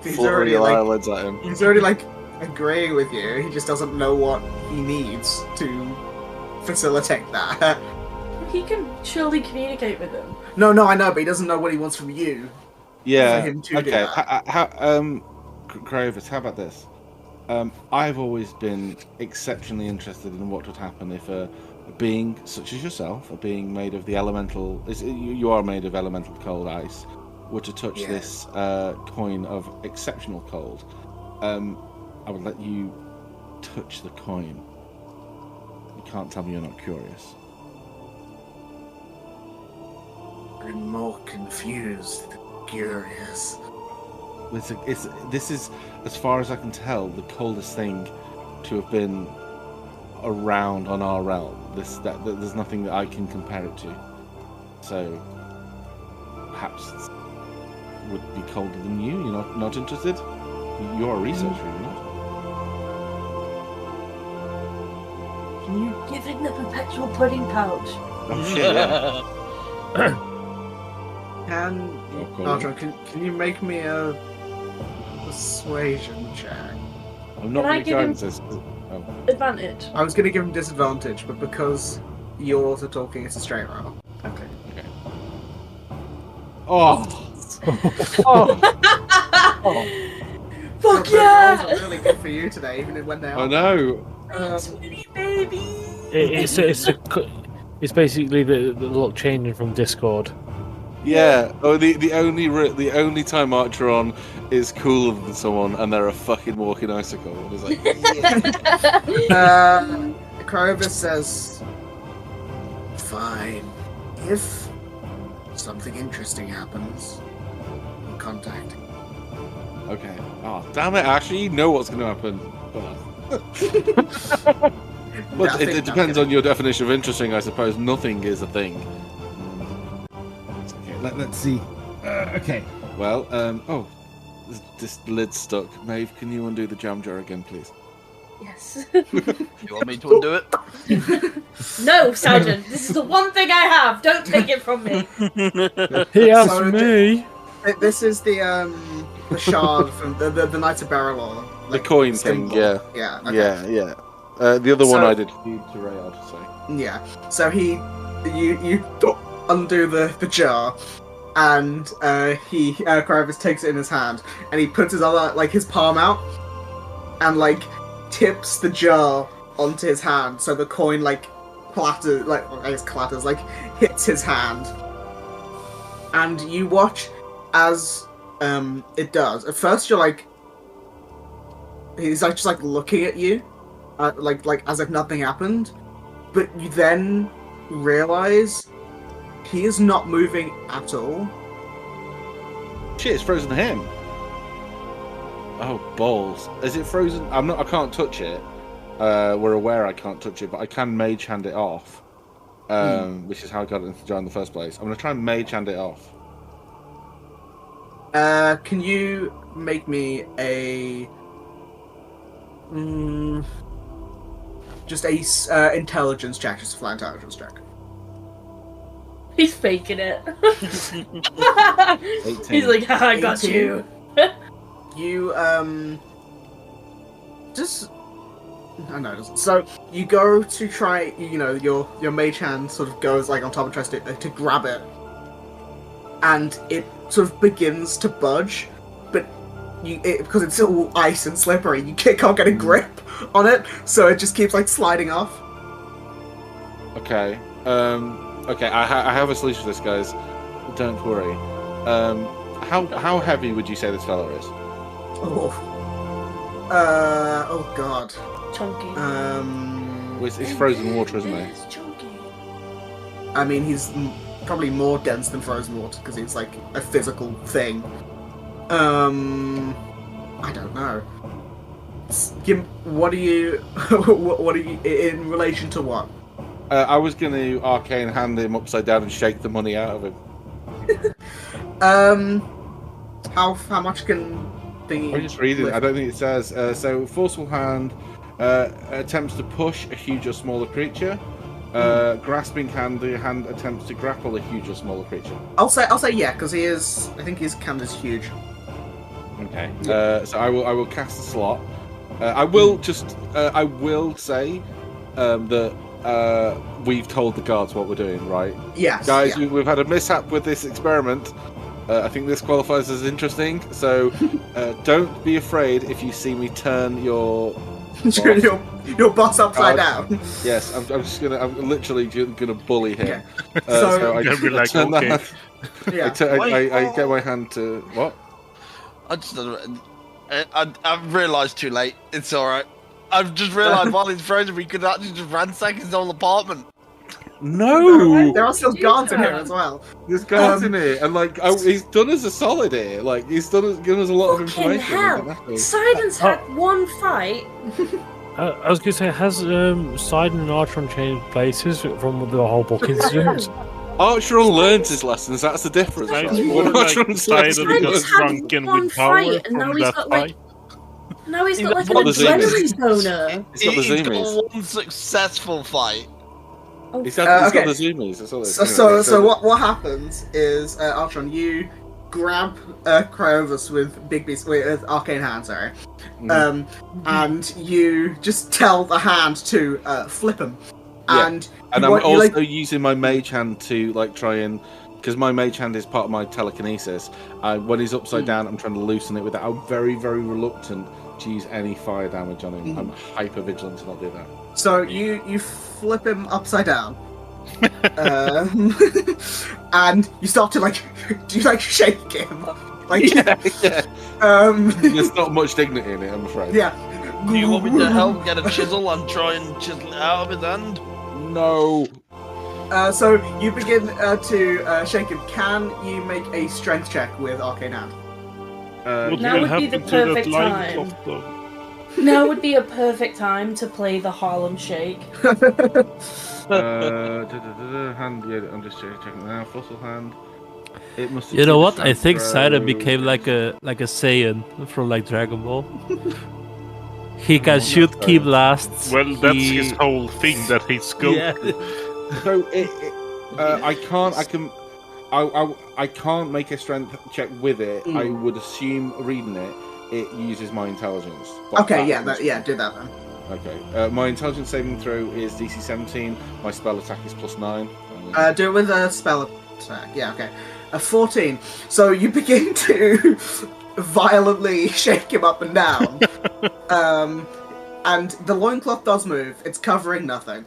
He's Flutter already your like, eyelids at him. he's already like agreeing with you. He just doesn't know what he needs to facilitate that. He can surely communicate with him. No, I know, but he doesn't know what he wants from you. Yeah. For him to do Okay. that. Kravis, how about this? I've always been exceptionally interested in what would happen if a being such as yourself, a being made of the elemental, you are made of elemental cold ice, were to touch Yeah. this coin of exceptional cold. I would let you touch the coin. You can't tell me you're not curious. I'm more confused than curious. This is, as far as I can tell, the coldest thing to have been around on our realm. There's nothing that I can compare it to. So perhaps it would be colder than you. You're not interested? You're a researcher, you're not? Can you give him the perpetual pudding pouch? Oh shit! Yeah. Can you make me a persuasion check? I'm not Can I really give him- guiding this. Oh. Advantage. I was going to give him disadvantage, but because you're also talking, it's a straight roll. Okay. Oh. Fuck The rolls yeah! are really good for you today, even when they are. I know. Baby! It's basically the look changing from Discord. Yeah. Oh, the only time Archeron is cooler than someone, and they're a fucking walking icicle. And it's like, Krovis says, fine. If something interesting happens, we'll contact him. okay. Oh, damn it, Ashley, you know what's going to happen. But it depends on your definition of interesting, I suppose. Nothing is a thing. Okay, let's see. Okay. Well, this lid's stuck. Maeve, can you undo the jam jar again, please? Yes. You want me to undo it? No, Sergeant, this is the one thing I have. Don't take it from me. He asked So me. This is the shard from the Knights of Barrelor. The coin thing, symbol. yeah. Yeah. Okay. Yeah. The other one So- I did feed to Rayard, so. Yeah. So you undo the jar, and Kravis takes it in his hand, and he puts his other his palm out, and tips the jar onto his hand, so the coin clatters, hits his hand, and you watch as it does. At first, you're like, he's like just like looking at you, like as if nothing happened. But you then realize he is not moving at all. Shit, it's frozen him. Oh balls! Is it frozen? I can't touch it. We're aware I can't touch it, but I can mage hand it off. Which is how I got it into the jar in the first place. I'm gonna try and mage hand it off. Can you make me a just a intelligence check, just a flat intelligence check? He's faking it. 18. He's like, "Ha, I got 18. you." You just. I know it doesn't. So you go to try, your mage hand sort of goes like on top and tries to grab it, and it sort of begins to budge, but because it's all ice and slippery, you can't get a grip on it, so it just keeps like sliding off. Okay. Okay. I have a solution for this, guys. Don't worry. How heavy would you say this fella is? Oh god. Chunky. Well, it's frozen water, isn't it? It's chunky. I mean, he's probably more dense than frozen water because he's like a physical thing. I don't know. What are you? What are you in relation to what? I was going to arcane hand him upside down and shake the money out of him. How much can thingy? I'm just reading it. I don't think it says. So forceful hand attempts to push a huge or smaller creature. Grasping hand, the hand attempts to grapple a huge or smaller creature. I'll say yeah, because he is. I think his hand is huge. Okay. So I will cast a slot. I will just. I will say that we've told the guards what we're doing, right? Yes. Guys, yeah. we've had a mishap with this experiment. I think this qualifies as interesting. So don't be afraid if you see me turn your your boss upside down. Yes, I'm literally gonna bully him. Okay. So I You'll be like, turn okay. that. I get my hand to what? I've realised too late. It's alright. I've just realised while he's frozen, we could actually just ransack his whole apartment. No! There are still guards in here as well. There's guards in here, and like he's done us a solid here. Like he's given us a lot of Fucking information. hell! Sidon's had one fight. I was going to say, has Sidon and Archon changed places from the whole book incident? Archeron learns his lessons. That's the difference. Right. That's More what like Archeron's Sidon lessons. got Sidon's had drunken one with power fight, and now from he's that got like. fight. Now he's got like an got the zoomies. adrenaline boner. He's got the He's zoomies. got one successful fight. Oh, He's got okay. the zoomies. That's all it is. So what happens is, Archon, you grab Cryovus with Big Beast with Arcane Hand, sorry, and you just tell the hand to flip him, and I'm also using my mage hand to like try and, because my mage hand is part of my telekinesis. When he's upside down, I'm trying to loosen it with that. I'm very, very reluctant to use any fire damage on him. I'm hyper vigilant to not do that. So you flip him upside down, and you start to do you shake him? Yeah. There's not much dignity in it, I'm afraid. Yeah. Do you want me to help get a chisel and try and chisel it out of his hand? No. So you begin to shake him. Can you make a strength check with Arcane Hand? Now would be the perfect time. Now would be a perfect time to play the Harlem Shake. Hand, yeah, I'm just checking now. Fossil hand. It must. You know what? I think Sidon became like a Saiyan from like Dragon Ball. He can shoot key blasts. Well, that's his whole thing that he's good. Yeah. So I can't make a strength check with it. I would assume reading it uses my intelligence. Okay, do that then. Okay, my intelligence saving throw is DC 17. My spell attack is +9. Do it with a spell attack. Yeah, okay. A 14. So you begin to violently shake him up and down, and the loincloth does move. It's covering nothing.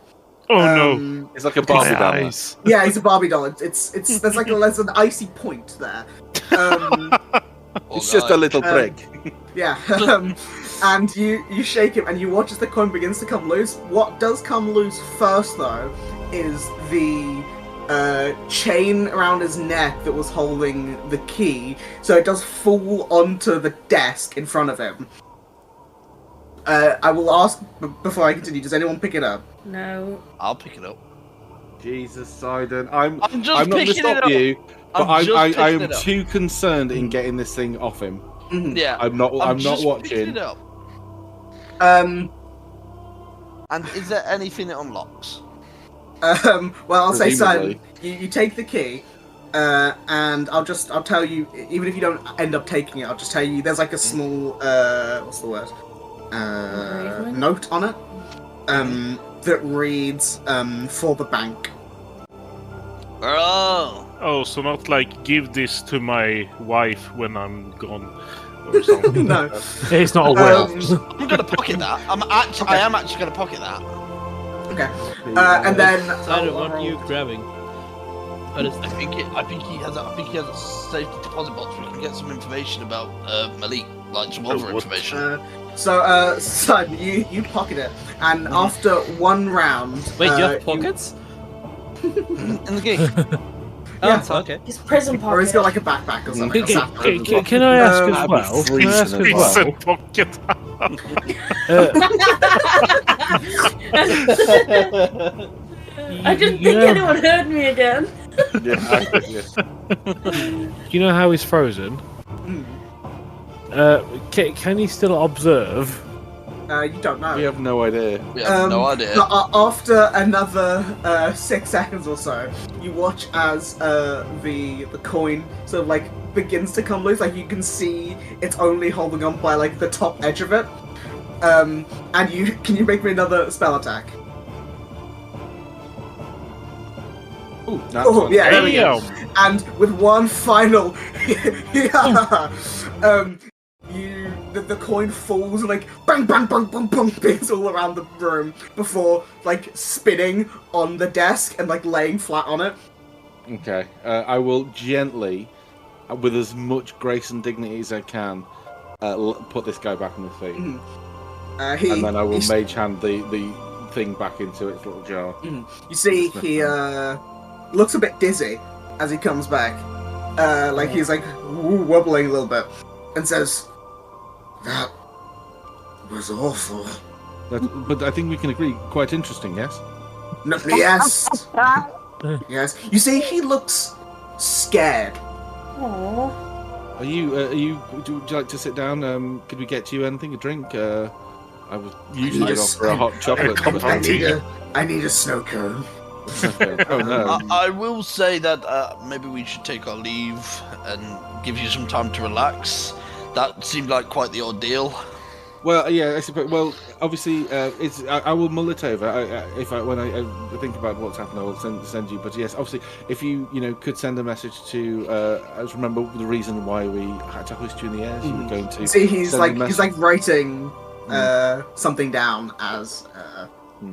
Oh no! It's like a Barbie doll. Yeah, it's a Barbie doll. It's there's an icy point there. It's just a little prick. Yeah. And you shake him, and you watch as the coin begins to come loose. What does come loose first, though, is the chain around his neck that was holding the key. So it does fall onto the desk in front of him. I will ask before I continue. Does anyone pick it up? No. I'll pick it up. Jesus, Sidon. I'm just not going to picking it stop up. you, but I'm just I picking am it up. too concerned in getting this thing off him. Yeah. I'm not just watching. picking it up. And is there anything it unlocks? Well, I'll say, Presumably. Simon, you take the key, and I'll tell you, even if you don't end up taking it, I'll just tell you there's like a small, what's the word? Engraving? Note on it, that reads, for the bank. Oh. Oh, so not like give this to my wife when I'm gone or something. No. It's not a will. I'm gonna pocket that. I am actually gonna pocket that. Okay. And then Simon, what are you grabbing? What is I think he has a safety deposit box where we can get some information about Malik, like some other what? information. So, Simon, you pocket it, and after one round, Wait, you have pockets? In the game. Yeah. Oh, okay. His prison or pocket. he's got like a backpack or something. Can I ask as That'd be well? Can I freezing ask as as well. It's a well? pocket. I didn't think anyone heard me again. You know how he's frozen? Can he still observe? You don't know. We have no idea. We have no idea. But, after another 6 seconds or so, you watch as the coin sort of like begins to come loose. Like you can see it's only holding on by like the top edge of it. And can you make me another spell attack? Ooh, Oh yeah, there we go. Damn. And with one final, the coin falls and like bang bang bang bang bang bits all around the room before like spinning on the desk and like laying flat on it. Okay, I will gently, with as much grace and dignity as I can, put this guy back on his feet, Mhm. and then I will mage hand the thing back into its little jar. You see, he looks a bit dizzy as he comes back. Like he's like wobbling a little bit, and says, "That was awful." But I think we can agree, quite interesting, yes? No, yes, yes. You see, he looks scared. Aww. Are you? Would you like to sit down? Could we get you anything? A drink? I was usually need going a off for a hot chocolate. cup of but- tea. I need a snow cone. Oh no! I will say that maybe we should take our leave and give you some time to relax. That seemed like quite the ordeal. Well, yeah, I suppose. Well, obviously, I will mull it over. When I think about what's happened, I will send you. But yes, obviously, if you could send a message to us, remember the reason why we had to hoist you in the air. So you were going to See, he's send a like message. writing something down as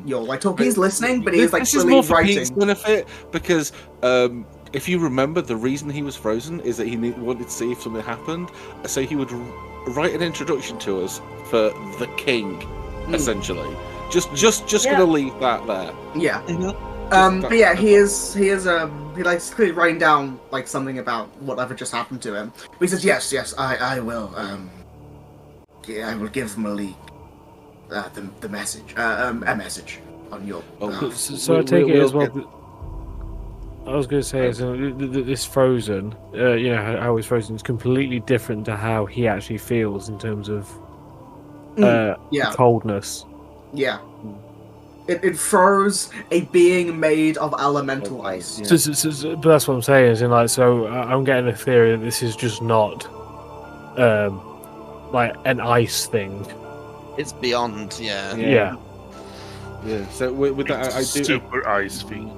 you're like talking. He's listening, but he's like this is really more for Pete's writing. benefit because if you remember, the reason he was frozen is that he wanted to see if something happened, so he would write an introduction to us for the king, essentially. Just gonna leave that there. Yeah. Mhm. But yeah, he likes clearly writing down like something about whatever just happened to him. But he says, yes, I will. Yeah, I will give Malik the message, a message on your. So I take it as well. I was going to say, this frozen, how he's frozen is completely different to how he actually feels in terms of yeah, coldness. yeah. It froze a being made of elemental ice. Yeah. But that's what I'm saying. Is in like, so I'm getting a theory that this is just not, like an ice thing. It's beyond, yeah. Yeah. Yeah. So with that, I do. Super ice thing.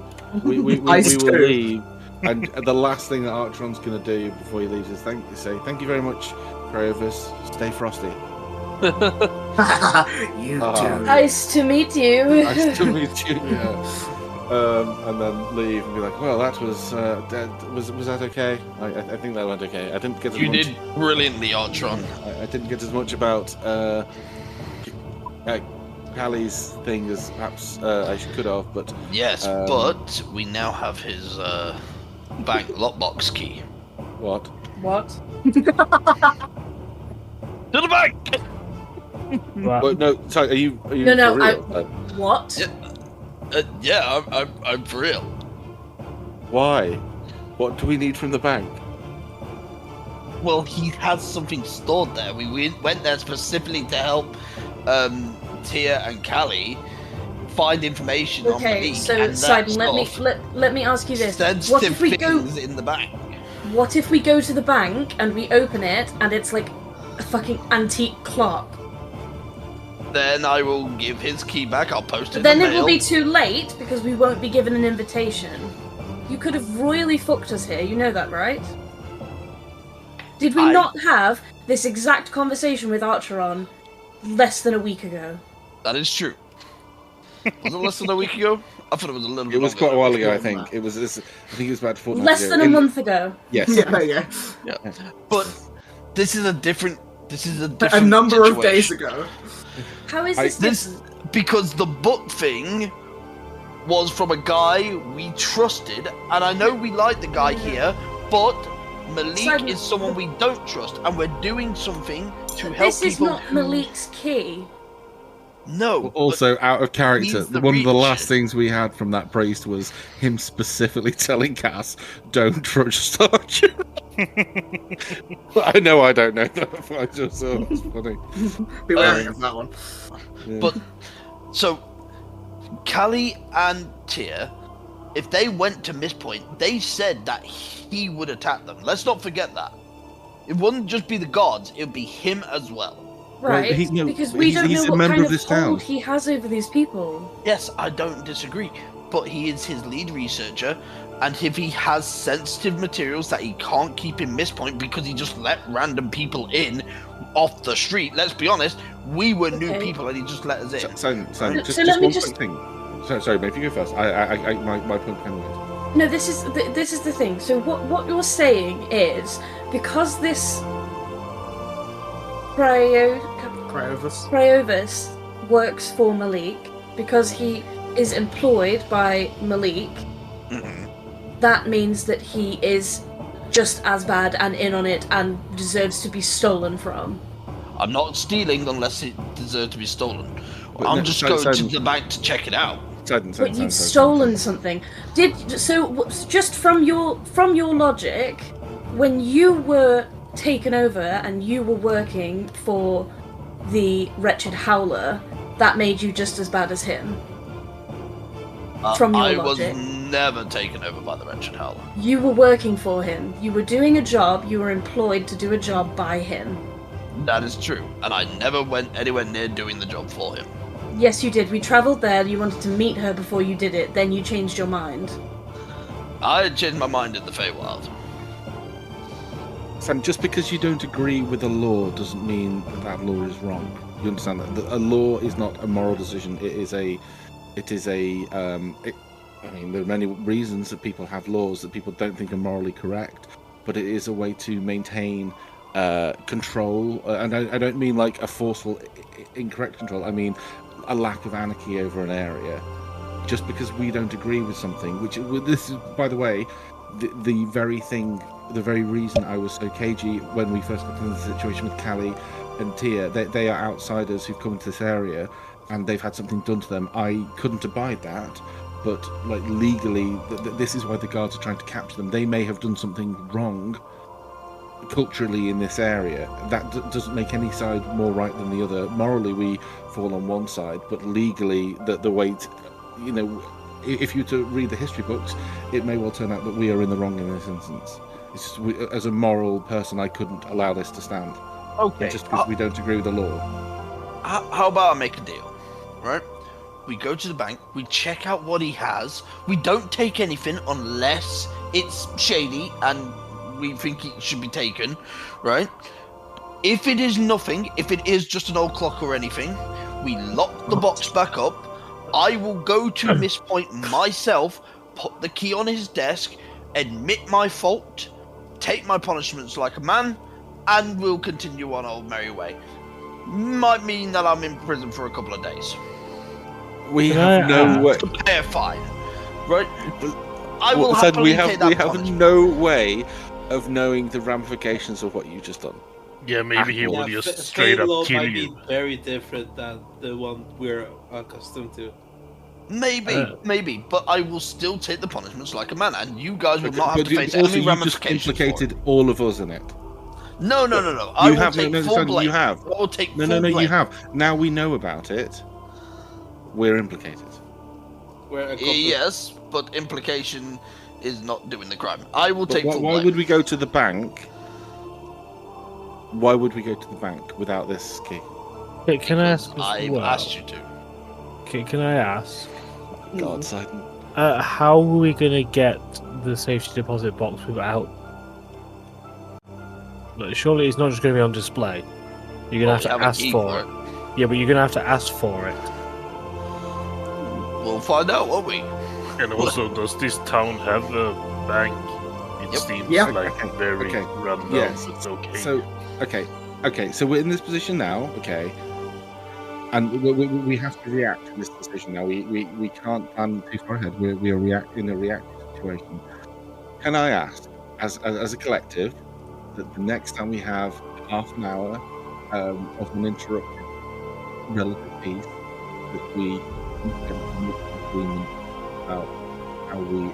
We Ice will too. leave, and the last thing that Artron's going to do before he leaves is thank you very much, Cryovis. Stay frosty. You Ah. too. Nice to meet you. Nice to meet you. Yeah. and then leave and be like, well, that was that okay? I think that went okay. I didn't get as You much. did brilliantly, Artron. I didn't get as much about Callie's thing as perhaps I could have, but Yes, but we now have his bank lockbox key. what? What? To the bank! Well, no, sorry. Are you No, for real? What? Yeah, I'm for real. Why? What do we need from the bank? Well, he has something stored there. We went there specifically to help Tia and Callie find information on Okay, Malik so and Sidon, that let me ask you this: sensitive what if we go? things in the bank. What if we go to the bank and we open it and it's like a fucking antique clock? Then I will give his key back. I'll post it Then in the it mail. will be too late because we won't be given an invitation. You could have royally fucked us here. You know that, right? Did we not have this exact conversation with Archeron less than a week ago? That is true. Was it less than a week ago? I thought it was a little bit It was longer. quite a while ago, I think. It was this. I think it was about 4 months Less ago. than a month ago. Yes. Yeah. But this is a different. This is a A different number of situation. days ago. How is this? This because the book thing was from a guy we trusted, and I know we like the guy here, but Malik Simon, is someone we don't trust, and we're doing something to help This is people. not Malik's key. No. Also, out of character, he's the one of the reach. last things we had from that priest was him specifically telling Cass, "Don't trust Archer." I know I don't know that, but I just thought it was funny. Be wary of that one. Yeah. But so, Callie and Tia, if they went to Mistpoint, they said that he would attack them. Let's not forget that. It wouldn't just be the gods; it would be him as well. Right, no, because we don't he's know a what member kind of of this town. hold he has over these people. Yes, I don't disagree, but he is his lead researcher, and if he has sensitive materials that he can't keep in Mistpoint because he just let random people in off the street, let's be honest, we were new Okay. people and he just let us in. So So just let me one just- quick thing. Sorry, mate, if you go first. My point kind of went. No, this is the thing. So what you're saying is because this Cryovis works for Malik, because he is employed by Malik, that means that he is just as bad and in on it and deserves to be stolen from. I'm not stealing unless it deserves to be stolen. But I'm no, just so- going so- to the bank to check it out. But you'd stolen something. Just from your logic, when you were taken over and you were working for the wretched Howler, that made you just as bad as him. From your I logic. was never taken over by the Wretched Howler. You were working for him. You were doing a job. You were employed to do a job by him. That is true, and I never went anywhere near doing the job for him. Yes, you did. We travelled there. You wanted to meet her before you did it. Then you changed your mind. I changed my mind in the Feywild. Sam, just because you don't agree with a law doesn't mean that law is wrong. You understand that a law is not a moral decision. I mean, there are many reasons that people have laws that people don't think are morally correct, but it is a way to maintain control. And I don't mean like a forceful, incorrect control. I mean a lack of anarchy over an area. Just because we don't agree with something, this is, by the way, the very reason I was so cagey when we first got into the situation with Callie and Tia. They are outsiders who've come into this area and they've had something done to them. I couldn't abide that, but like legally, this is why the guards are trying to capture them. They may have done something wrong culturally in this area. That doesn't make any side more right than the other. Morally, we fall on one side, but legally, the weight, if you were to read the history books, it may well turn out that we are in the wrong in this instance. It's just, as a moral person, I couldn't allow this to stand. Okay. Just because we don't agree with the law. How about I make a deal, right? We go to the bank, we check out what he has, we don't take anything unless it's shady and we think it should be taken, right? If it is nothing, if it is just an old clock or anything, we lock the box back up, I will go to Miss Point myself, put the key on his desk, admit my fault, take my punishments like a man, and we'll continue on our merry way. Might mean that I'm in prison for a couple of days. We have no way. To pay a fine, right? I will happily take that punishment. No way of knowing the ramifications of what you've just done. Yeah, maybe he will just straight up kill you. Might be very different than the one we're accustomed to. Maybe, but I will still take the punishments like a man, and you guys will not have to face any ramifications. You just implicated all of us in it. No. I will take full blame. You have. I will take No, you have. Now we know about it. We're implicated. Yes, but implication is not doing the crime. I will take full blame. Why would we go to the bank? Why would we go to the bank without this key? Can I ask? I've asked you to. Can I ask? God, Sidon. How are we gonna get the safety deposit box without? Surely it's not just gonna be on display. You're gonna have to ask for it. Yeah, but you're gonna have to ask for it. We'll find out, won't we? And also, does this town have a bank? It seems like very run down. Yes. It's okay. So, okay. So we're in this position now. Okay. And we have to react to this decision now. We can't plan too far ahead. We are in a reactive situation. Can I ask, as a collective, that the next time we have half an hour of uninterrupted relative peace, that we come to an agreement about how we.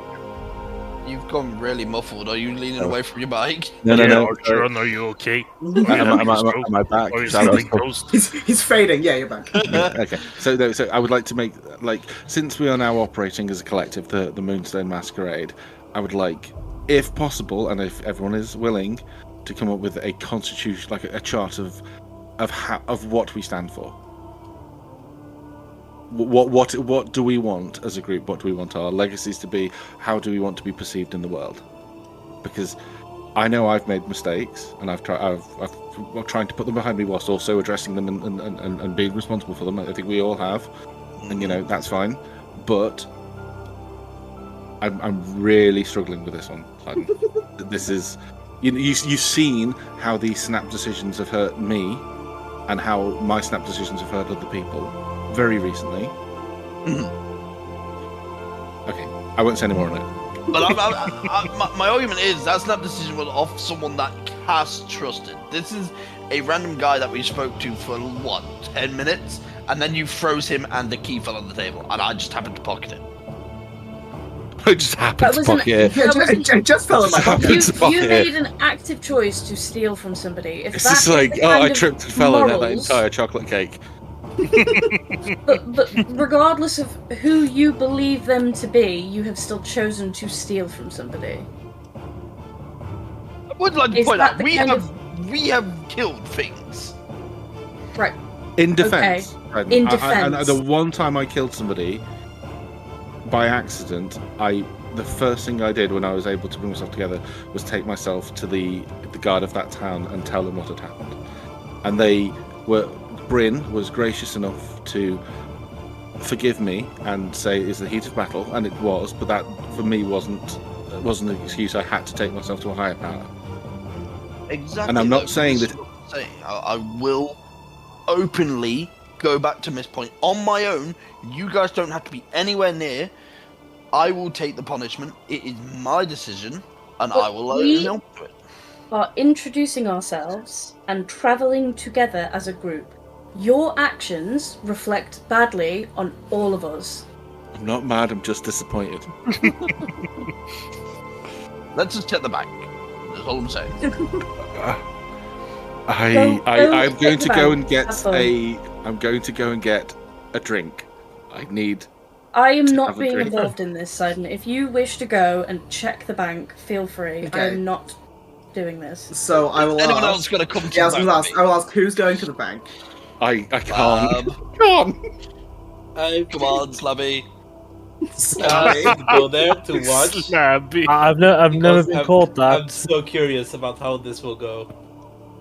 You've gone really muffled. Are you leaning away from your bike? No. John, are you okay? Am I back? He's fading. Yeah, you're back. Okay. So I would like to make, since we are now operating as a collective, the Moonstone Masquerade, I would like, if possible, and if everyone is willing, to come up with a constitution, like a chart of what we stand for. What do we want as a group? What do we want our legacies to be? How do we want to be perceived in the world? Because I know I've made mistakes, and I'm trying to put them behind me whilst also addressing them and being responsible for them. I think we all have, and that's fine. But I'm really struggling with this one. This is you've seen how these snap decisions have hurt me, and how my snap decisions have hurt other people. Very recently. Okay, I won't say any more on it. But my argument is that snap decision was off someone that Cass trusted. This is a random guy that we spoke to for 10 minutes, and then you froze him and the key fell on the table, and I just happened to pocket it. I just happened to pocket it. It just fell in my pocket. You made an active choice to steal from somebody. If it's that just like, I tripped and fell over that entire chocolate cake. but regardless of who you believe them to be, you have still chosen to steal from somebody. I would like to point out we have killed things. Right. In defense. Okay. In defense. The one time I killed somebody by accident, the first thing I did when I was able to bring myself together was take myself to the guard of that town and tell them what had happened. And Bryn was gracious enough to forgive me and say it's the heat of battle, and it was, but that for me wasn't an excuse. I had to take myself to a higher power. Exactly. And I'm not saying that I will openly go back to Miss Point on my own. You guys don't have to be anywhere near. I will take the punishment. It is my decision, and I will let you know to it. Are introducing ourselves and travelling together as a group. Your actions reflect badly on all of us. I'm not mad, I'm just disappointed. Let's just check the bank. That's all I'm saying. I'm going to go and get a drink. I am not being involved in this, Sidon. If you wish to go and check the bank, feel free. Okay. I am not doing this. So I will anyone else going to come to the bank? I will ask who's going to the bank. I can't. Come on, Slabby. Go there to watch. Slabby. I've never been called that. I'm so curious about how this will go.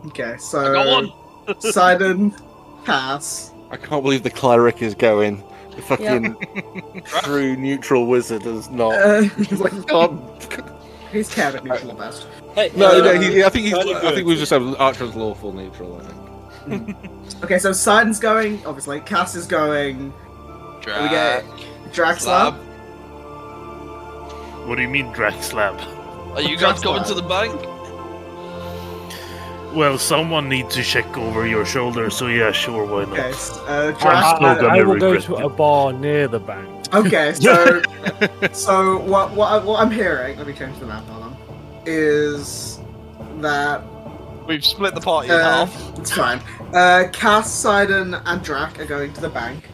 Okay, so go on. Sidon, Cass. I can't believe the cleric is going. fucking true neutral wizard is not. He's like, God. he's chaotic neutral at best. Hey, No, I think good. we just have Archer's lawful neutral. I think. Okay, so Sidon's going, obviously. Cass is going. We get Drag Slab. What do you mean, Drac Slab? Are you guys going to the bank? Well, someone needs to check over your shoulder, so yeah, sure, why not? Okay, I will go regret to it. a bar near the bank. Okay, so what I'm hearing, let me change the map on them, is that We've split the party in half. it's fine. Cass, Sidon, and Drac are going to the bank,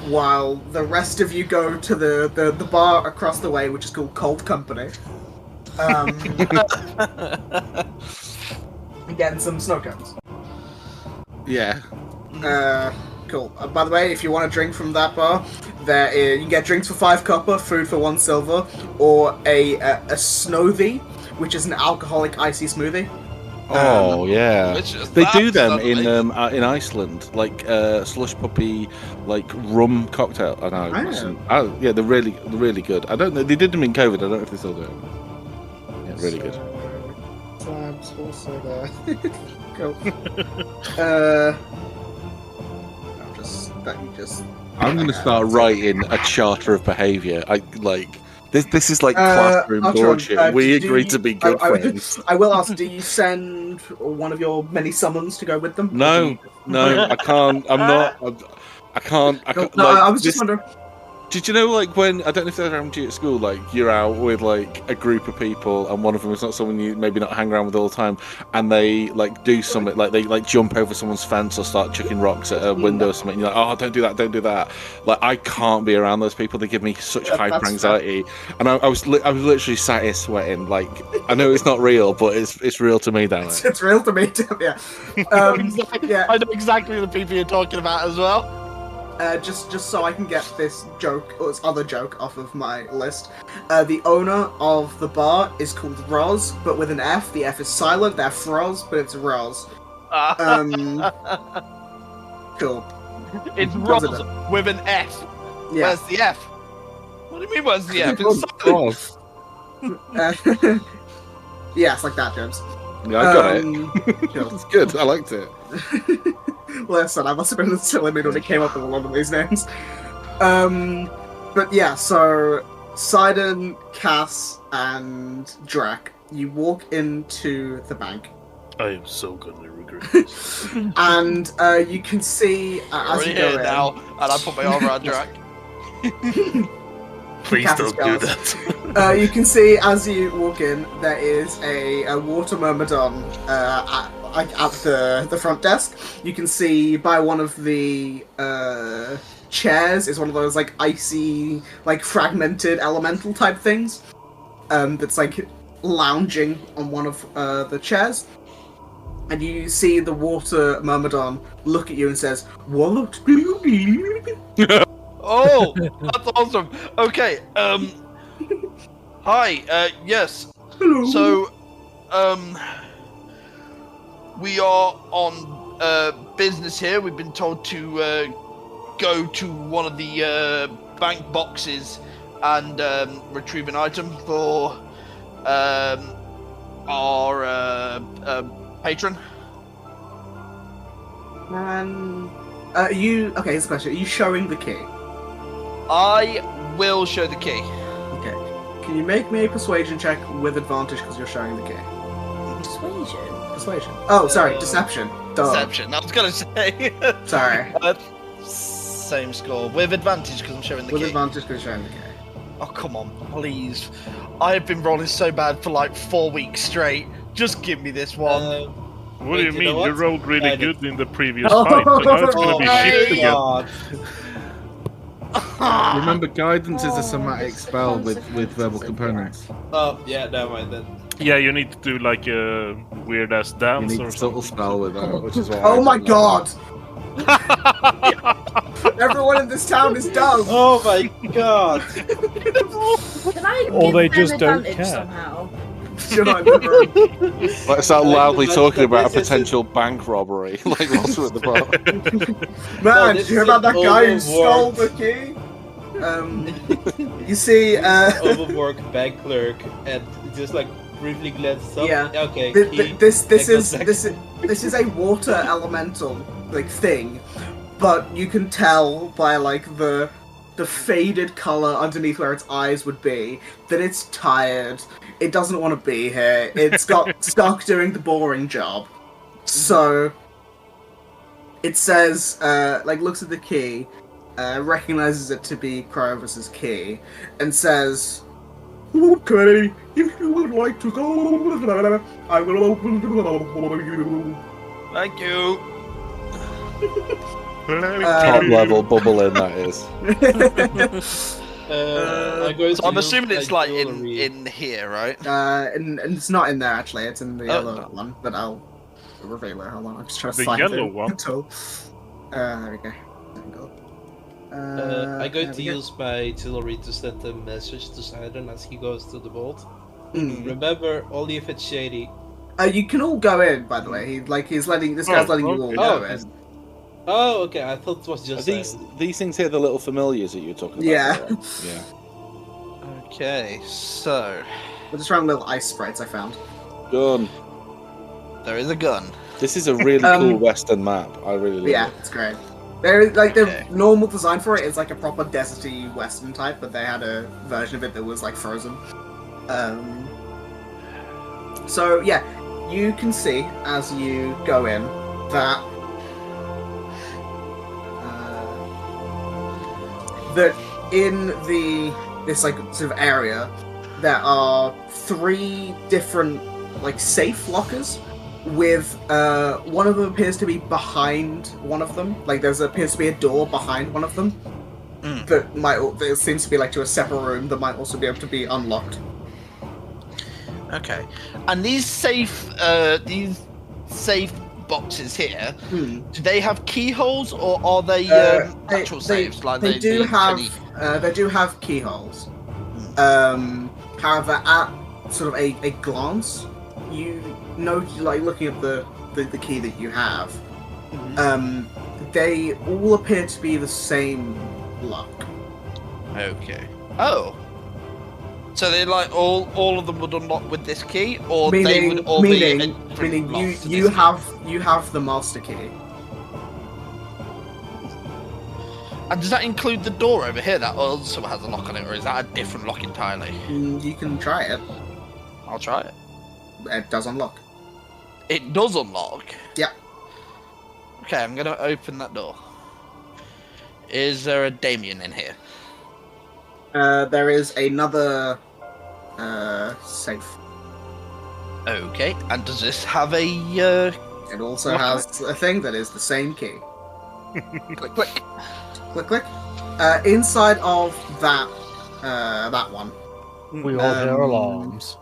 while the rest of you go to the bar across the way, which is called Cold Company. Getting some snow cones. Yeah. Cool. By the way, if you want a drink from that bar, you can get drinks for 5 copper, food for 1 silver, or a smoothie, which is an alcoholic icy smoothie. Oh yeah, Which is they do them absolutely- in Iceland, like slush puppy, like rum cocktail. I know. Yeah, they're really good. I don't know. They did them in COVID. I don't know if they still do them. Yeah, really good. Slabs also there. Cool. I'm going to start writing a charter of behaviour. This is like classroom Ultron, bullshit. We do agreed you- to be good friends. I will ask, do you send one of your many summons to go with them? No, I can't. I'm not. I can't. No, I was just wondering. Did you know, like, when, I don't know if that happened to you at school, like, you're out with, like, a group of people, and one of them is not someone you maybe not hang around with all the time, and they, like, do something, like, they, like, jump over someone's fence or start chucking rocks at a window or something, and you're like, oh, don't do that. Like, I can't be around those people. They give me such hyper anxiety. And I was literally sat here sweating, like, I know it's not real, but it's real to me, damn it. It's real to me, too, yeah. Yeah. I know exactly the people you're talking about as well. Just so I can get this joke, or this other joke off of my list. The owner of the bar is called Roz, but with an F. The F is silent. They're Froz, but it's Roz. Cool. It's Roz with an F. Yeah. Where's the F? What do you mean, where's the F? It's silent. Yes, like that, James. Yeah, I got it. Cool. It's good. I liked it. Listen, I must have been silly when it came up with a lot of these names. But yeah, so Sidon, Cass, and Drac, you walk into the bank. I am so gonna regret this. And you can see as you Already go here in. now, and I put my arm around Drac. Please Cass don't do that. You can see as you walk in, there is a water myrmidon at the front desk. You can see by one of the chairs is one of those like icy, like fragmented elemental type things. That's like lounging on one of the chairs. And you see the water myrmidon look at you and says, "What do you need?" Oh, that's awesome. Okay, hi, yes. Hello. So, we are on business here. We've been told to go to one of the bank boxes and retrieve an item for our patron. Okay, here's a question. Are you showing the key? I will show the key. Okay. Can you make me a persuasion check with advantage because you're showing the key? Persuasion. Oh, sorry, deception. Duh. Deception. I was gonna say. Sorry. Same score with advantage because I'm showing the With key. advantage because you're showing the key. Oh come on, please! I have been rolling so bad for like 4 weeks straight. Just give me this one. What do you mean? know You what? rolled really I did- good in the previous fight, so now it's gonna be shit again. God. Remember, guidance is a somatic spell with verbal components. Oh, yeah, never mind then. Yeah, you need to do like a weird ass You dance need or a subtle something. spell with that, which is why. Oh my god! Everyone in this town is dumb! Oh my god! Can I Or give they them just don't advantage care. somehow? Should I never? Let's start loudly talking about a this is- potential bank robbery, like also at the bar. Man, this did you hear is about that guy who overworked. stole the key? You see, overworked bank clerk and just like briefly glances up. Yeah. Okay. This is a water elemental like thing, but you can tell by like the faded color underneath where its eyes would be that it's tired. It doesn't want to be here. It's got stuck doing the boring job. So it says, looks at the key, recognizes it to be Cryovis's key, and says, "Okay, if you would like to go, I will open the door for you." Thank you. Top level bubble in that is. So I'm assuming it's like in here, right? And it's not in there actually. It's in the yellow one, but I'll reveal it. Hold on, I'm just trying to The find yellow it. one? There we go. I'm going to use my artillery to send a message to Sidon as he goes to the vault. Remember, only if it's shady. You can all go in, by the way. He's letting this guy's letting you all go in. Oh, okay. I thought it was just these things here the little familiars that you were talking about? Yeah. Right? Yeah. Okay, so We're just trying little ice sprites I found. Gun. there is a gun. This is a really cool Western map. I really love it. It's great. The normal design for it is like a proper deserty Western type, but they had a version of it that was like frozen. So yeah, you can see as you go in that in this like sort of area there are 3 different like safe lockers. With one of them appears to be behind one of them. Like appears to be a door behind one of them that seems to be like to a separate room that might also be able to be unlocked. Okay, and these safe boxes here, do they have keyholes or are they actual safes? Like they do have keyholes. However, at sort of a glance, you know, like looking at the key that you have, they all appear to be the same lock. Okay. Oh. So they like all of them would unlock with this key, or Meaning they would all be you have the master key. And does that include the door over here that also has a lock on it, or is that a different lock entirely? You can try it. I'll try it. It does unlock. It does unlock? Yeah. Okay, I'm gonna open that door. Is there a Damien in here? There is another safe. Okay, and does this have a It also has a thing that is the same key. click click? Click click. Inside of that one. We all hear alarms.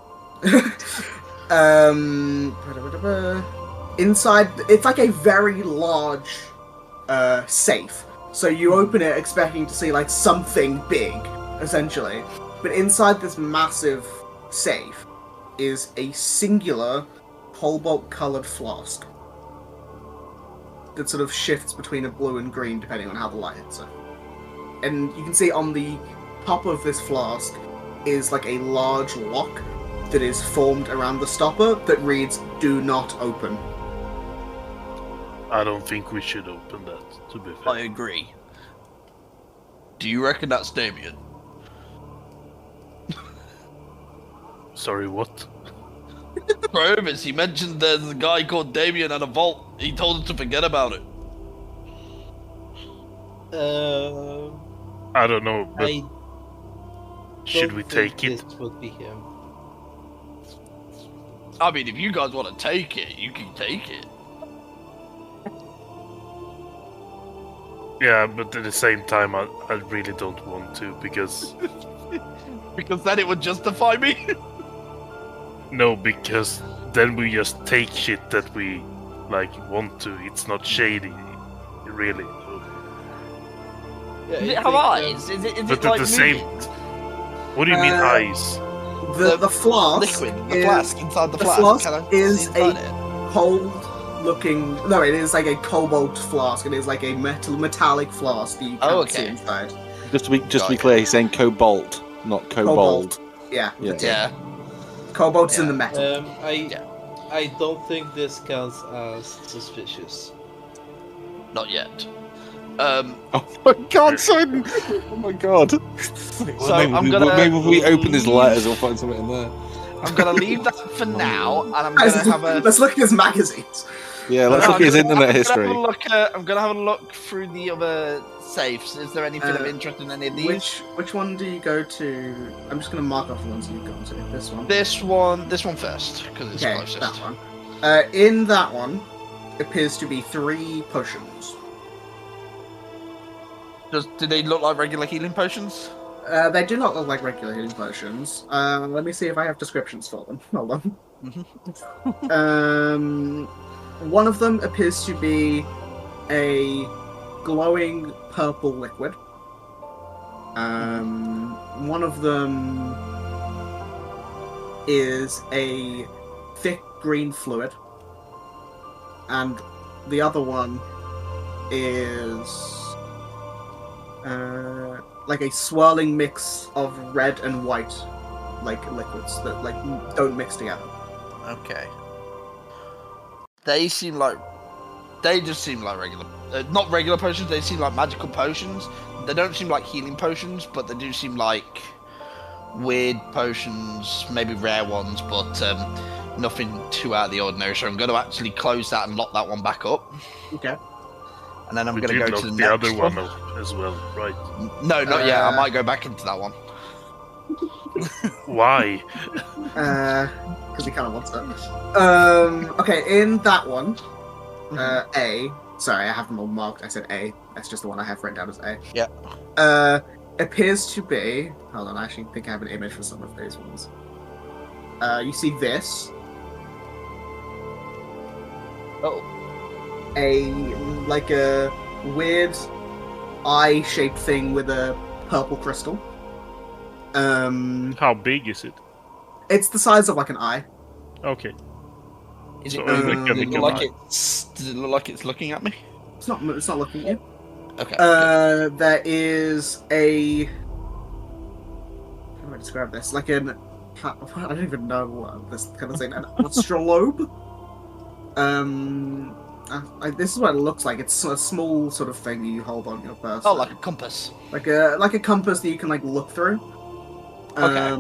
Inside, it's like a very large safe. So you open it expecting to see like something big, essentially. But inside this massive safe is a singular cobalt-colored flask that sort of shifts between a blue and green depending on how the light hits it. And you can see on the top of this flask is like a large lock that is formed around the stopper that reads "Do not open." I don't think we should open that, to be fair. I agree. Do you reckon that's Damien? Sorry, what? Provis, he mentioned there's a guy called Damien at a vault. He told us to forget about it. I don't know, but I should we take it? This would be him. I mean, if you guys want to take it, you can take it. Yeah, but at the same time, I really don't want to, because... Because then it would justify me? No, because then we just take shit that we, like, want to. It's not shady, really. Yeah, Does it have eyes? Is it But like at the same... What do you mean, eyes? The flask liquid, the is, flask inside the flask. Can I is see a inside it? cold-looking. No, it is like a cobalt flask. It is like a metallic flask that you can't see inside. Just to be clear, he's saying cobalt, not kobold. Yeah. Yeah. Cobalt's in the metal. I don't think this counts as suspicious. Not yet. Oh my god, son! Oh my god. So I'm gonna maybe if we open his letters, we'll find something in there. I'm gonna leave that for now, and I'm gonna have a. Let's look at his magazines. Yeah, let's look at his internet history. I'm gonna have a look through the other safes. Is there anything of interest in any of these? Which one do you go to? I'm just gonna mark off the ones you've gone to. This one. This one first, because it's okay, closest. that one. In that one, appears to be 3 potions. Do they look like regular healing potions? They do not look like regular healing potions. Let me see if I have descriptions for them. Hold on. One of them appears to be a glowing purple liquid. One of them is a thick green fluid. And the other one is like a swirling mix of red and white like liquids that like don't mix together. Okay. They just seem like regular, not regular potions. They seem like magical potions. They don't seem like healing potions, but they do seem like weird potions, maybe rare ones, but nothing too out of the ordinary. So I'm going to actually close that and lock that one back up. Okay. And then I'm We going to did go lock to the the next other one up as well, right? No, not yet. I might go back into that one. Why? Because he kind of wants it. Okay, in that one, A. Sorry, I have them all marked. I said A. That's just the one I have written down as A. Yeah. Appears to be. Hold on, I actually think I have an image for some of these ones. You see this. Oh. A weird eye-shaped thing with a purple crystal. How big is it? It's the size of like an eye. Okay. Is So it, it's does it look like eye. does it look like it's looking at me? It's not looking at you. Okay. There is a. How do I describe this? Like an. I don't even know what this kind of thing. An astrolabe. This is what it looks like. It's a small sort of thing you hold on your person. Oh, like a compass. Like a compass that you can like look through. Okay.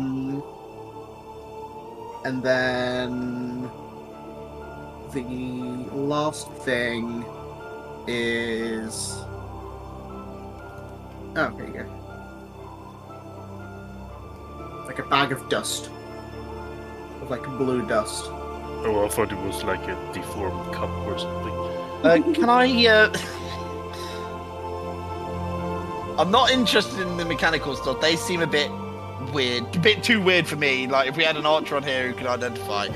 And then the last thing is. Oh, there you go. Like a bag of dust. Of like blue dust. Oh, I thought it was like a deformed cup or something. Can I? I'm not interested in the mechanical stuff. They seem a bit weird, a bit too weird for me. Like if we had an archer on here who could identify,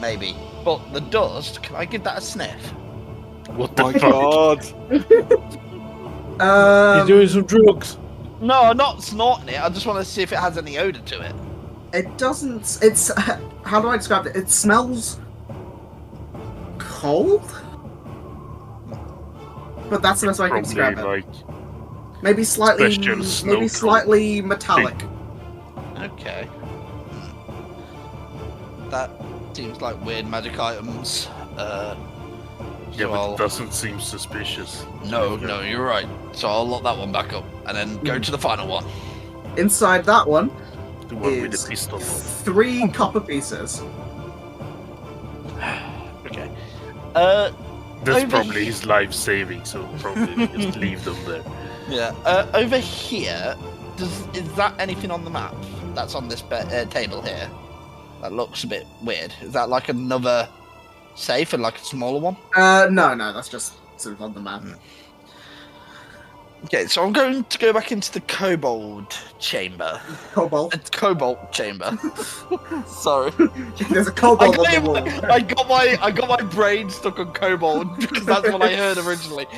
maybe. But the dust, can I give that a sniff? What the My fuck? god! He's doing some drugs. No, I'm not snorting it. I just want to see if it has any odor to it. It doesn't. It's. How do I describe it? It smells cold, but that's the best way I can describe it. Like Maybe slightly, special snow maybe slightly metallic. Okay. That seems like weird magic items. yeah, So but I'll- it doesn't seem suspicious. No, you're right. So I'll lock that one back up and then go to the final one. Inside that one The one with is the pistol. 3 copper pieces. Okay. That's over probably his life saving, so probably just leave them there. Yeah. Over here, is that anything on the map that's on this table here? That looks a bit weird. Is that like another safe and like a smaller one? No, that's just sort of on the map. Okay, so I'm going to go back into the kobold chamber. Cobalt. Cobalt chamber. Sorry. There's a cobalt on the wall. I got my brain stuck on kobold because that's what I heard originally.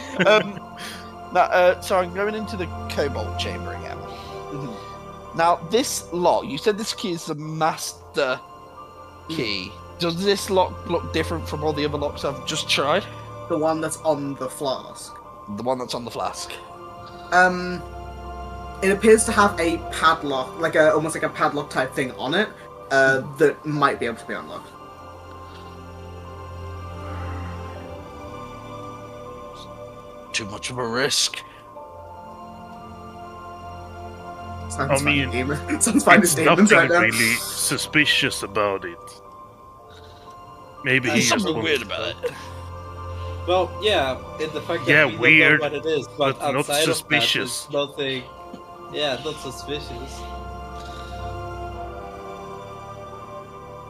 So I'm going into the kobold chamber again. Now this lock, you said this key is the master key. Does this lock look different from all the other locks I've just tried? The one that's on the flask. The one that's on the flask. it appears to have a padlock, almost like a padlock type thing on it, that might be able to be unlocked. Too much of a risk. Sounds I mean, sounds fine to There's statements nothing right now. really suspicious about it. Maybe There's he just something wanted weird to about know. it. Well, yeah, in the fact that Yeah, we don't weird, know what it is, but but not outside suspicious. of that, it's nothing. Yeah, not suspicious.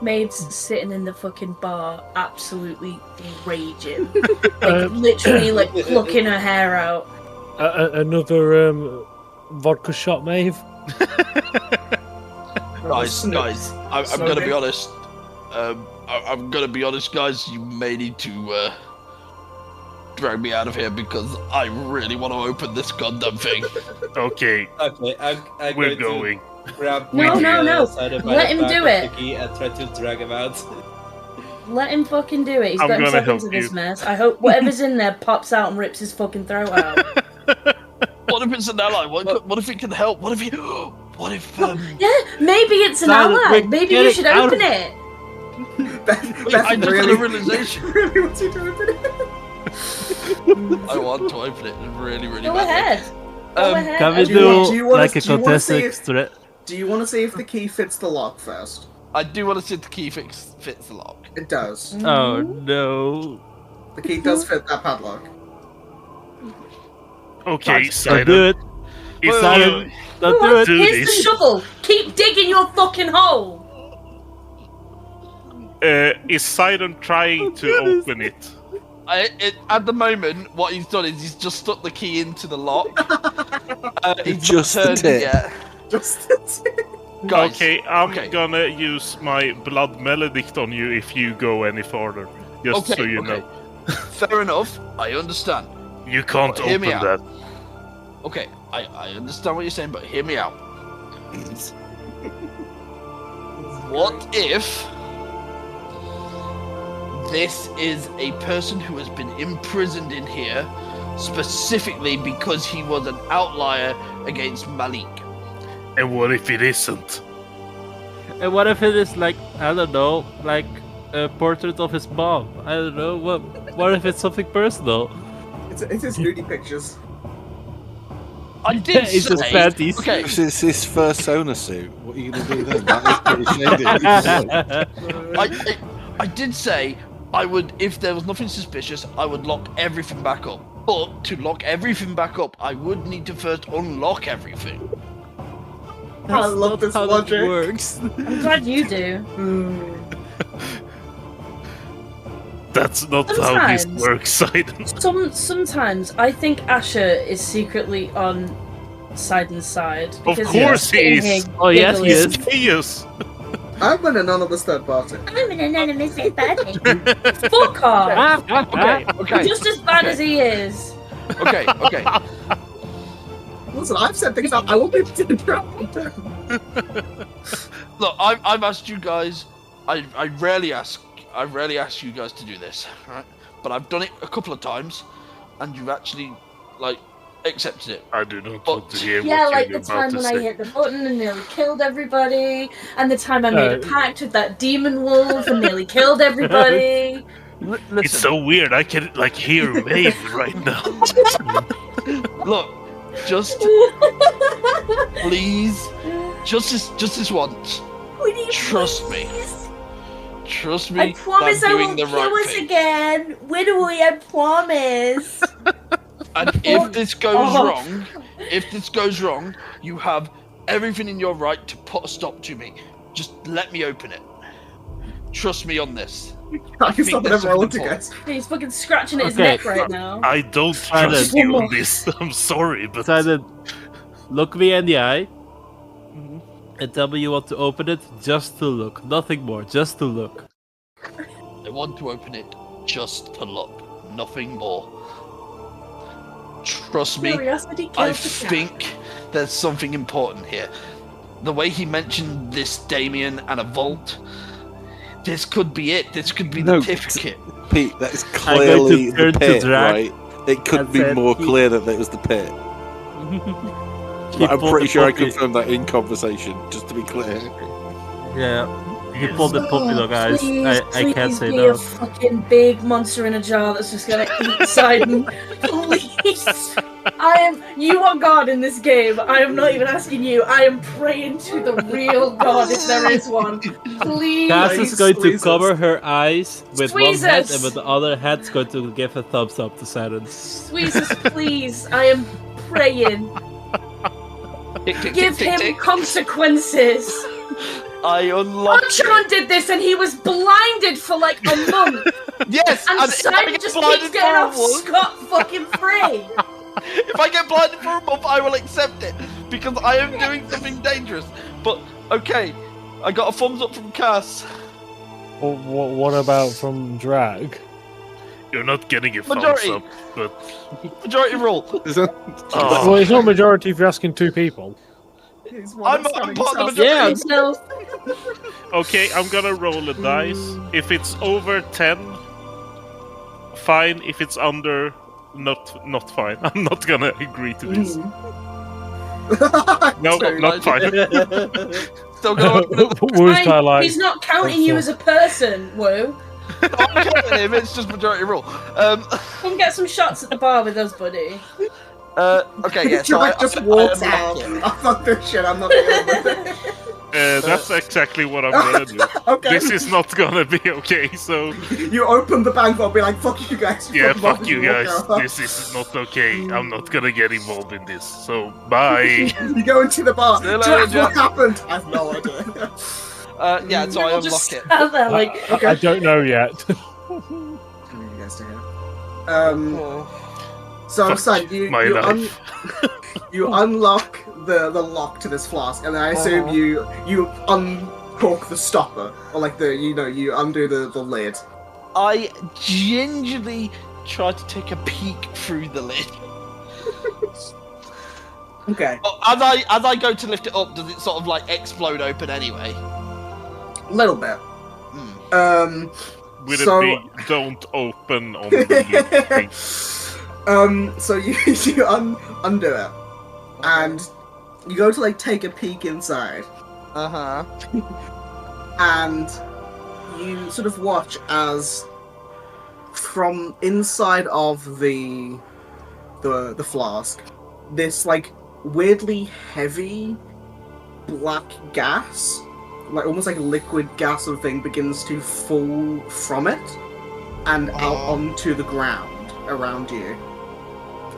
Maid's sitting in the fucking bar, absolutely raging, literally plucking her hair out. Another vodka shot, Maeve. Guys, I'm gonna be honest. I'm gonna be honest, guys. You may need to drag me out of here because I really want to open this goddamn thing. Okay, Okay, I'm we're going going. to grab No, no. Cider by Let the him back do of it. the key and try to drag him out. Let him fucking do it. He's I'm got gonna himself into help this you. mess. I hope whatever's in there pops out and rips his fucking throat out. What if it's an ally? What if it can help? What if you? What if? Yeah, maybe it's an Simon, ally. we're Maybe you getting should out open of- it. Wait, I just had a realization. really wants you to open it. I want to open it really, really Go badly. ahead. Go ahead. Can we do you do wanna- like a do you wanna contested see if- extra? Do you want to see if the key fits the lock first? I do want to see if the key fits the lock. It does. Oh no! The key does fit that padlock. Okay, Don't do it! If Simon, you don't do it! do Here's the this, shovel. Keep digging your fucking hole. is Sidon trying to open it? At the moment, what he's done is he's just stuck the key into the lock. He's Just not the turned tip. yet. Just Guys, Okay, I'm okay. gonna use my blood maledict on you if you go any farther. Just so you know. Fair enough. I understand. You can't Hear me open out. that. Okay, I understand what you're saying, but hear me out. What if this is a person who has been imprisoned in here specifically because he was an outlier against Malik? And what if it isn't? And what if it is like, I don't know, like a portrait of his mom? I don't know. What if it's something personal? it's his nudie pictures. I did It's just say. panties. Okay, If it's his first Sona suit, what are you going to do then? That is pretty shady. I did say I would, if there was nothing suspicious, I would lock everything back up. But to lock everything back up, I would need to first unlock everything. I love this How logic. that works. I'm glad you do. That's not how this Sometimes. works, Sidon. Sometimes I think Asher is secretly on Sidon's side. Of because course he's he sitting is. here Oh, yes, he giggling. is. Chaos! I'm an anonymous third party. I'm an anonymous third party. Fuck off. Okay. Just as bad as he is. Okay. Listen, I've said things out. I won't be able to interrupt them. Look, I've asked you guys. I rarely ask you guys to do this, right? But I've done it a couple of times, and you've actually accepted it. I do not want to hear Yeah, what like you're the about time to when I say. hit the button and nearly killed everybody, and the time I made a pact with that demon wolf and nearly killed everybody. Listen, It's so weird. I can hear Maeve right now. look, just please, just this once. Trust me. Trust me. I promise I'm I doing won't the kill right us thing. again. Widowy, I promise. And if this goes Oh. wrong, you have everything in your right to put a stop to me. Just let me open it. Trust me on this. I can think stop that's whenever I want to, something guys. He's fucking scratching at his Okay. neck right now. I don't Sidon. trust you on this. I'm sorry, but Simon, look me in the eye and tell me you want to open it just to look. Nothing more, just to look. I want to open it just to look. Nothing more. Trust me. Curiosity I kills the cat. think there's something important here. The way he mentioned this Damien and a vault, this could be it. This could be the No, certificate. Pete, that is I'm going to clearly the turn to pit, drag right? It couldn't and be said more he- clear that it was the pit. He I'm pulled pretty the sure I puppy- confirmed that in conversation, just to be clear. Yeah, he pulled the puppy dog eyes. Please, I can't please say be no. a fucking big monster in a jar that's just gonna eat Sidon. Please. You are God in this game. I am not even asking you. I am praying to the real God if there is one. Please. Cass is going to Squeeze us. cover her eyes with one Squeeze hand, us. and with the other hand's going to give a thumbs up to Saturn. Squeezes, please. I am praying. Tick, tick, Give tick, him tick, tick. consequences. I unlocked Archeron did this and he was blinded for like a month. Yes, And if I Sidon get just blinded keeps getting for a off month- scot fucking free. If I get blinded for a month, I will accept it because I am doing something dangerous. But okay, I got a thumbs up from Cass. What about from Drag? You're not getting a Majority. thumbs up, but Majority rule. Is that... oh, Well, it's not majority if you're asking 2 people. He's one I'm that's part got of the himself- majority. So, okay, I'm gonna roll a dice. If it's over 10, fine. If it's under, not fine. I'm not gonna agree to this. No, Two. not fine. Still going. Woo's kind of like, he's not counting you as a person, Woo. I'm counting him. It's just majority rule. Come get some shots at the bar with us, buddy. Okay, yeah. So Jack just walks I out. unlock I fuck this shit. I'm not dealing with it. That's exactly what I'm gonna do. Okay. This is not gonna be okay. So You open the bank, I'll be like, "Fuck you guys." yeah, off fuck you and walk guys. out. This is not okay. I'm not gonna get involved in this. So bye. You go into the bar. See you later, Jack, Jack. what happened? I have no idea. yeah, so I We'll unlock just it. stand there like, I don't know yet. You guys to hear. So I'm saying my life. you unlock the lock to this flask, and then I assume you uncork the stopper, or like you undo the lid. I gingerly try to take a peek through the lid. Okay. Oh, as I go to lift it up, does it sort of like explode open anyway? A little bit. With so- a big don't open on the thing. So you undo it, and you go to like take a peek inside, and you sort of watch as from inside of the flask, this like weirdly heavy black gas, like almost like liquid gas sort of thing, begins to fall from it and out onto the ground around you.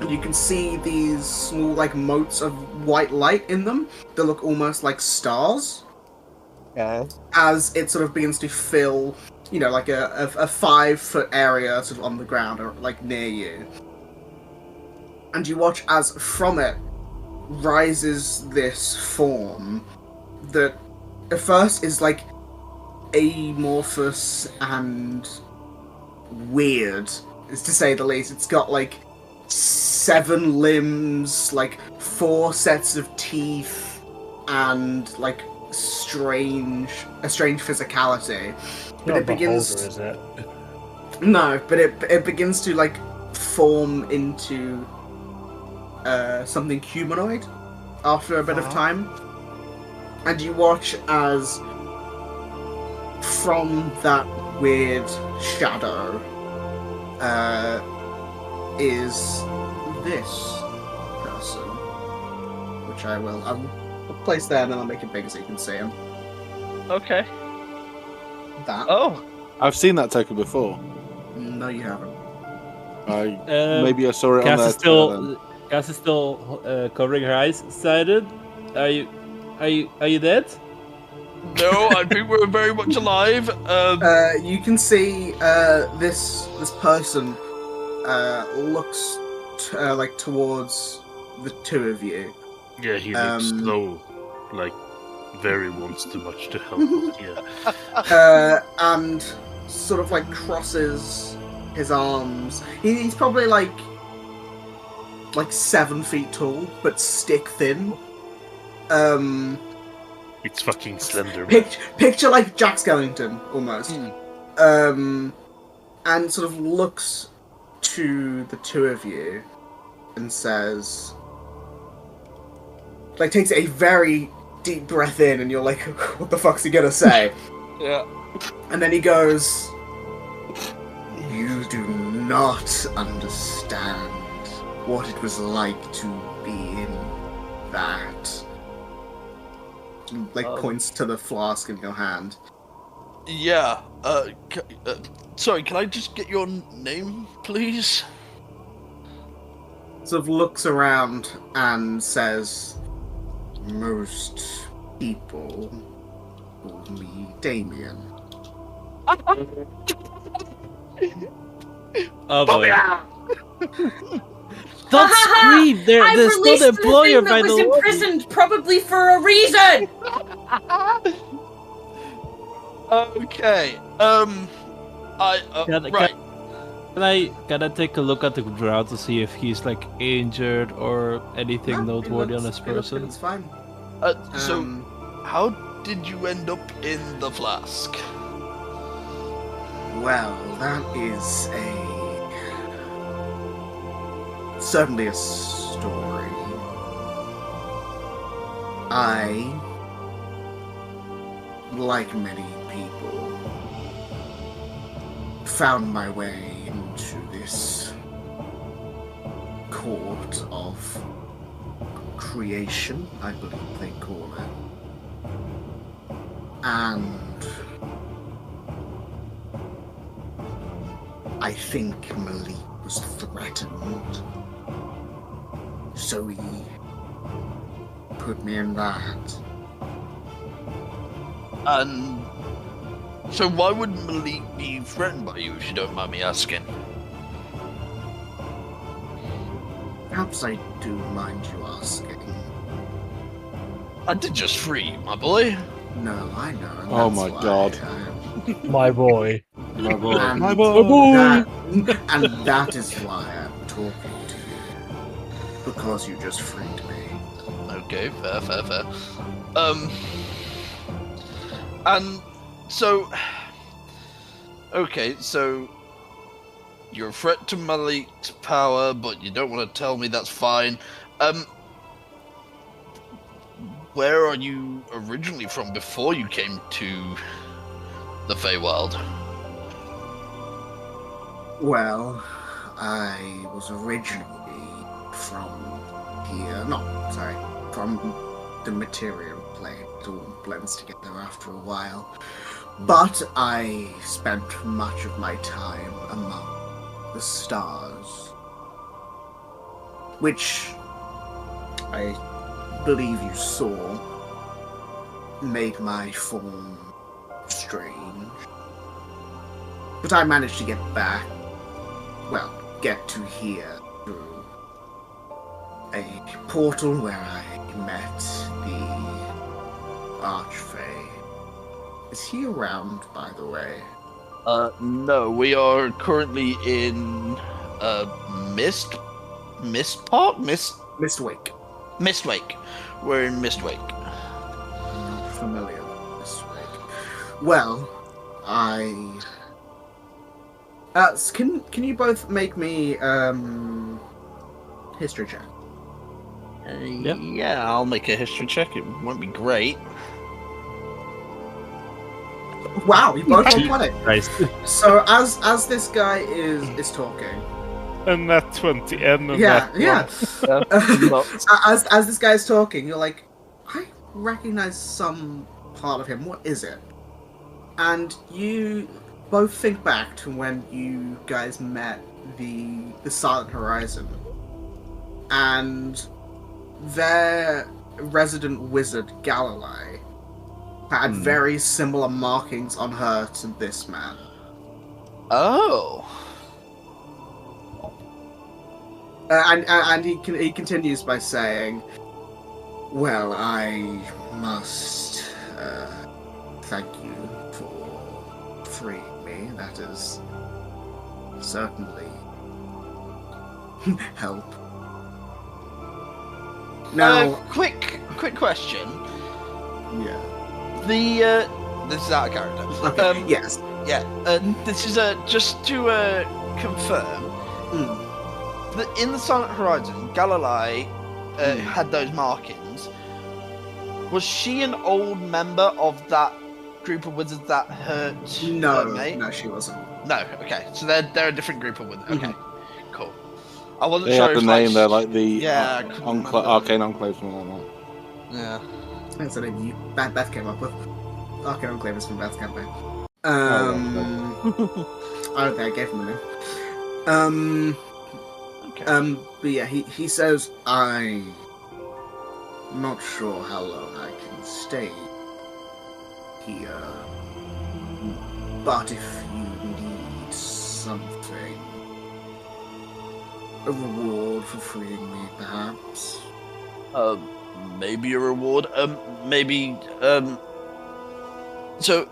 And you can see these small like motes of white light in them that look almost like stars. Okay. As it sort of begins to fill, like a 5-foot area sort of on the ground or like near you. And you watch as from it rises this form that at first is like amorphous and weird, is to say the least. It's got like 7 limbs, like 4 sets of teeth, and like a strange physicality. But Not it begins. Beholder, is it? No, but it begins to like form into something humanoid after a bit of time, and you watch as from that weird shadow is this person, which I'll place there, and then I'll make it bigger so you can see him. Okay. That. Oh. I've seen that token before. No, you haven't. Maybe I saw it on there. Cass is still covering her eyes. Sidon, are you dead? No, I think we're very much alive. You can see this person looks like towards the two of you. Yeah, he looks so like very wants too much to help. Yeah. And sort of like crosses his arms. He's probably like 7 feet tall, but stick thin. It's fucking slender. Picture like Jack Skellington almost. And sort of looks to the two of you and says, like takes a very deep breath in, and you're like, what the fuck's he gonna say? Yeah. And then he goes, "You do not understand what it was like to be in that." And, like, points to the flask in your hand. Yeah. Sorry, can I just get your name, please? Sort of looks around and says, "Most people call me Damien." Oh boy. Don't scream! There's still the employer by the was imprisoned, probably for a reason. Okay. Right. Can I take a look at the ground to see if he's like injured or anything noteworthy on this person? It's fine. So, how did you end up in the flask? Well, that is certainly a story. I, like many people, found my way into this court of creation, I believe they call it. And I think Malik was threatened, so he put me in that. And so why would Malik be threatened by you, if you don't mind me asking? Perhaps I do mind you asking. I did just free you, my boy. No, I know. And Oh that's my why God. My boy. My boy. And My boy. and that is why I'm talking to you. Because you just freed me. Okay, fair. And so, okay, so you're a threat to Malik's power, but you don't want to tell me. That's fine. Where are you originally from before you came to the Feywild? Well, I was originally from here. From the material plane. It all blends together after a while. But I spent much of my time among the stars, which I believe you saw made my form strange. But I managed to get to here through a portal where I met the Archfey. Is he around, by the way? No, we are currently in Mistwake. Mistwake. We're in Mistwake. I'm not familiar with Mistwake. Well, can you both make me history check? Yeah, I'll make a history check. It won't be great. Wow, you both got it. Nice. So as this guy is talking, And that 20 and yeah, that yeah. one. As this guy is talking, you're like, I recognize some part of him. What is it? And you both think back to when you guys met the Silent Horizon, and their resident wizard Galilei had very similar markings on her to this man. Oh. And he continues by saying, "Well, I must thank you for freeing me. That is certainly help." Now, Quick question. yeah. This is out of character. Okay. Yes. Yeah. This is just to confirm. In the Silent Horizon, Galilei had those markings. Was she an old member of that group of wizards that hurt her mate? No, she wasn't. No, okay. So they're a different group of wizards. Okay, cool. I wasn't They sure had if the name. They're like the I couldn't remember. Arcane Enclave, something like that. Yeah. That's the name Beth came up with. Arcane Enclave is from Beth's campaign. I don't think I gave him a name. Okay. But yeah, he says, I'm not sure how long I can stay here, but if you need something, a reward for freeing me, perhaps? Maybe a reward. Maybe. So,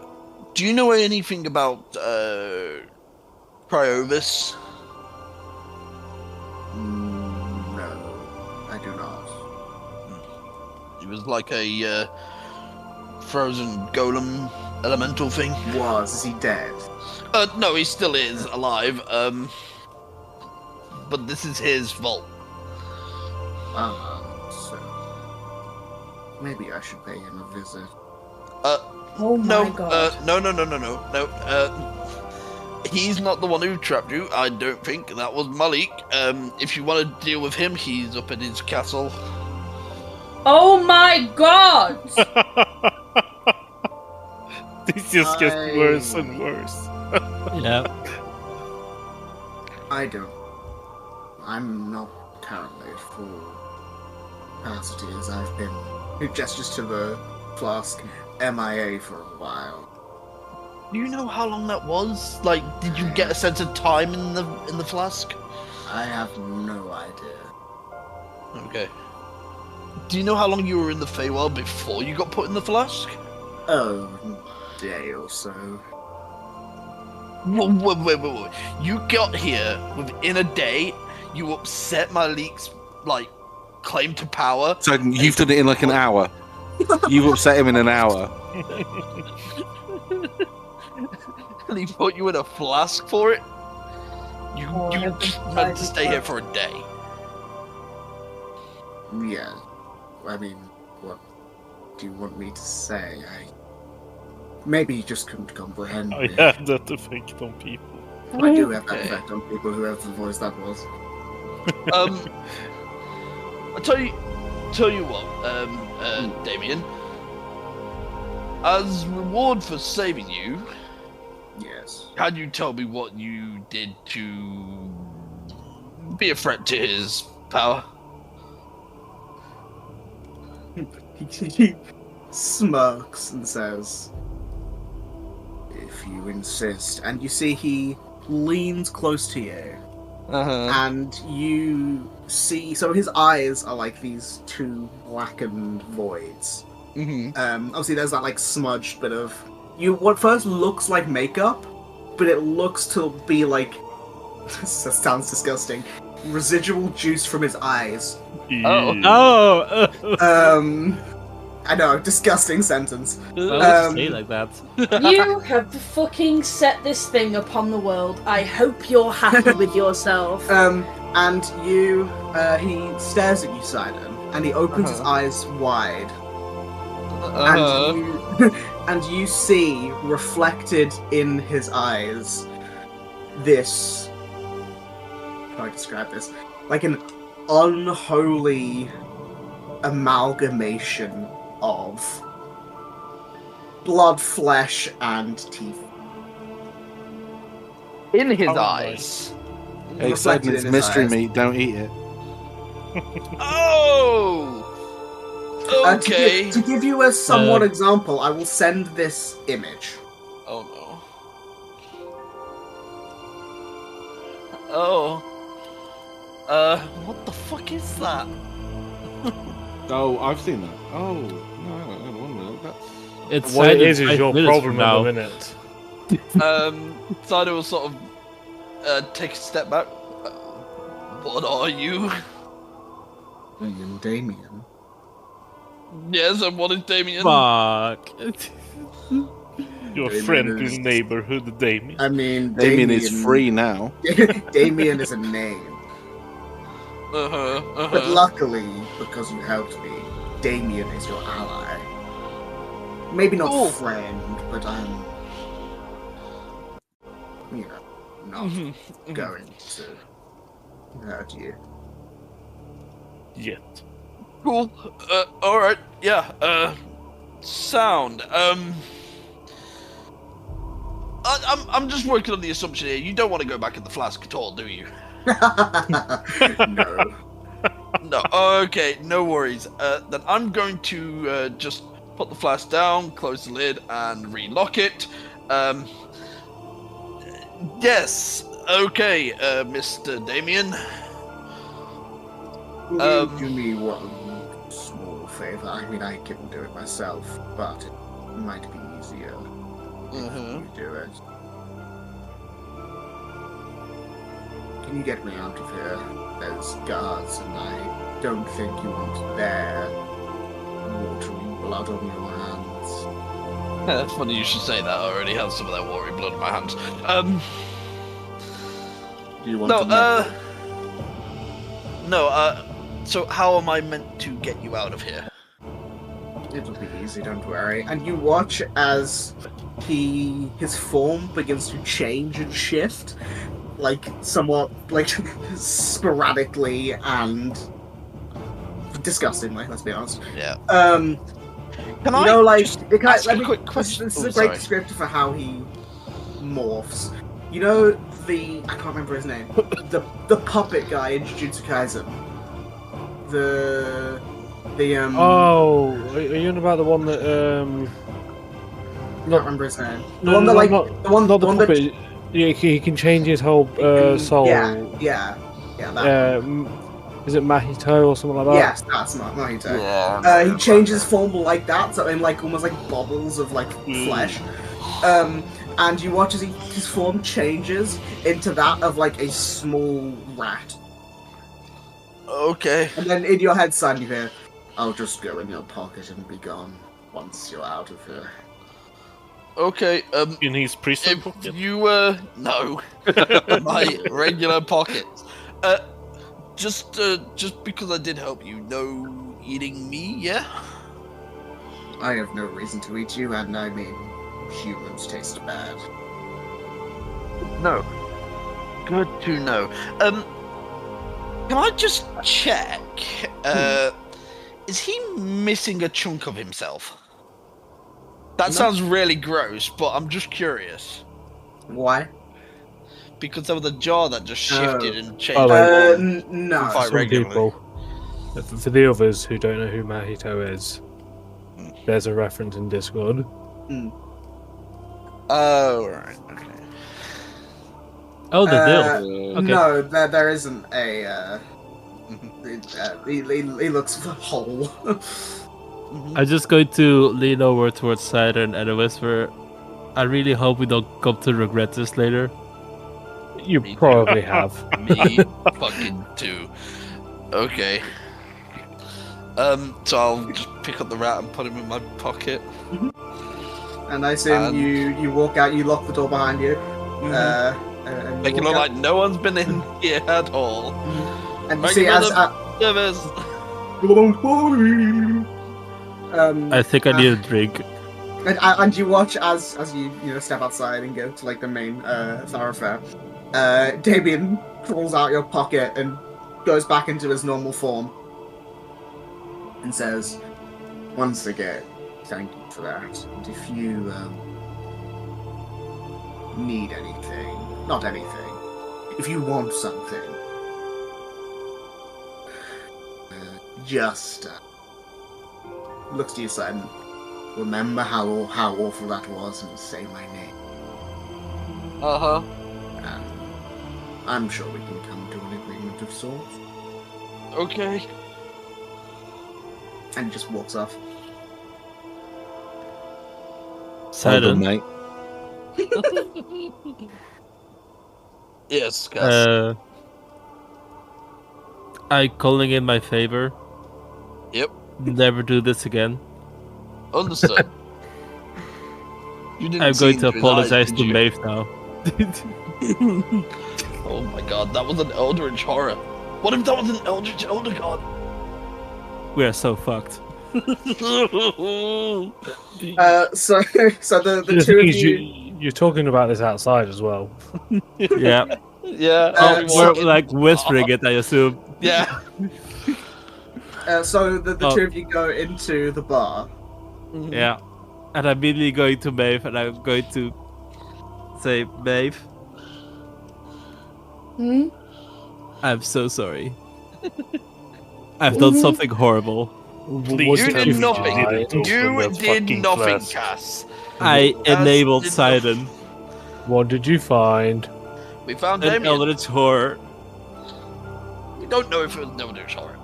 do you know anything about Cryovis? No, I do not. He was like a frozen golem elemental thing. Is he dead? No, he still is alive. But this is his vault. So maybe I should pay him a visit. Oh my god. No. He's not the one who trapped you. I don't think that was Malik. If you want to deal with him, he's up at his castle. Oh my god! This just gets worse and worse. Yeah. I'm not currently at full capacity as I've been. He gestures to the flask, MIA for a while. Do you know how long that was? Like, did you get a sense of time in the flask? I have no idea. Okay. Do you know how long you were in the Feywild before you got put in the flask? Oh, a day or so. Wait. You got here within a day. You upset Malik's, claim to power. So you've done it in like an hour. You've upset him in an hour. And he put you in a flask for it? You meant to stay here for a day. Yeah. I mean, what do you want me to say? Maybe you just couldn't comprehend I me. have that effect on people. I do have that effect on people who have the voice that was. I tell you what, Damien. As reward for saving you, Yes. can you tell me what you did to be a threat to his power? He smirks and says, if you insist. And you see he leans close to you. And you see, so his eyes are like these two blackened voids. Obviously there's that smudged bit of what first looks like makeup, but it looks to be like this sounds disgusting. Residual juice from his eyes. I know, disgusting sentence. Why would you say like that? You have fucking set this thing upon the world. I hope you're happy with yourself. And you, he stares at you, Sidon, and he opens his eyes wide. And you see reflected in his eyes this. How do I describe this? Like an unholy amalgamation of blood, flesh, and teeth. In his eyes. Hey, Sidon, it's mystery meat. Don't eat it. Oh! Okay. To give you a somewhat example, I will send this image. Oh no. Oh. What the fuck is that? Oh, I've seen that. Oh, no, 1 minute. That's... It's What it is 5 your minutes problem from now. at the minute. Sido will sort of take a step back. What are you? I am Damien. Yes, and what is Damien? Fuck. Your Damien friendly is- neighborhood, Damien. I mean, Damien is free now. Damien is a name. Uh-huh. But luckily, because you helped me, Damien is your ally. Maybe not Cool. friend, but I'm, not going to hurt you. Yet. Cool. All right. Yeah. Sound. I'm just working on the assumption here. You don't want to go back in the flask at all, do you? No. No. Okay. No worries. Then I'm going to just put the flask down, close the lid, and relock it. Yes. Okay, Mr. Damien. Will you do me one small favor? I mean, I can do it myself, but it might be easier if you do it. Can you get me out of here? There's guards, and I don't think you want their watery blood on your hands. That's funny you should say that. I already have some of that watery blood in my hands. Do you want to So how am I meant to get you out of here? It'll be easy, don't worry. And you watch as his form begins to change and shift, like somewhat like sporadically and disgustingly. Let's be honest. Yeah. Can I ask a quick question? This is a great descriptor for how he morphs. You know I can't remember his name. the puppet guy in Jujutsu Kaisen. Oh, are you on about the one that I can't remember his name. The No, one that not the puppet. Yeah, he can change his whole soul. Yeah. That one. Is it Mahito or something like that? Yes, that's not Mahito. Yeah, he changes form like that, so in like almost like bubbles of like flesh. And you watch as his form changes into that of like a small rat. Okay. And then in your head, son, you hear, "I'll just go in your pocket and be gone once you're out of here." Okay. In his prison If pocket? you no, my regular pocket. Just because I did help you, no eating me, yeah? I have no reason to eat you, and I mean, humans taste bad. No. Good to know. Can I just check? Is he missing a chunk of himself? That sounds really gross, but I'm just curious. Why? Because there was a jar that just shifted and changed. No. Quite Some regularly. people. For the others who don't know who Mahito is, there's a reference in Discord. Oh, right. Okay. Oh, the deal. Okay. No, there isn't a. He looks whole. I'm just going to lean over towards Siren and whisper, I really hope we don't come to regret this later. You probably have. Me fucking too. Okay. So I'll just pick up the rat and put him in my pocket. And I assume you walk out, you lock the door behind you. And Make it look like no one's been in here at all. And you see as Service. I think I need a drink. and you watch as you step outside and go to like the main thoroughfare. Damien crawls out your pocket and goes back into his normal form and says, "Once again, thank you for that. And if you need anything, not anything, if you want something, just looks to your side and remember how awful that was and say my name. And I'm sure we can come to an agreement of sorts." Okay. And he just walks off. Siren, mate. Yes, Gus. I'm calling in my favor. Yep. Never do this again. Understood. You didn't I'm see going to into his eyes, apologize did to you? Maeve now. Oh my god, that was an Eldritch horror. What if that was an Eldritch Elder God? We are so fucked. So the two of you. You're talking about this outside as well. Yeah. Yeah. We're like whispering it, I assume. Yeah. So the two of you go into the bar. Yeah. And I'm immediately going to Maeve and I'm going to say, Maeve, I'm so sorry. I've done something horrible. Please You tell did me nothing. you didn't open You that did fucking nothing, flask. Cass. I enabled did Sidon. What did you find? We found An Damien. Eldritch Horror. We don't know if it was Eldritch Horror,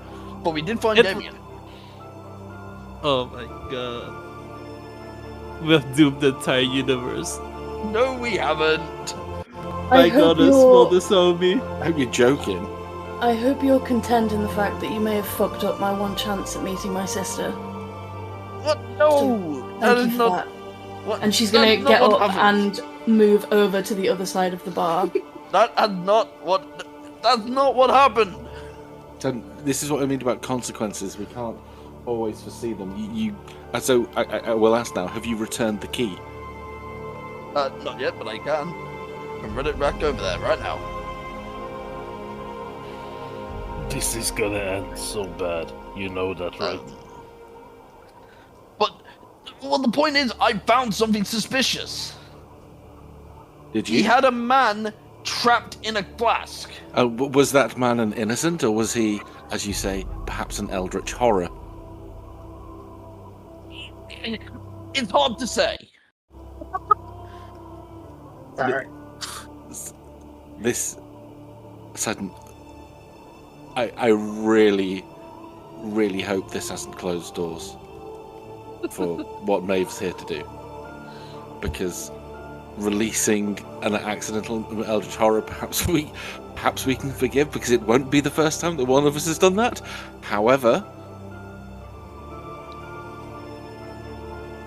but we did find It- Damien. Oh my god. We've doomed the entire universe. No, we haven't. My I hope goddess will disown me. I hope you're joking. I hope you're content in the fact that you may have fucked up my one chance at meeting my sister. What? No. That Thank is you for not. that. What? And she's gonna That's get not up what happened. and move over to the other side of the bar. That's not what. That's not what happened. So this is what I mean about consequences. We can't always foresee them. So I will ask now. Have you returned the key? Not yet, but I can. I'm running back over there right now. This is gonna end so bad. You know that, right? But, well, the point is, I found something suspicious. Did you? He had a man trapped in a flask. Was that man an innocent, or was he, as you say, perhaps an eldritch horror? It's hard to say. Sorry. This sudden. I really, really hope this hasn't closed doors for what Maeve's here to do. Because releasing an accidental eldritch horror, perhaps we can forgive, because it won't be the first time that one of us has done that. However,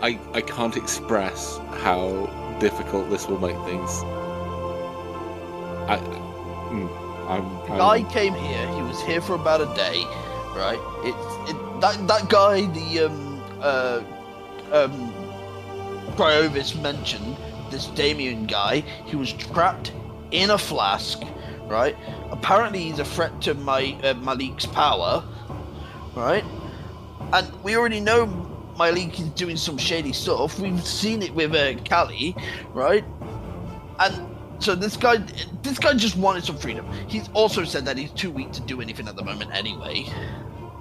I can't express how difficult this will make things. The guy came here. He was here for about a day, right? That guy, the Cryovis mentioned, this Damien guy. He was trapped in a flask, right? Apparently, he's a threat to Malik's power, right? And we already know Malik is doing some shady stuff. We've seen it with Callie, right? And so this guy just wanted some freedom. He's also said that he's too weak to do anything at the moment anyway.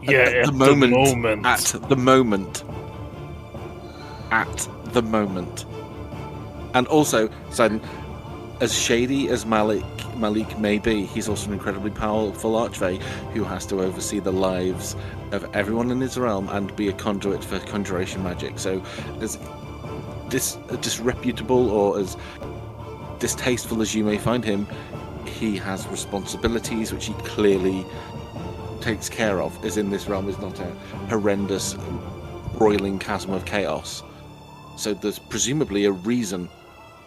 Yeah, At the moment. And also, Sidon, as shady as Malik may be, he's also an incredibly powerful archfey who has to oversee the lives of everyone in his realm and be a conduit for conjuration magic. So, as disreputable or as distasteful as you may find him, he has responsibilities which he clearly takes care of, as in this realm is not a horrendous, roiling chasm of chaos. So there's presumably a reason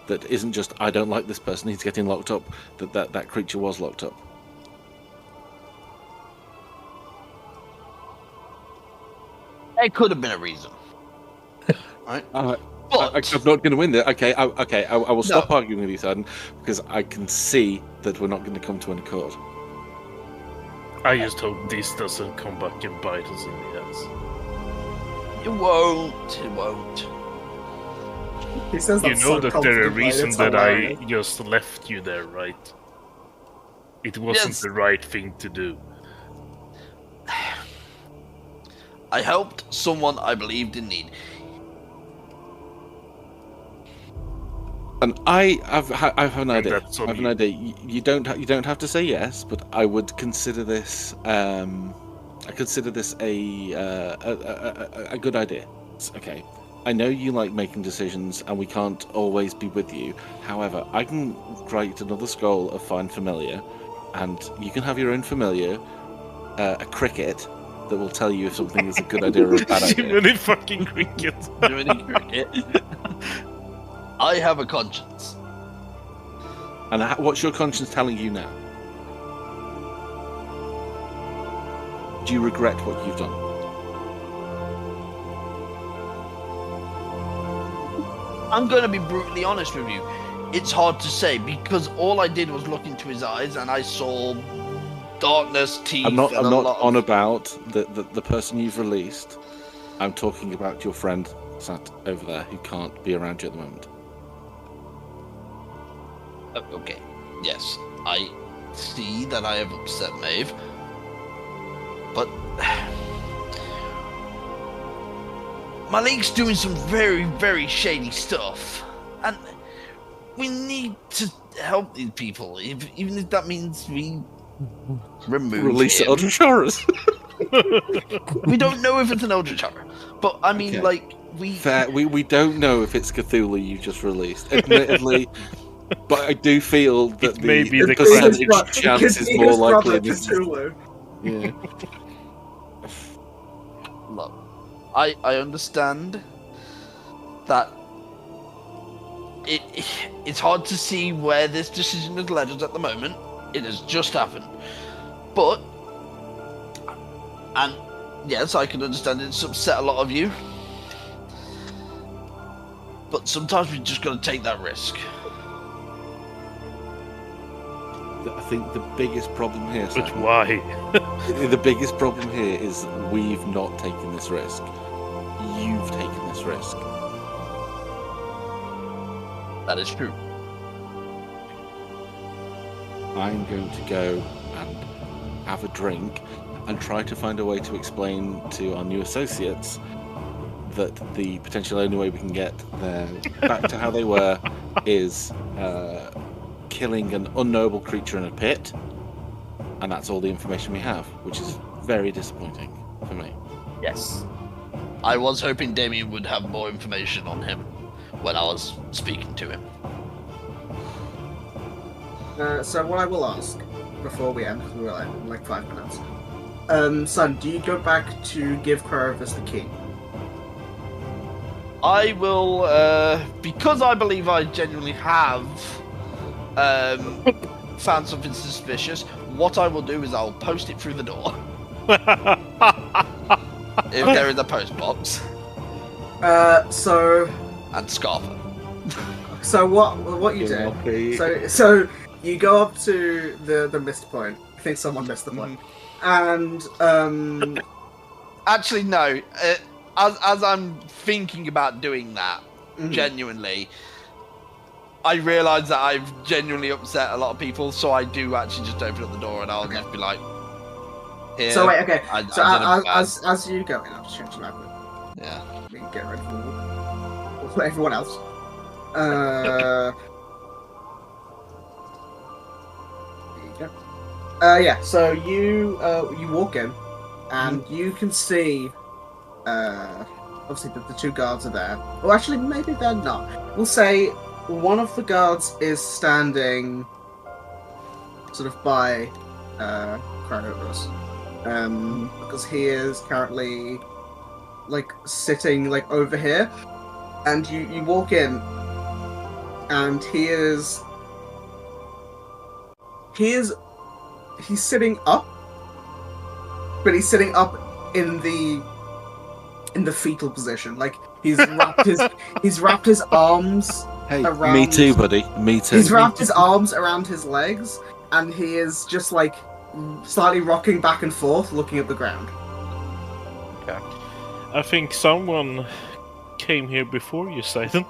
that isn't just, I don't like this person, he's getting locked up, that creature was locked up. It could have been a reason. Right? But But I'm not going to win there. Okay, I will stop arguing with you, Sidon, because I can see that we're not going to come to an accord. I just hope this doesn't come back and bite us in the ass. it won't. It won't. He says You that know so that there are confidently, reasons it's that I hilarious. just left you there, right? It wasn't Yes. the right thing to do. I helped someone I believed in need. And I have an idea. that's I on have an you. idea. You don't have to say yes, but I would consider this. I consider this a good idea. Okay. I know you like making decisions, and we can't always be with you. However, I can write another scroll of Find Familiar, and you can have your own familiar, a cricket, that will tell you if something is a good idea or a bad idea. Jiminy fucking cricket. Doing cricket. I have a conscience. And what's your conscience telling you now? Do you regret what you've done? I'm going to be brutally honest with you. It's hard to say because all I did was look into his eyes and I saw darkness, teeth. I'm not and on about the person you've released. I'm talking about your friend sat over there who can't be around you at the moment. Okay. Yes, I see that I have upset Maeve, but Malik's doing some very, very shady stuff, and we need to help these people, even if that means we Release him. Eldritch Horrors. We don't know if it's an Eldritch Horror, but I mean, Fair. We don't know if it's Cthulhu you just released, admittedly, but I do feel that the percentage chance is more likely. Cthulhu. Yeah. Look, I understand that it's hard to see where this decision has led us at the moment. It has just happened, but yes, I can understand it's upset a lot of you, but sometimes we just got to take that risk. I think the biggest problem here, But why? the biggest problem here is we've not taken this risk. You've taken this risk. That is true. I'm going to go and have a drink and try to find a way to explain to our new associates that the potential only way we can get them back to how they were is killing an unknowable creature in a pit, and that's all the information we have, which is very disappointing for me. Yes. I was hoping Damien would have more information on him when I was speaking to him. So what I will ask before we end, because we're in like 5 minutes. Son, do you go back to give Corovis the key? I will, because I believe I genuinely have found something suspicious, what I will do is I'll post it through the door. If there is a post box. And scarf her. So what you do? So you go up to the missed point. I think someone missed the point. And actually no. As I'm thinking about doing that, genuinely, I realise that I've genuinely upset a lot of people, so I do actually just open up the door and I'll just be like, here. So wait, okay. As you go in, I'll just change the language. Yeah. We can get rid of everyone else. There you go. Yeah. So you walk in, and you can see. Obviously, the 2 guards are there. Well, actually, maybe they're not. We'll say one of the guards is standing sort of by Corovis, because he is currently like sitting like over here, and you walk in, and he's sitting up, but he's sitting up in the fetal position, like he's wrapped his arms around. Me too, buddy. Me too. He's wrapped his arms around his legs, and he is just like slightly rocking back and forth, looking at the ground. Okay. I think someone came here before you, Satan.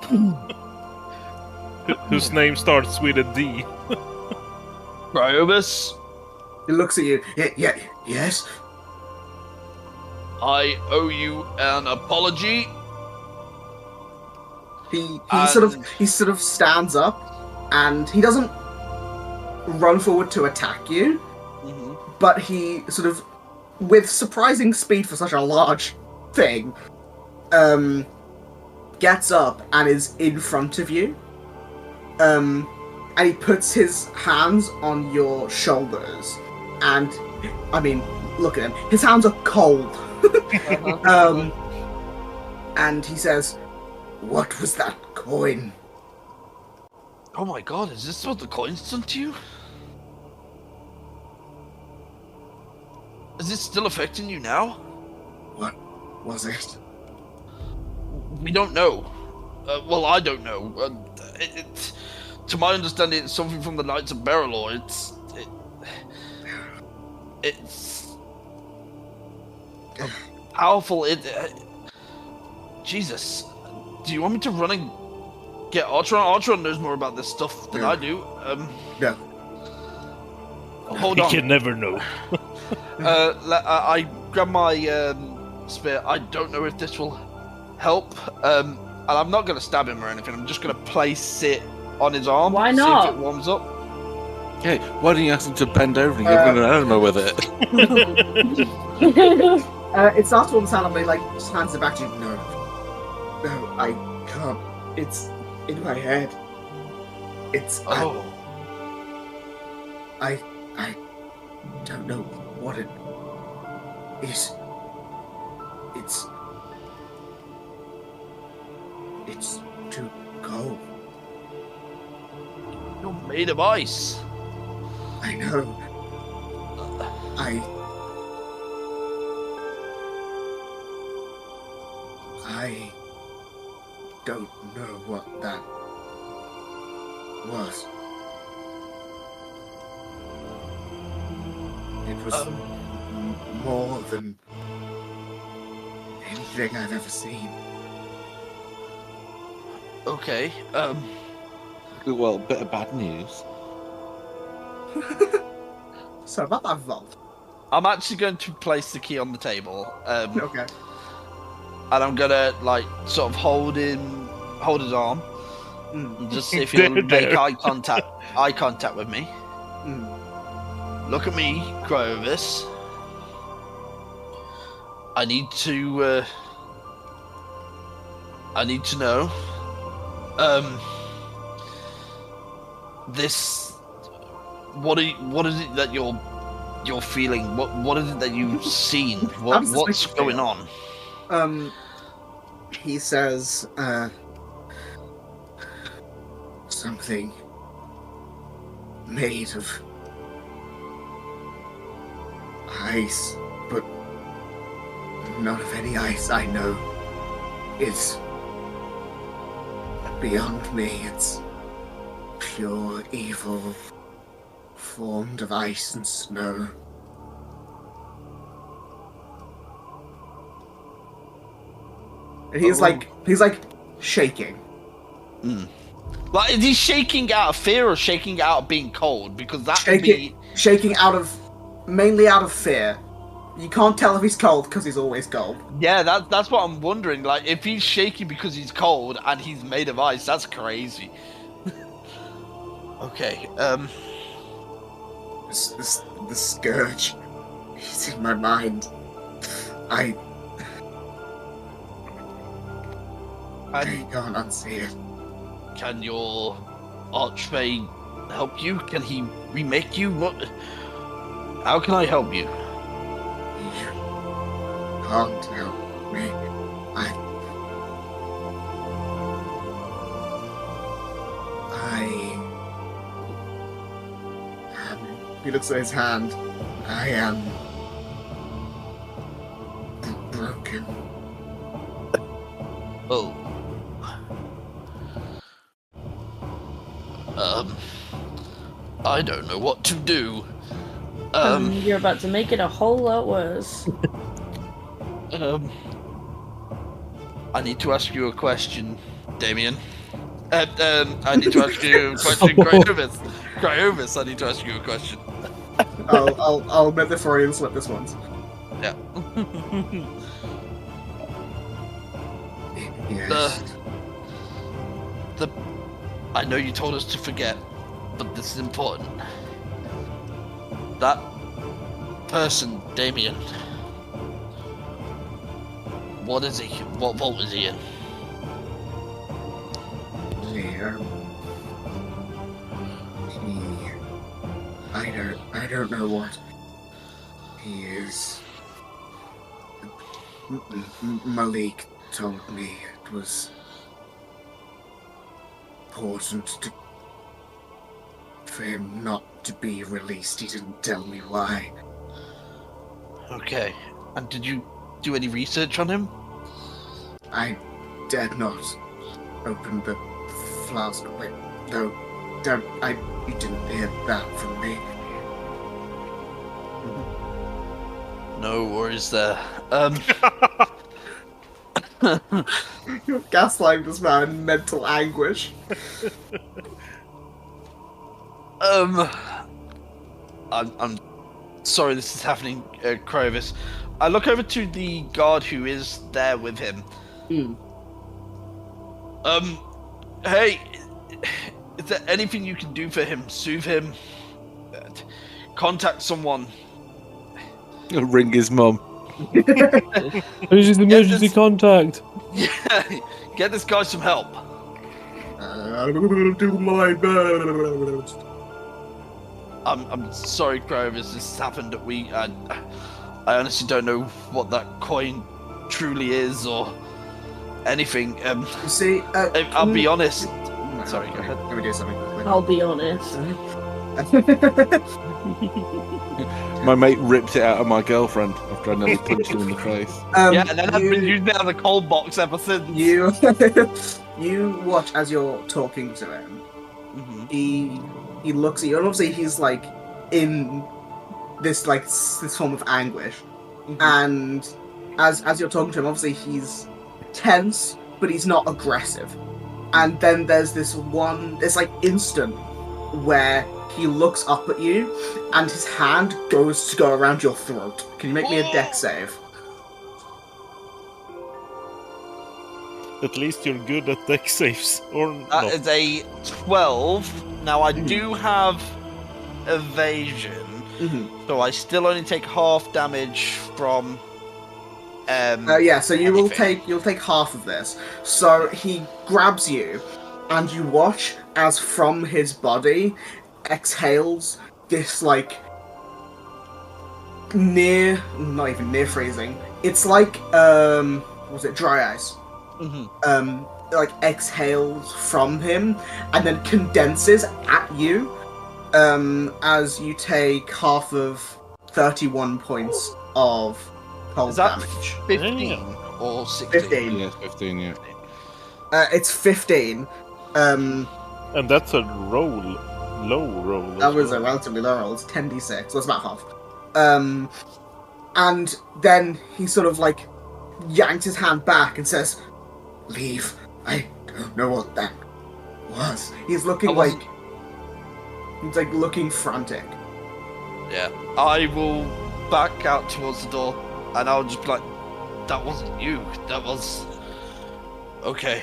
Whose name starts with a D. Corovis? He looks at you. Yeah, yes. I owe you an apology. He sort of stands up, and he doesn't run forward to attack you, but he sort of, with surprising speed for such a large thing, gets up and is in front of you, and he puts his hands on your shoulders, and I mean, look at him. His hands are cold. And he says, "What was that coin?" Oh my god, is this what the coin's done to you? Is it still affecting you now? What was it? We don't know. Well, I don't know. To my understanding, it's something from the Knights of Periphalon. It's powerful. Jesus, do you want me to run and get Archeron? Archeron knows more about this stuff than I do. No. Hold He on. can never know. I grab my spear. I don't know if this will help. And I'm not going to stab him or anything. I'm just going to place it on his arm. Why See not? if it warms up. Hey, why don't you ask him to bend over and give him an animal with it? It starts to understand, but like just hands it back to you. No, I can't. It's in my head. It's I don't know what it is. It's too cold. You're made of ice. I know. I don't know what that was. It was more than anything I've ever seen. Okay. Well, bit of bad news. So about that vault. I'm actually going to place the key on the table. Okay. And I'm gonna like sort of hold his arm, and just see if he'll make eye contact with me. Look at me, Clovis. I need to know. This. What is it that you're feeling? What is it that you've seen? What's going on? He says, something made of ice, but not of any ice I know. It's beyond me. It's pure evil, formed of ice and snow. And he's like shaking. Like, is he shaking out of fear or shaking out of being cold? Because that shaking mainly out of fear. You can't tell if he's cold because he's always cold. Yeah, that's what I'm wondering. Like, if he's shaking because he's cold and he's made of ice, that's crazy. Okay. The scourge. He's in my mind. I can't unsee it. Can your archfey help you? Can he remake you? How can I help you? You can't help me. He looks at his hand. I am broken. Oh. I don't know what to do. You're about to make it a whole lot worse. I need to ask you a question, Damien. I need to ask you a question, Cryovis, I need to ask you a question. I'll metaphorian slip this once. Yeah. Yes. I know you told us to forget, but this is important. That person, Damien. What is he? What vault is he in? I don't know what he is. Malik told me it was important for him not to be released. He didn't tell me why. Okay. And did you do any research on him? I dared not. open the flask. Wait, no, don't. You didn't hear that from me. No worries there. You're gaslighting this man in mental anguish. I'm sorry this is happening, Crovis. I look over to the guard who is there with him. Hey, is there anything you can do for him? Soothe him? Contact someone. Ring his mum. Who's his emergency contact? Yeah, get this guy some help. I'm gonna do my best. I'm sorry, Crovis, this has happened. I honestly don't know what that coin truly is or anything. You see, I'll be honest. Sorry, go ahead. Let me do something quickly. I'll be honest. My mate ripped it out of my girlfriend after I nearly punched him in the face. Yeah, and then I've been using it as a cold box ever since. You watch as you're talking to him. Mm-hmm. He looks at you, and obviously he's like in this form of anguish. And as you're talking to him, obviously he's tense, but he's not aggressive. And then there's this instant where he looks up at you, and his hand goes to go around your throat. Can you make me a dex save? At least you're good at deck saves, or That not. is a 12. Now I do have evasion, so I still only take half damage from. So you'll take half of this. So he grabs you, and you watch as from his body exhales this not even near freezing. It's like was it dry ice? Exhales from him and then condenses at you. As you take half of 31 points of cold Is that damage. 15 or 16? 15. Yeah, 15, yeah. It's 15. And that's a low roll. That was a relatively low roll. It's 10d6, so it's about half. And then he sort of yanks his hand back and says, "Leave. I don't know what that was." He's looking looking frantic. Yeah, I will back out towards the door, and I'll just be like, "That wasn't you. That was." Okay.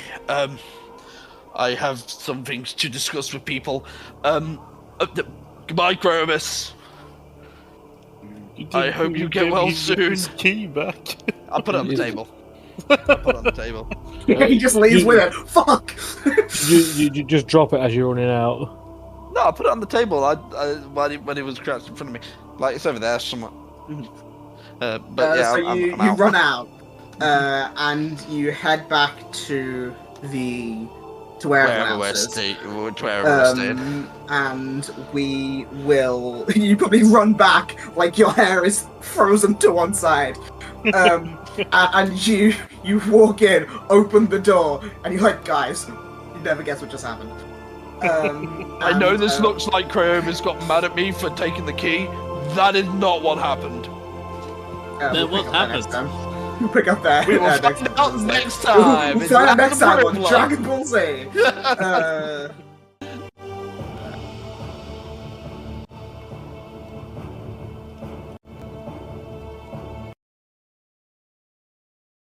I have some things to discuss with people. Goodbye, Crovis. I hope you get well soon. His key back. I'll put it on the table. He just leaves with it. Fuck! You just drop it as you're running out. No, I put it on the table. When it was crouched in front of me, it's over there somewhere. So you run out, and you head back to wherever we're staying. And we will. You probably run back like your hair is frozen to one side. And you walk in, open the door, and you're like, "Guys, you never guess what just happened." I know this looks like Crovis got mad at me for taking the key. That is not what happened. Then what happened? We'll pick up there. We will find out next time. We'll find out next time on Dragon Ball Z.